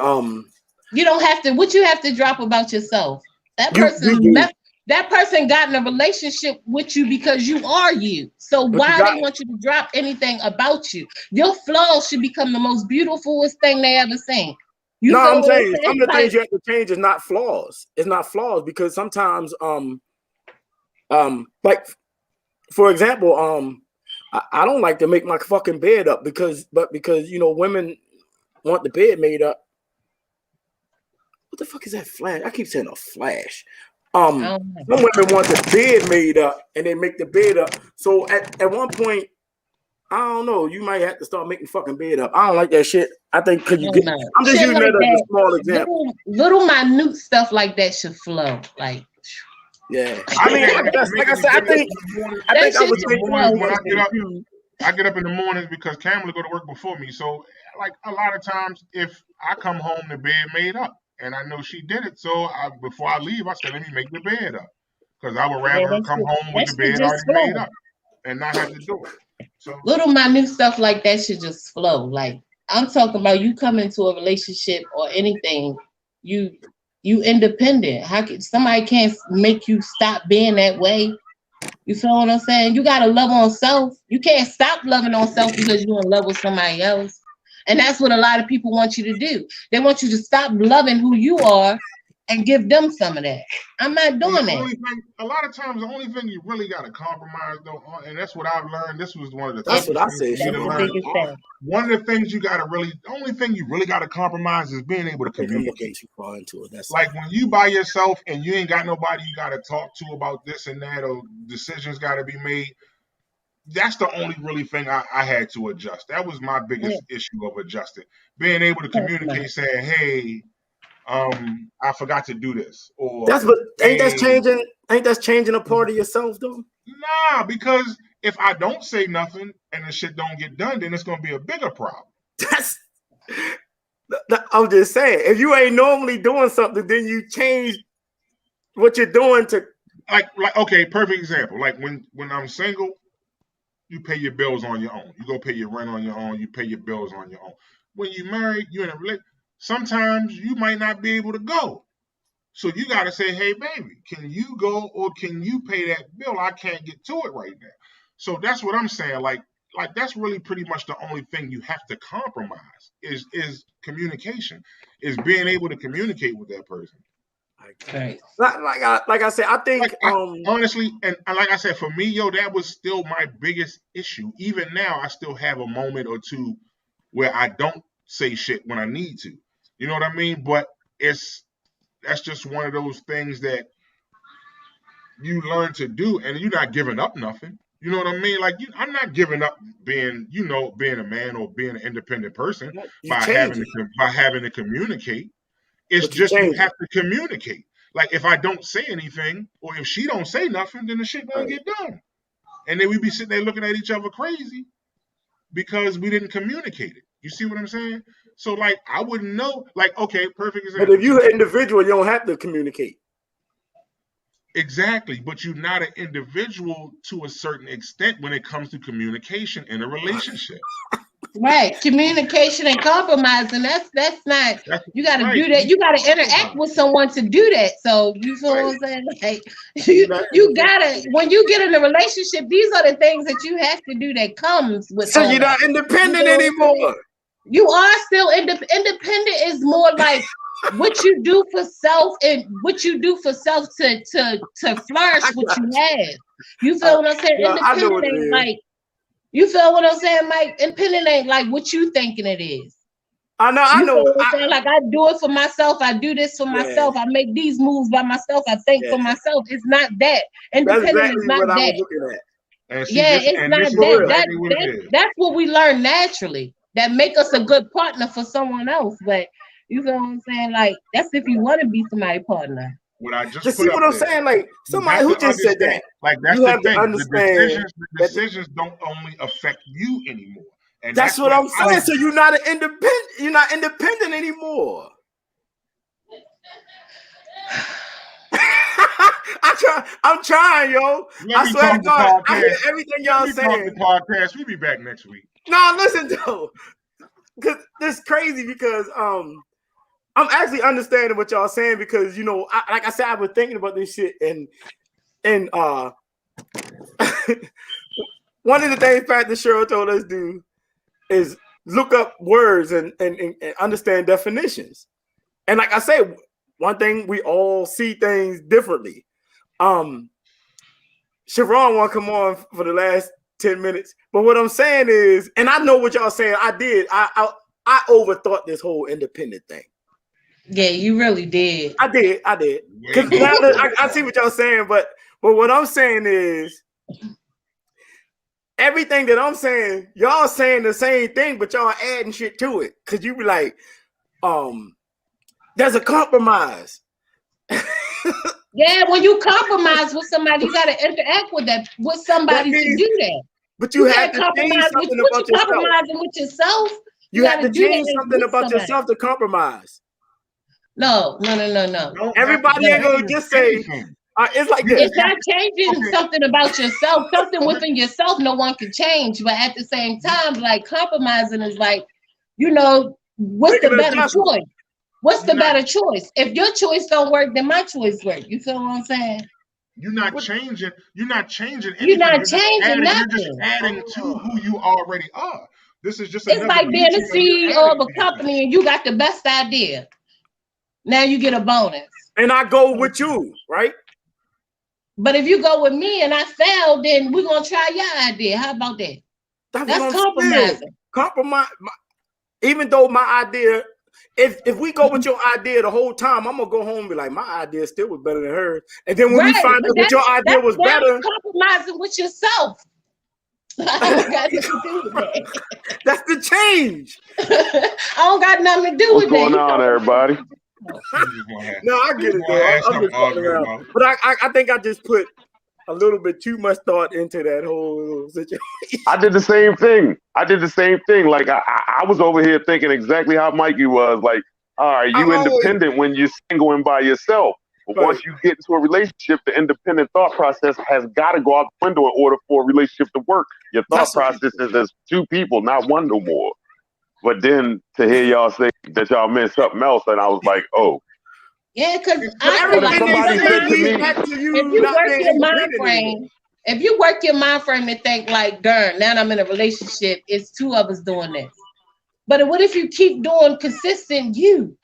you don't have to. What you have to drop about yourself? That You person do, met. That person got in a relationship with you because you are you. So but you why they got. want you to drop anything about you? Your flaws should become the most beautifulest thing they ever seen. You No, feel I'm what I'm saying saying? some of the Like things you have to change is not flaws. It's not flaws because sometimes like for example I don't like to make my fucking bed up because women want the bed made up. What the fuck is that flash? I keep saying a flash. I Some don't know. women want the bed made up and they make the bed up. So at one point, I don't know, you might have to start making fucking bed up. I don't like that shit. I think because I you don't get know. I'm just Shit using like that as a that. small example. Little minute stuff like that should flow. Like Yeah. I I mean, think I it guess like I making me said, get up in the morning. I that think I shit was In the should thinking mornings flow. when more get up, into I get up in the mornings because Cameron go to work before me. So like a lot of times, if I come home, the bed made up, and I know she did it. So before I leave, I said, let me make the bed up. because I would Yeah, rather her come home with that the should bed just already made flow. up and not have to do it. So Little minute stuff like that should just flow. Like I'm talking about you come into a relationship or anything, you you independent. How can somebody can't make you stop being that way? You feel what I'm saying? You gotta love on self. You can't stop loving on self because you're in love with somebody else. And that's what a lot of people want you to do. They want you to stop loving who you are and give them some of that. I'm not and the doing that. only thing, a lot of times, the only thing you really got to compromise though, and that's what I've learned. This was one of the That's That, what toughest I things said, for me that's to the Siobhan. learn. biggest thing. One of the things you got to really, the only thing you really got to compromise is being able to I think I'm looking communicate. too far into it. That's Like when you by yourself and you ain't got nobody you got to talk to about this and that, or decisions got to be made. That's the only really thing I had to adjust. That was my Yeah, biggest issue of adjusting. Being able to compromise. communicate, saying, "Hey, I forgot to do this," or but "Hey, ain't that's changing a part of yourself though? nah," because if I don't say nothing and the shit don't get done, then it's gonna be a bigger problem. That's I'm just saying, if you ain't normally doing something, then you change what you're doing to Like okay, perfect example. Like when I'm single, you pay your bills on your own. You go pay your rent on your own. You pay your bills on your own. When you married, you're in a relationship. Sometimes you might not be able to go. So you got to say, hey, baby, can you go or can you pay that bill? I can't get to it right now. So that's what I'm saying. Like that's really pretty much the only thing you have to compromise is communication, is being able to communicate with that person. Right. like I said, I Like think honestly, and like I said, for me, yo, that was still my biggest issue. Even now, I still have a moment or two where I don't say shit when I need to. You know what I mean? But that's just one of those things that you learn to do, and you're not giving up nothing. You know what I mean? Like I'm not giving up being, being a man or being an independent person you by change having it, to communicate. It's but you just you change have it. to communicate. Like if I don't say anything, or if she don't say nothing, then the shit won't Right. get done. And then we be sitting there looking at each other crazy because we didn't communicate it. You see what I'm saying? So like I wouldn't know. Like okay, perfect But example. if you're an individual, you don't have to communicate. Exactly, but you're not an individual to a certain extent when it comes to communication in a relationship. Right. Communication and compromise. And that's not That's you gotta right. do that. You You gotta interact compromise. with someone to do that. So you feel Right. what I'm saying? Like You're you, not you individual. gotta when you get in a relationship, these are the things that you have to do that comes with So all you're that. not You independent know what I'm saying? anymore. You are still independent is more like what you do for self and what you do for self to flourish I what you got have. You you. feel what I'm saying? No, I know Independent what it ain't is. like you feel what I'm saying, Mike? Independent ain't like what you thinking it is. I You feel know. what I'm saying? Like I do it for myself. I do this for Yeah, myself. I make these moves by myself. I think yeah. for myself. It's not that. That's Independent is exactly not what I was that. looking at. And see Yeah, this, it's and not this is For that. real. exactly what it is. That's what we learn naturally. That make us a good partner for someone else. But you feel what I'm saying? Like that's if you want to be somebody's partner. What I To just see put up what I'm there. saying, like You somebody have who to just said understand. that, Like that's you the have to thing. The understand that decisions don't only affect you anymore. And that's that's what where I'm I saying. So you're not an independent. You're not independent anymore. I'm trying, yo. let I me swear to talk to God, I hear podcast. everything Let y'all me talk to saying. podcast. We'll be back next week. No, listen though, because this crazy because I'm actually understanding what y'all saying because like I said, I've been thinking about this shit and one of the things Pastor Cheryl told us do is look up words and understand definitions. And like I said, one thing we all see things differently. Sharon won't come on for the last 10 minutes, but what I'm saying is, and I know what y'all saying. I overthought this whole independent thing. Yeah, you really did. I did. Way Because more now than that I see what y'all saying, but what I'm saying is everything that I'm saying, y'all saying the same thing, but y'all adding shit to it. Cause you be like, there's a compromise. Yeah, when you compromise with somebody, you got to interact with That somebody to means, do that. but you You have can't to change compromise with something what you about yourself. compromising with yourself. You You got have to to do change that something with about somebody. yourself to compromise. No. you don't have to Everybody ain't gonna change just say, anything. It's like this. It's not changing something about yourself, something within yourself. No one can change, but at the same time, like compromising is like, you know, what's the better choice? What's the better choice? If your choice don't work, then my choice work. You feel what I'm saying? You're not changing. You're not changing anything. You're not changing nothing. You're just adding to who you already are. This is just it's like being a CEO of a company and you got the best idea. Now you get a bonus. And I go with you, right? But if you go with me and I fail, then we're gonna try your idea. How about that? That's compromising. Compromise. Even though my idea, if we go with your idea the whole time, I'm gonna go home and be like, my idea still was better than hers. And then when we find out that your idea was better, compromising with yourself. I don't got nothing to do with that. That's the change. I don't got nothing to do with that. What's going on, everybody? No, I get it though. I'm just fucking around. But I think I just put a little bit too much thought into that whole situation. I did the same thing. Like I was over here thinking exactly how Mikey was. Like, all right, you independent when you're single and by yourself. But once you get into a relationship, the independent thought process has got to go out the window in order for a relationship to work. Your thought process is as two people, not one no more. But then to hear y'all say that y'all meant something else, and I was like, oh. Yeah, because I feel like somebody said to me, if you work your mind frame and think like, darn, now I'm in a relationship, it's two of us doing this. But what if you keep doing consistent you?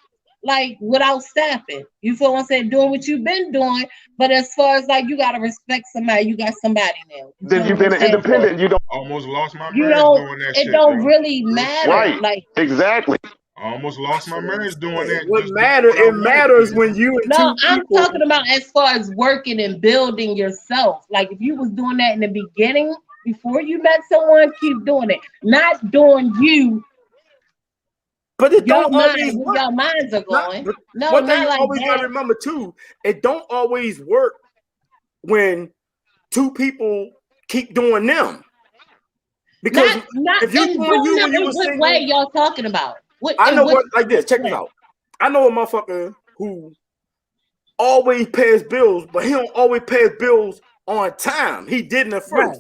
Like without stopping, you feel what I'm saying? Doing what you've been doing, but as far as like you gotta respect somebody, you got somebody now. Then you've been independent. You don't almost lost my marriage doing that shit. It don't really matter. Right. Like exactly. I almost lost my marriage doing that. What matters? It matters when you. No, I'm talking about as far as working and building yourself. Like if you was doing that in the beginning before you met someone, keep doing it. Not doing you. But it don't always work. Your minds are going. No, one thing not you like always that. gotta remember too, it don't always work when two people keep doing them. Because not if you're doing you when you were single, way y'all talking about? I know what like this. Check this out. I know a motherfucker who always pays bills, but he don't always pay his bills on time. He didn't at first. Right.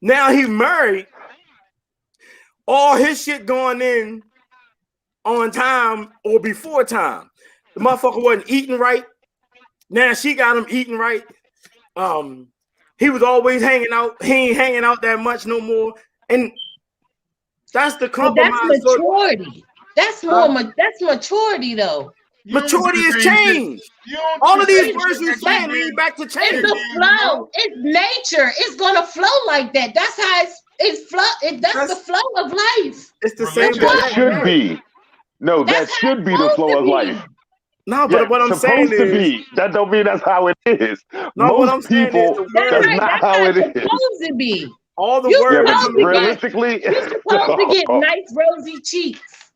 Now he married. All his shit going in on time or before time. The motherfucker wasn't eating right. Now she got him eating right. He was always hanging out. He ain't hanging out that much no more. And that's the compromise. But that's maturity. That's more. That's maturity, though. Maturity is change. All of these words you saying lead back to change. It's the flow. It's nature. It's gonna flow like that. That's how it's flow. That's the flow of life. It's the same. That should be. No, that should be the flow of life. No, but what I'm saying is that don't mean that's how it is. No, what I'm saying is that's not how it is. Supposed to be. All the words realistically, you're supposed to get nice rosy cheeks.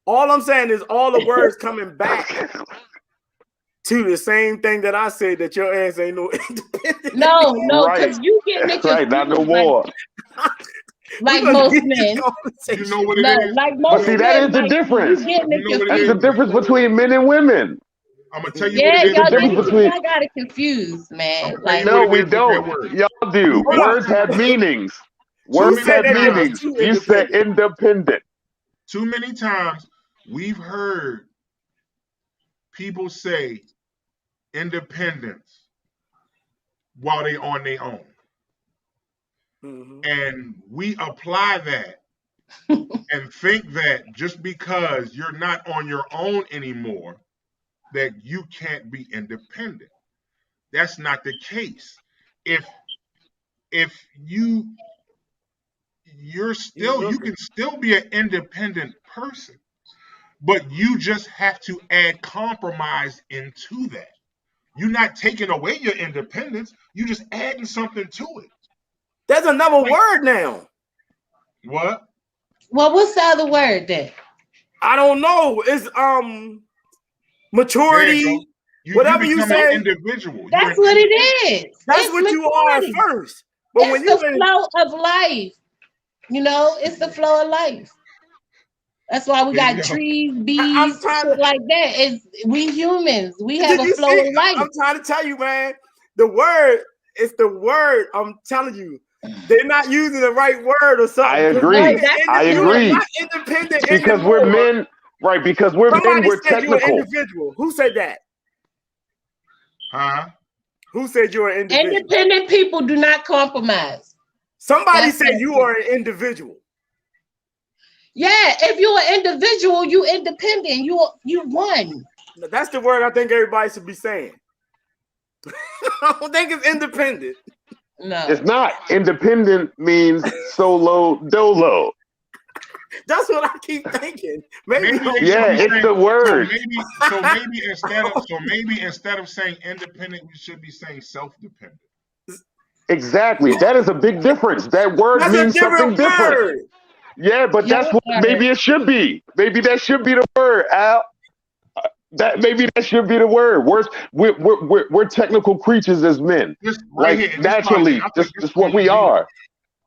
All I'm saying is all the words coming back to the same thing that I said, that your ass ain't no independent. No, because you getting it right, not no more. Like most men, you know what it is. Like most but see, that is the difference. That's the difference between men and women. I'm gonna tell you what it is. I got it confused, man. Like, no, we don't. Y'all do. Words have meanings. Words have meanings. You said independent. Too many times we've heard people say independence while they on their own. Mm-hmm. And we apply that and think that just because you're not on your own anymore, that you can't be independent. That's not the case. If you're still, you can still be an independent person, but you just have to add compromise into that. You're not taking away your independence, you're just adding something to it. There's another word now. What? Well, what's the other word then? I don't know. It's maturity. Whatever you say. Individual. That's what it is. That's what you are at first. But it's the flow of life. You know, it's the flow of life. That's why we got trees, bees, shit like that. We humans. We have a flow of life. I'm trying to tell you, man. The word is the word. I'm telling you, they're not using the right word or something. I agree. I agree. Not independent because anymore. we're men, right? Because we're Somebody men, we're said you're an technical. individual. Who said that? Huh? Who said you're an individual? Independent people do not compromise. Somebody That's said what you it are an individual. Yeah, if you're an individual, you independent. You won. That's the word I think everybody should be saying. I don't think it's independent. No. It's not. Independent means solo dolo. That's what I keep thinking. Maybe Yeah, it's the word. So maybe instead of saying independent, we should be saying self-dependent. Exactly. That is a big difference. That word That's means a different something word. different. Yeah, but that's what maybe it should be. Maybe that should be the word, Al. That should be the word. We're technical creatures as men. This right like here, naturally, this is what we are.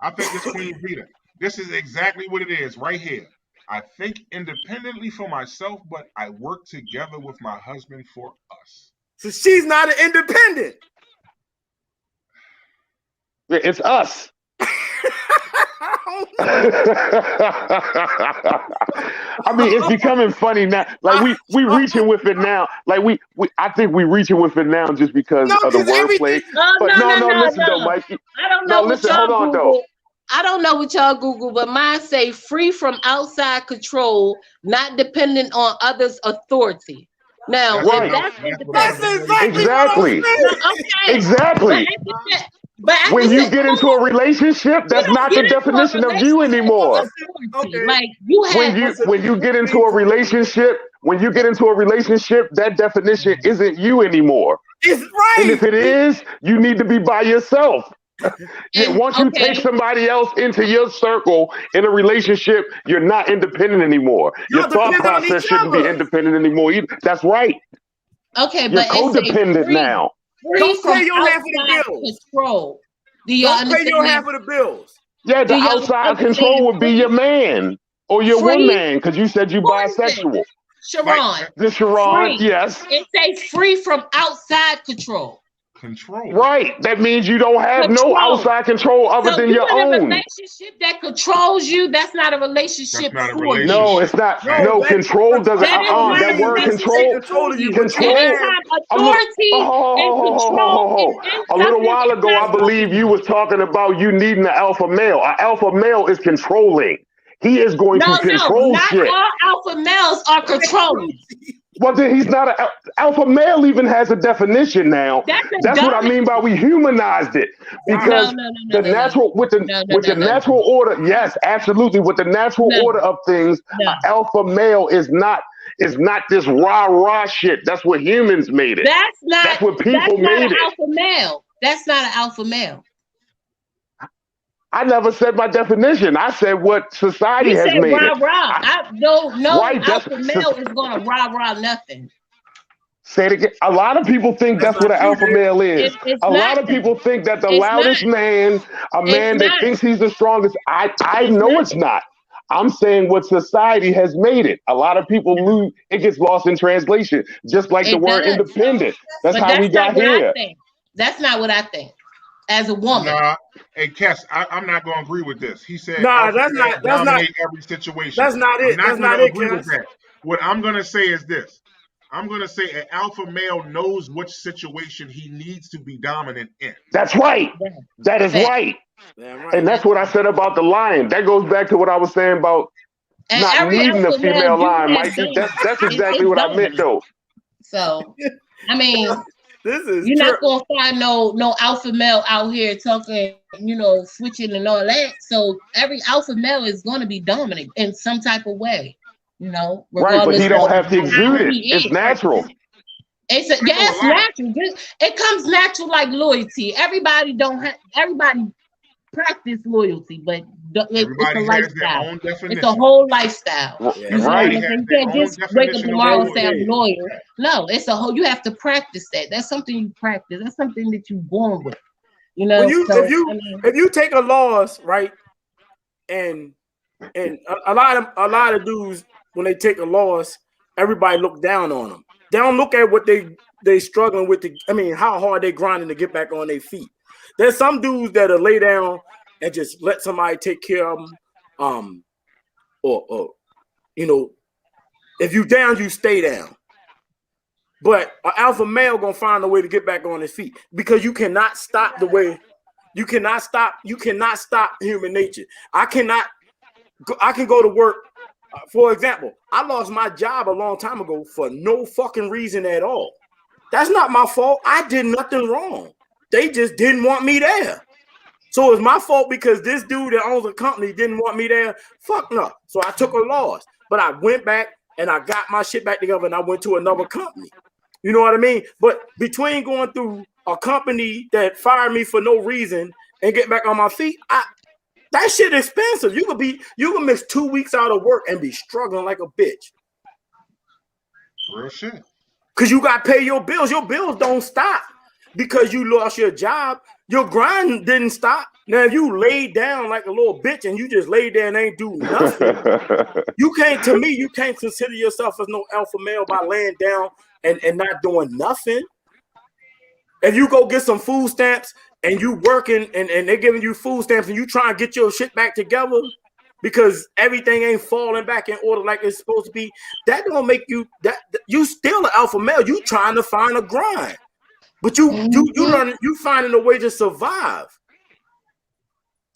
I think this Queen Rita. This is exactly what it is right here. I think independently for myself, but I work together with my husband for us. So she's not an independent. Yeah, it's us. I mean, it's becoming funny now. Like we reaching with it now. Like we I think we reaching with it now just because of the wordplay. But listen though, Mikey. I don't know what y'all hold on Google. though. I don't know what y'all Google, but mine say free from outside control, not dependent on others' authority. Now, right. That's exactly. Okay. Exactly. But when you get into a relationship, that's not the definition of you anymore. Okay. Like you have when you get into a relationship, that definition isn't you anymore. It's right. And if it is, you need to be by yourself. Yeah, once you take somebody else into your circle in a relationship, you're not independent anymore. Your thought process shouldn't be independent anymore either. That's right. Okay, you're but codependent now. Don't pay your half of the bills. Control. Don't pay your half of the bills. Yeah, the outside control would be your man or your woman, because you said you bisexual. Sharon. Sharon, yes. It says free from outside control. Right. That means you don't have no outside control other than your own. A relationship that controls you, that's not a relationship for you. No, it's not. No, control doesn't. That word control. Authority and control. A little while ago, I believe you was talking about you needing an alpha male. An alpha male is controlling. He is going to control shit. Not all alpha males are controlling. Well, then he's not an alpha male. Even has a definition now. That's what I mean by we humanized it, because the natural natural order. Yes, absolutely. With the natural order of things, an alpha male is not this rah shit. That's what humans made it. That's what people made it. Alpha male. That's not an alpha male. I never said my definition. I said what society has made rah, it. Rah. No alpha male is going to rah nothing. Say it again. A lot of people think that's what an alpha male is. A lot of people think that the loudest man, a man that thinks he's the strongest. I know it's not. I'm saying what society has made it. A lot of people lose. It gets lost in translation, just like the word independent. That's how we got here. That's not what I think. As a woman. Nah, hey, Kess, I'm not going to agree with this. He said, that's not every situation. That's not it. That's not it, Kess. What I'm going to say is this. I'm going to say an alpha male knows which situation he needs to be dominant in. That's right. That is right. And that's what I said about the lion. That goes back to what I was saying about not needing a female lion, Mikey. That's exactly what I meant, though. So, I mean... You're not gonna find no alpha male out here talking, switching and all that. So every alpha male is gonna be dominant in some type of way, Right, but he don't have to exude it. It's natural. It's natural. It comes natural like loyalty. Everybody practice loyalty, but it's a lifestyle. It's a whole lifestyle. Right. You can't just wake up tomorrow and say I'm loyal. No, it's a whole. You have to practice that. That's something you practice. That's something that you're born with. If you take a loss, right, and a lot of dudes when they take a loss, everybody look down on them. They don't look at what they they struggling with how hard they grinding to get back on their feet. There's some dudes that'll lay down and just let somebody take care of them. Or if you down, you stay down. But an alpha male gonna find a way to get back on his feet because you cannot stop you cannot stop human nature. I can go to work. For example, I lost my job a long time ago for no fucking reason at all. That's not my fault. I did nothing wrong. They just didn't want me there. So it's my fault because this dude that owns a company didn't want me there? Fuck no. So I took a loss. But I went back and I got my shit back together and I went to another company. You know what I mean? But between going through a company that fired me for no reason and get back on my feet, that shit expensive. You can miss 2 weeks out of work and be struggling like a bitch. Real shit. Because you got to pay your bills. Your bills don't stop because you lost your job. Your grind didn't stop. Now, if you laid down like a little bitch and you just laid there and ain't do nothing, you can't consider yourself as no alpha male by laying down and not doing nothing. If you go get some food stamps and you working and they're giving you food stamps and you trying to get your shit back together because everything ain't falling back in order like it's supposed to be, that don't make you you still an alpha male. You trying to find a grind. But you finding a way to survive.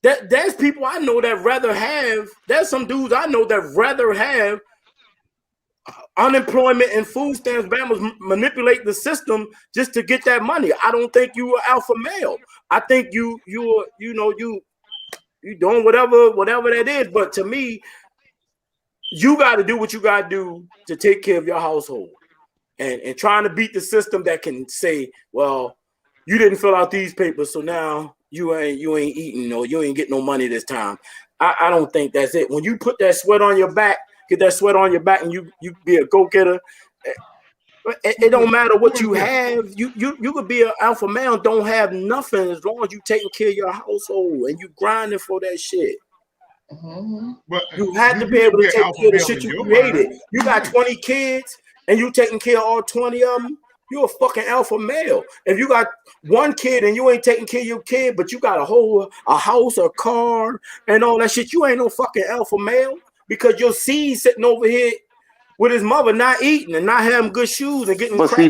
There's people I know that rather have, there's some dudes I know that rather have unemployment and food stamps, manipulate the system just to get that money. I don't think you are alpha male. I think you doing whatever that is. But to me, you got to do what you got to do to take care of your household. And trying to beat the system that can say, well, you didn't fill out these papers, so now you ain't eating or you ain't getting no money this time. I don't think that's it. When you put that sweat on your back, get that sweat on your back, and you be a go-getter, it don't matter what you have. You could be an alpha male and don't have nothing as long as you taking care of your household and you grinding for that shit. Mm-hmm. But you have to be able to take care of the shit you created. You got 20 kids and you taking care of all 20 of them, you're a fucking alpha male. If you got one kid and you ain't taking care of your kid, but you got a house, a car, and all that shit, you ain't no fucking alpha male because your seed sitting over here with his mother not eating and not having good shoes and getting. But see,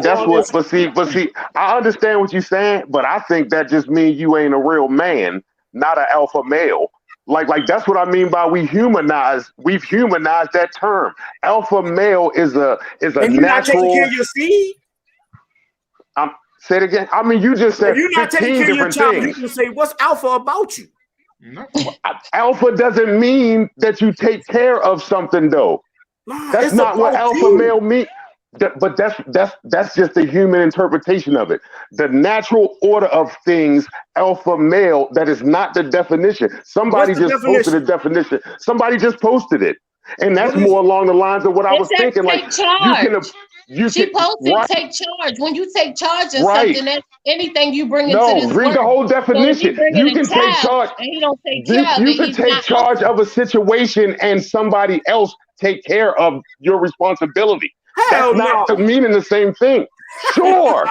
I understand what you're saying, but I think that just means you ain't a real man, not an alpha male. Like that's what I mean by we've humanized that term. Alpha male is a and natural. You're not taking care of your seed. Say it again. I mean, you just said if you're not 15 taking care of your different child, things. you can say, "What's alpha about you?" No. Alpha doesn't mean that you take care of something, though. Nah, that's not what alpha male means. But that's just the human interpretation of it. The natural order of things, alpha male, that is not the definition. Somebody just posted a definition. Somebody just posted it. And that's more along the lines of what I was thinking. Like she posted take charge. When you take charge of something, that's anything you bring into this read world. the whole definition. So you can take charge. And he don't take care you can take charge of a situation and somebody else take care of your responsibility. That's not meaning the same thing. Sure.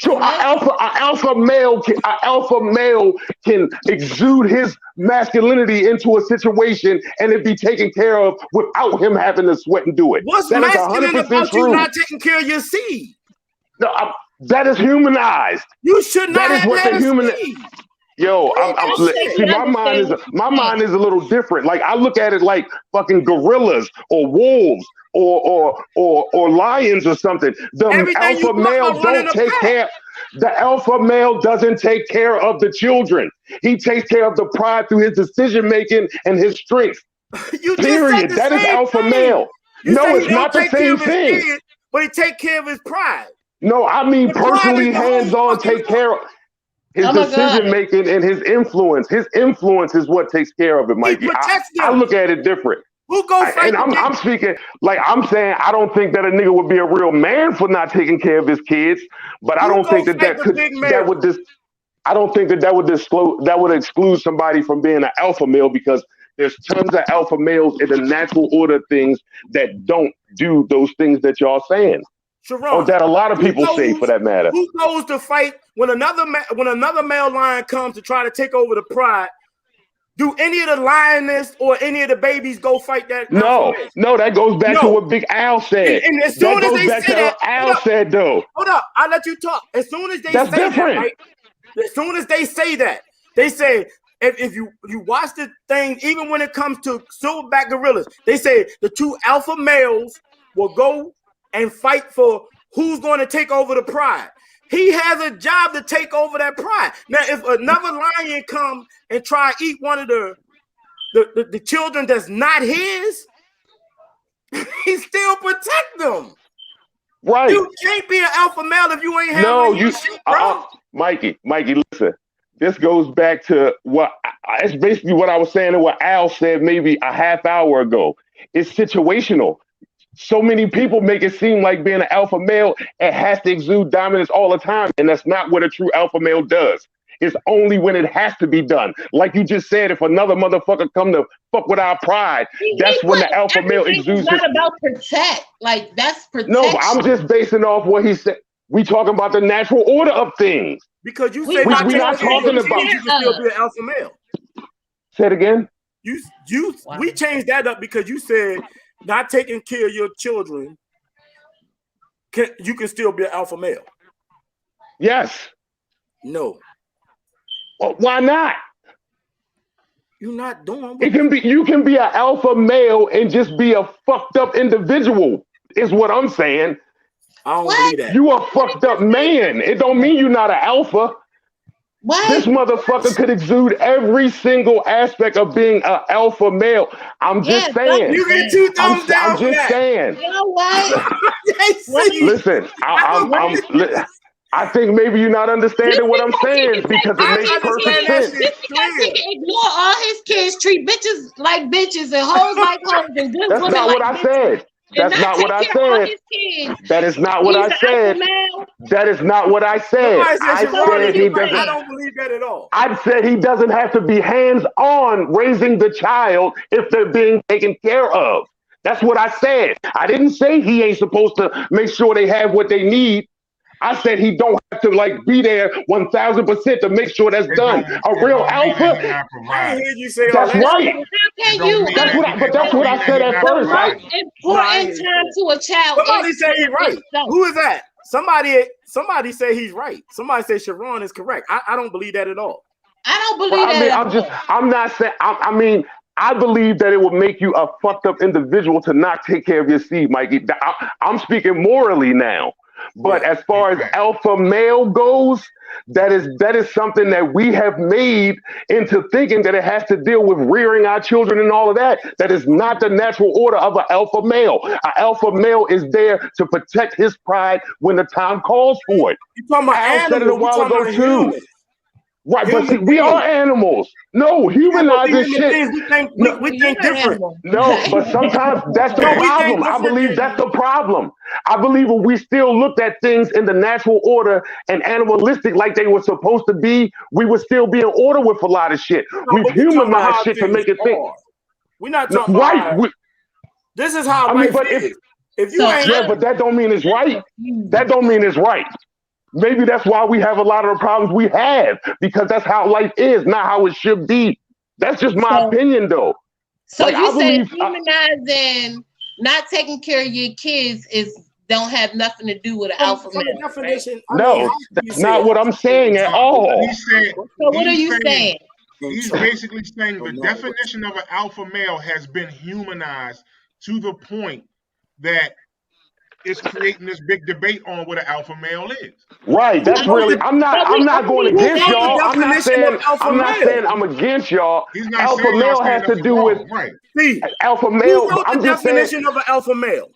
An alpha male can exude his masculinity into a situation and it be taken care of without him having to sweat and do it. What's that masculine is 100% about true. You not taking care of your seed? No, that is humanized. You should not have what the human. seed. Yo, see, my mind is a little different. Like I look at it like fucking gorillas or wolves or lions or something. The alpha male don't take care. The alpha male doesn't take care of the children. He takes care of the pride through his decision making and his strength. Period. That is alpha male. No, it's not the same thing. Kid, but he take care of his pride. No, I mean personally hands-on take care of his decision making and his influence. His influence is what takes care of it, Mikey. I look at it different. Who go fight? And I'm speaking like I'm saying. I don't think that a nigga would be a real man for not taking care of his kids. But I don't think that would exclude somebody from being an alpha male because there's tons of alpha males in the natural order of things that don't do those things that y'all saying. Sharon, or that a lot of people say for that matter. Who goes to fight when another male lion comes to try to take over the pride? Do any of the lioness or any of the babies go fight that? No, that goes back to what Big Al said. And as soon as they say that, Al said though. Hold up, I'll let you talk. As soon as they say that, right? As soon as they say that, they say if you watch the thing, even when it comes to silverback gorillas, they say the two alpha males will go and fight for who's going to take over the pride. He has a job to take over that pride. Now, if another lion come and try to eat one of the children that's not his, he still protect them. Right. You can't be an alpha male if you ain't having shit, bro. Mikey, listen. This goes back to it's basically what I was saying and what Al said maybe a half hour ago. It's situational. So many people make it seem like being an alpha male, it has to exude dominance all the time. And that's not what a true alpha male does. It's only when it has to be done. Like you just said, if another motherfucker come to fuck with our pride, that's when the alpha male exudes. It's not about protect. Like, that's protection. No, but I'm just basing off what he said. We talking about the natural order of things. Because you say we're not talking about you can still be an alpha male. Say it again. We changed that up because you said not taking care of your children, you can still be an alpha male. Yes. No. Well, why not? You're not doing. You can be an alpha male and just be a fucked up individual. Is what I'm saying. I don't believe that. You a fucked up man. It don't mean you're not an alpha. What? This motherfucker could exude every single aspect of being an alpha male. I'm just saying. You get 2 thumbs down. I'm just saying. You know what? Listen, I think maybe you're not understanding what I'm saying because it makes perfect sense. This nigga ignore all his kids, treat bitches like bitches and hoes like hoes and good That's women not like what I bitches. said. That's not what I said. That is not what I said. That is not what I said. I said he doesn't. I don't believe that at all. I said he doesn't have to be hands-on raising the child if they're being taken care of. That's what I said. I didn't say he ain't supposed to make sure they have what they need. I said he don't have to be there 1,000% to make sure that's done. A real alpha. I heard you say that's right. How can you? That's what I said at first. Important time to a child. Somebody say he's right. Who is that? Somebody say he's right. Somebody say Sharon is correct. I don't believe that at all. I don't believe that. I'm not saying. I believe that it would make you a fucked up individual to not take care of your seed, Mikey. I'm speaking morally now. But as far as alpha male goes, that is something that we have made into thinking that it has to deal with rearing our children and all of that. That is not the natural order of an alpha male. An alpha male is there to protect his pride when the time calls for it. You talking about Al said it a while ago too. Humans. Right, but see, we are animals. No, humanizing shit. We think different. No, but sometimes that's the problem. I believe that's the problem. I believe when we still looked at things in the natural order and animalistic like they were supposed to be, we would still be in order with a lot of shit. We've humanized shit to make it think. We're not talking about this is how life is. If you ain't but that don't mean it's right. That don't mean it's right. Maybe that's why we have a lot of the problems we have, because that's how life is, not how it should be. That's just my opinion, though. So you say humanizing, not taking care of your kids don't have nothing to do with an alpha male. Definition, right? No, that's not what I'm saying at all. So what are you saying? He's basically saying the definition of an alpha male has been humanized to the point that it's creating this big debate on what an alpha male is. Right. That's really. I'm not going against y'all. I'm not saying I'm against y'all. Alpha male has to do with alpha male. Who wrote the definition of an alpha male?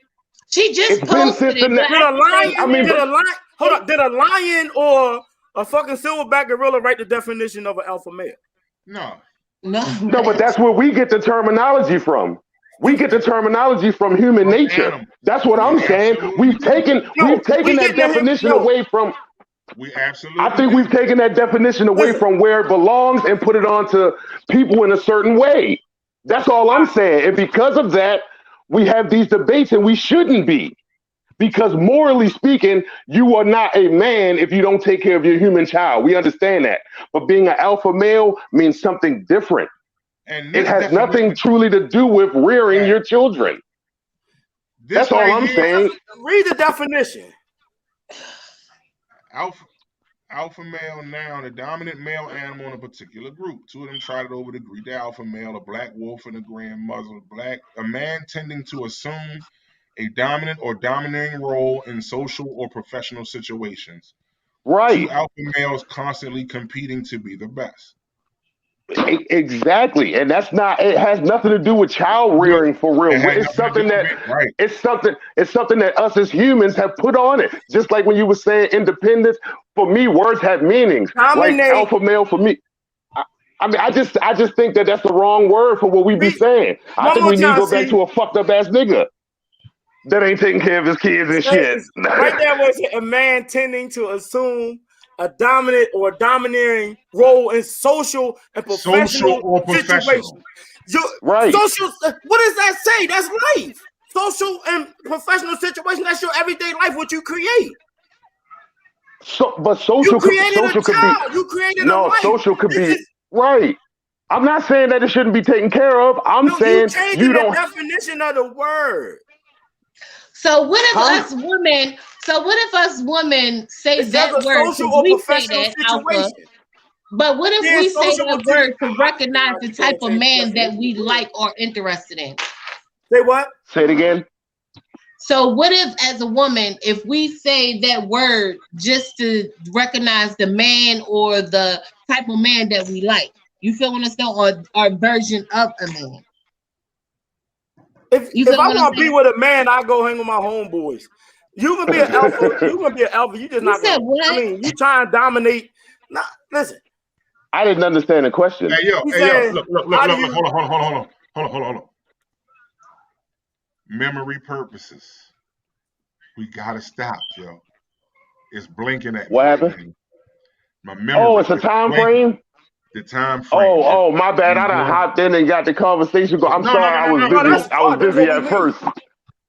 She just posted it. Did a lion or a fucking silverback gorilla write the definition of an alpha male? No, but that's where we get the terminology from. We get the terminology from human nature. That's what I'm saying. We've taken that definition away from. We absolutely. I think we've taken that definition away from where it belongs and put it onto people in a certain way. That's all I'm saying. And because of that, we have these debates, and we shouldn't be. Because morally speaking, you are not a man if you don't take care of your human child. We understand that. But being an alpha male means something different. And it has nothing truly to do with rearing your children. That's all I'm saying. Read the definition. Alpha male, noun, a dominant male animal in a particular group. Two of them trotted over to greet the alpha male, a black wolf and a grand muzzled black, a man tending to assume a dominant or domineering role in social or professional situations. Right. Two alpha males constantly competing to be the best. Exactly, and that's not. It has nothing to do with child rearing for real. It's something that it's something that us as humans have put on it. Just like when you were saying independence. For me, words have meanings. Like alpha male for me. I mean, I just think that that's the wrong word for what we be saying. I think we need to go back to a fucked up ass nigga that ain't taking care of his kids and shit. Right there was a man tending to assume a dominant or domineering role in social and professional situations. Right. Social, what does that say? That's life. Social and professional situation, that's your everyday life, what you create. But social could be. You created a life. Social could be right. I'm not saying that it shouldn't be taken care of. I'm saying you don't. The definition of the word. So what if us women? So what if us women say that word? We say that alpha. But what if we say that word to recognize the type of man that we like or interested in? Say what? Say it again. So what if, as a woman, if we say that word just to recognize the man or the type of man that we like? You feel what I'm saying? Or our version of a man. If I want to be with a man, I go hang with my homeboys. You can be an alpha. You can be an alpha. You just not gonna. I mean, you try and dominate. Nah, listen. I didn't understand the question. Hey, yo, look, hold on. Memory purposes. We gotta stop, yo. It's blinking at me. What happened? My memory. Oh, it's a time frame? The time frame. Oh, my bad. I done hopped in and got the conversation going. I'm sorry, I was busy. I was busy at first.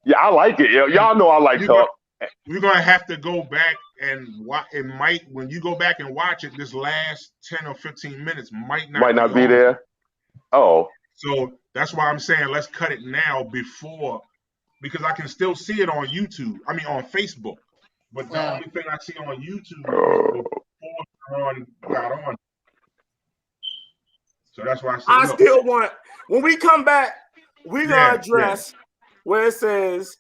Yeah, I like it. Y'all know I like talk. We're gonna have to go back and watch. It might, when you go back and watch it, this last 10 or 15 minutes might not be there. Oh. So that's why I'm saying let's cut it now before, because I can still see it on YouTube. I mean on Facebook. But the only thing I see on YouTube is before got on. So that's why I said still want, when we come back, we're gonna address where it says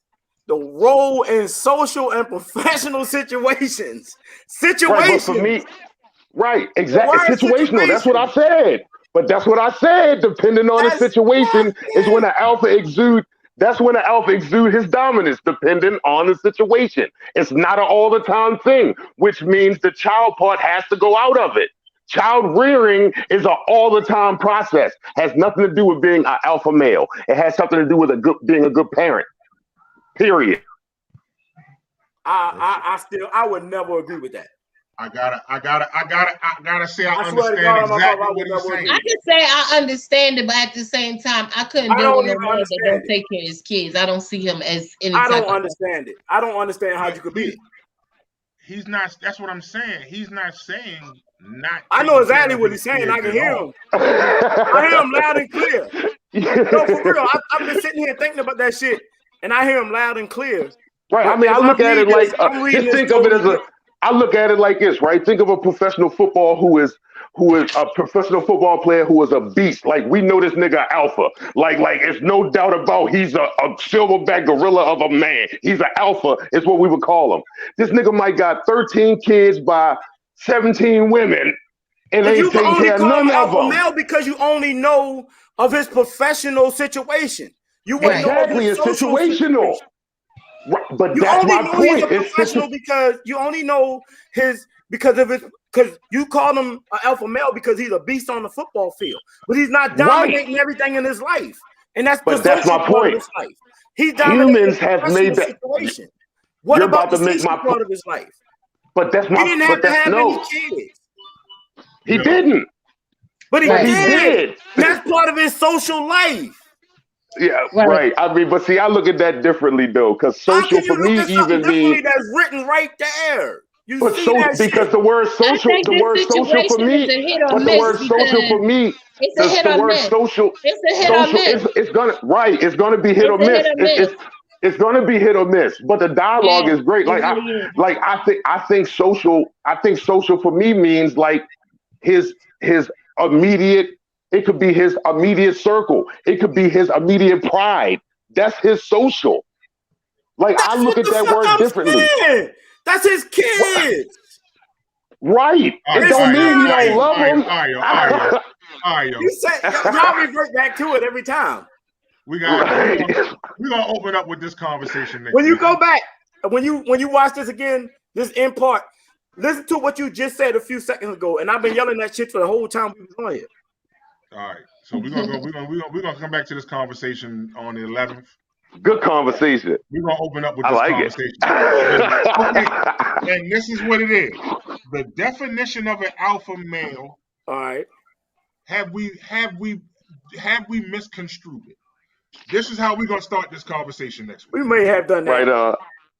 the role in social and professional situations. Right, but for me, exactly. Situational. That's what I said. But that's what I said. Depending on the situation, is when an alpha exude. That's when an alpha exude his dominance, depending on the situation. It's not an all the time thing, which means the child part has to go out of it. Child rearing is an all the time process. Has nothing to do with being an alpha male. It has something to do with being a good parent. Period. I would never agree with that. I gotta say I understand exactly what he's saying. I can say I understand it, but at the same time, I couldn't deal with no man that don't take care of his kids. I don't see him as any. I don't understand it. I don't understand how you could be. He's not. That's what I'm saying. He's not saying not. I know exactly what he's saying. I can hear him. I hear him loud and clear. No, for real. I've been sitting here thinking about that shit, and I hear him loud and clear. Right. I mean, I look at it like just think of it as a. I look at it like this, right? Think of a professional football who is a professional football player who is a beast. Like, we know this nigga alpha. Like it's no doubt about he's a silverback gorilla of a man. He's an alpha, is what we would call him. This nigga might got 13 kids by 17 women, and ain't taking care of none of them. Male because you only know of his professional situation. You wouldn't know of his social situational. Right, but you that's only my know point. He's a professional because you only know because you call him an alpha male because he's a beast on the football field, but he's not dominating everything in his life, and that's my point. Of his life. He's dominating Humans have made that situation. What about the social part of his life? But that's my. He didn't have to have any kids. He didn't. But he did. That's part of his social life. Yeah, right. I mean, but see, I look at that differently though, because social for me even means that's written right there. You but see that because shit? the word social, I think this for situation me, is a hit or but the miss word social for because me, it's a hit the or word miss. social, It's a hit or miss. it's gonna it's gonna be hit or It's a hit miss. or miss. It's gonna be hit or miss. But the dialogue Yeah, is great. it really is. I think social for me means like his immediate. It could be his immediate circle. It could be his immediate pride. That's his social. Like I That's look what at the that fuck word I'm differently. saying. That's his What? kids. Right. All It right, don't mean he all don't right, love all right, him. all right, all right, yo. All right, yo. You say y'all revert back to it every time. We're Right. gonna open up with this conversation next When you week. go back, when you watch this again, this in part, listen to what you just said a few seconds ago, and I've been yelling that shit for the whole time we was on here. All right, so we're gonna come back to this conversation on the 11th. Good conversation. We're gonna open up with I this like conversation. it. Okay, and this is what it is. The definition of an alpha male. All right. Have we misconstrued it? This is how we're gonna start this conversation next week. We may have done that. Right.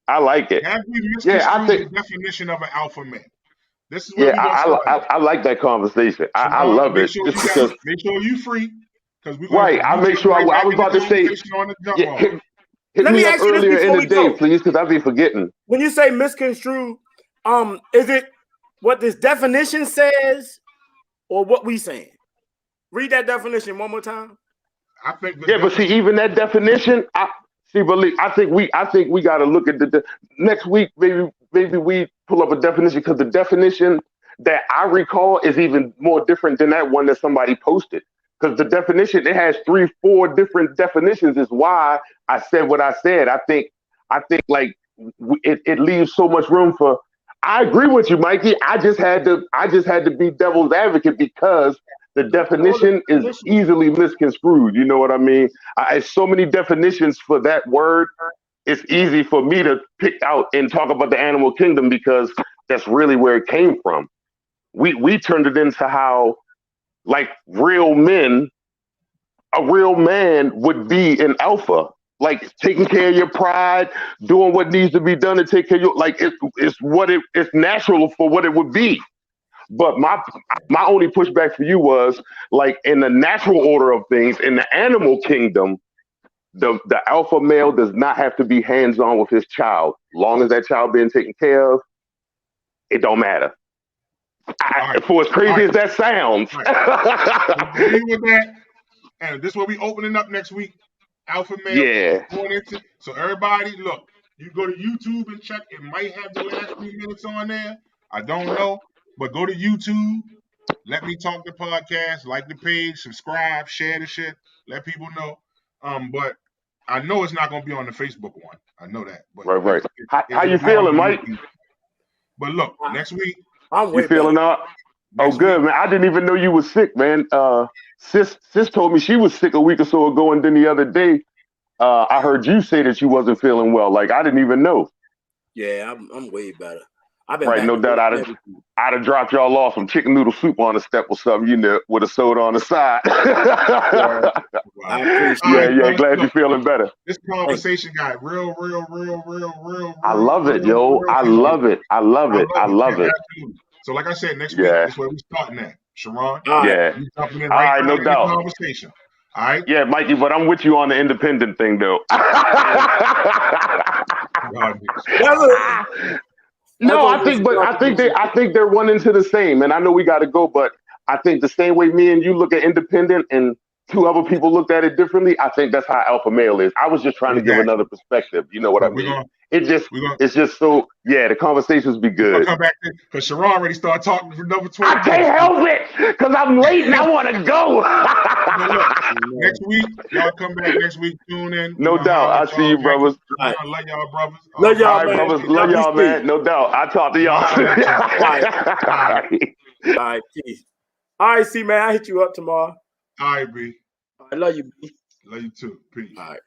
I like it. Have we misconstrued Yeah, I think. the definition of an alpha male? This is where Yeah, we're gonna start. I like that conversation. I Sharon, love it. Just because. make sure you free, because we're Right. gonna I make sure. right I back was in the about to say. conversation on the jump Yeah, ball. hit Let me me up ask you this earlier in before the we day, go. please, because I'll be forgetting. When you say misconstrue, is it what this definition says or what we saying? Read that definition one more time. I think. Yeah, but see, even that definition, I think we got to look at the next week. Maybe we pull up a definition, because the definition that I recall is even more different than that one that somebody posted. Because the definition, it has 3-4 different definitions. Is why I said what I said. I think like it leaves so much room for. I agree with you, Mikey. I just had to be devil's advocate, because the definition is easily misconstrued. You know what I mean? So many definitions for that word. It's easy for me to pick out and talk about the animal kingdom, because that's really where it came from. We turned it into how, like, a real man would be an alpha, like taking care of your pride, doing what needs to be done to take care of your, like, it's natural for what it would be. But my only pushback for you was, like, in the natural order of things, in the animal kingdom, the alpha male does not have to be hands-on with his child. Long as that child being taken care of, it don't matter. For as crazy as that sounds. Agree with that. And this is what we opening up next week. Alpha male. Yeah. So everybody, look, you go to YouTube and check. It might have the last few minutes on there. I don't know. But go to YouTube, Let Me Talk the podcast, like the page, subscribe, share the shit, let people know. But I know it's not gonna be on the Facebook one. I know that. But right. How you feeling, Mike? But look, next week. You feeling up? Oh, good, man. I didn't even know you were sick, man. Sis told me she was sick a week or so ago, and then the other day, I heard you say that you wasn't feeling well. Like, I didn't even know. Yeah, I'm way better. I've been right, no doubt. I'd have dropped y'all off some chicken noodle soup on the step or something, you know, with a soda on the side. Yeah. Glad you're feeling better. This conversation got real. I love it, yo. I love it. So, like I said, next week is where we starting at. Sharon, you jumping in all right, no doubt. Conversation. All right. Yeah, Mikey, but I'm with you on the independent thing, though. No, I think they're one into the same, and I know we got to go, but I think the same way me and you look at independent and two other people looked at it differently, I think that's how alpha male is. I was just trying to give another perspective. You know what I mean? It's just so, the conversations be good. Come back because Sharon already started talking for number 20. I can't help it because I'm late and I want to go. Next week, y'all come back next week. Tune in. No doubt. I'll see you, brothers. Love y'all, brothers. Love y'all, man. Brothers. Love y'all, man. No doubt. I'll talk to y'all. All right. Peace. All right, see, man. I'll hit you up tomorrow. All right, B. I love you, B. Love you too. Peace. All right.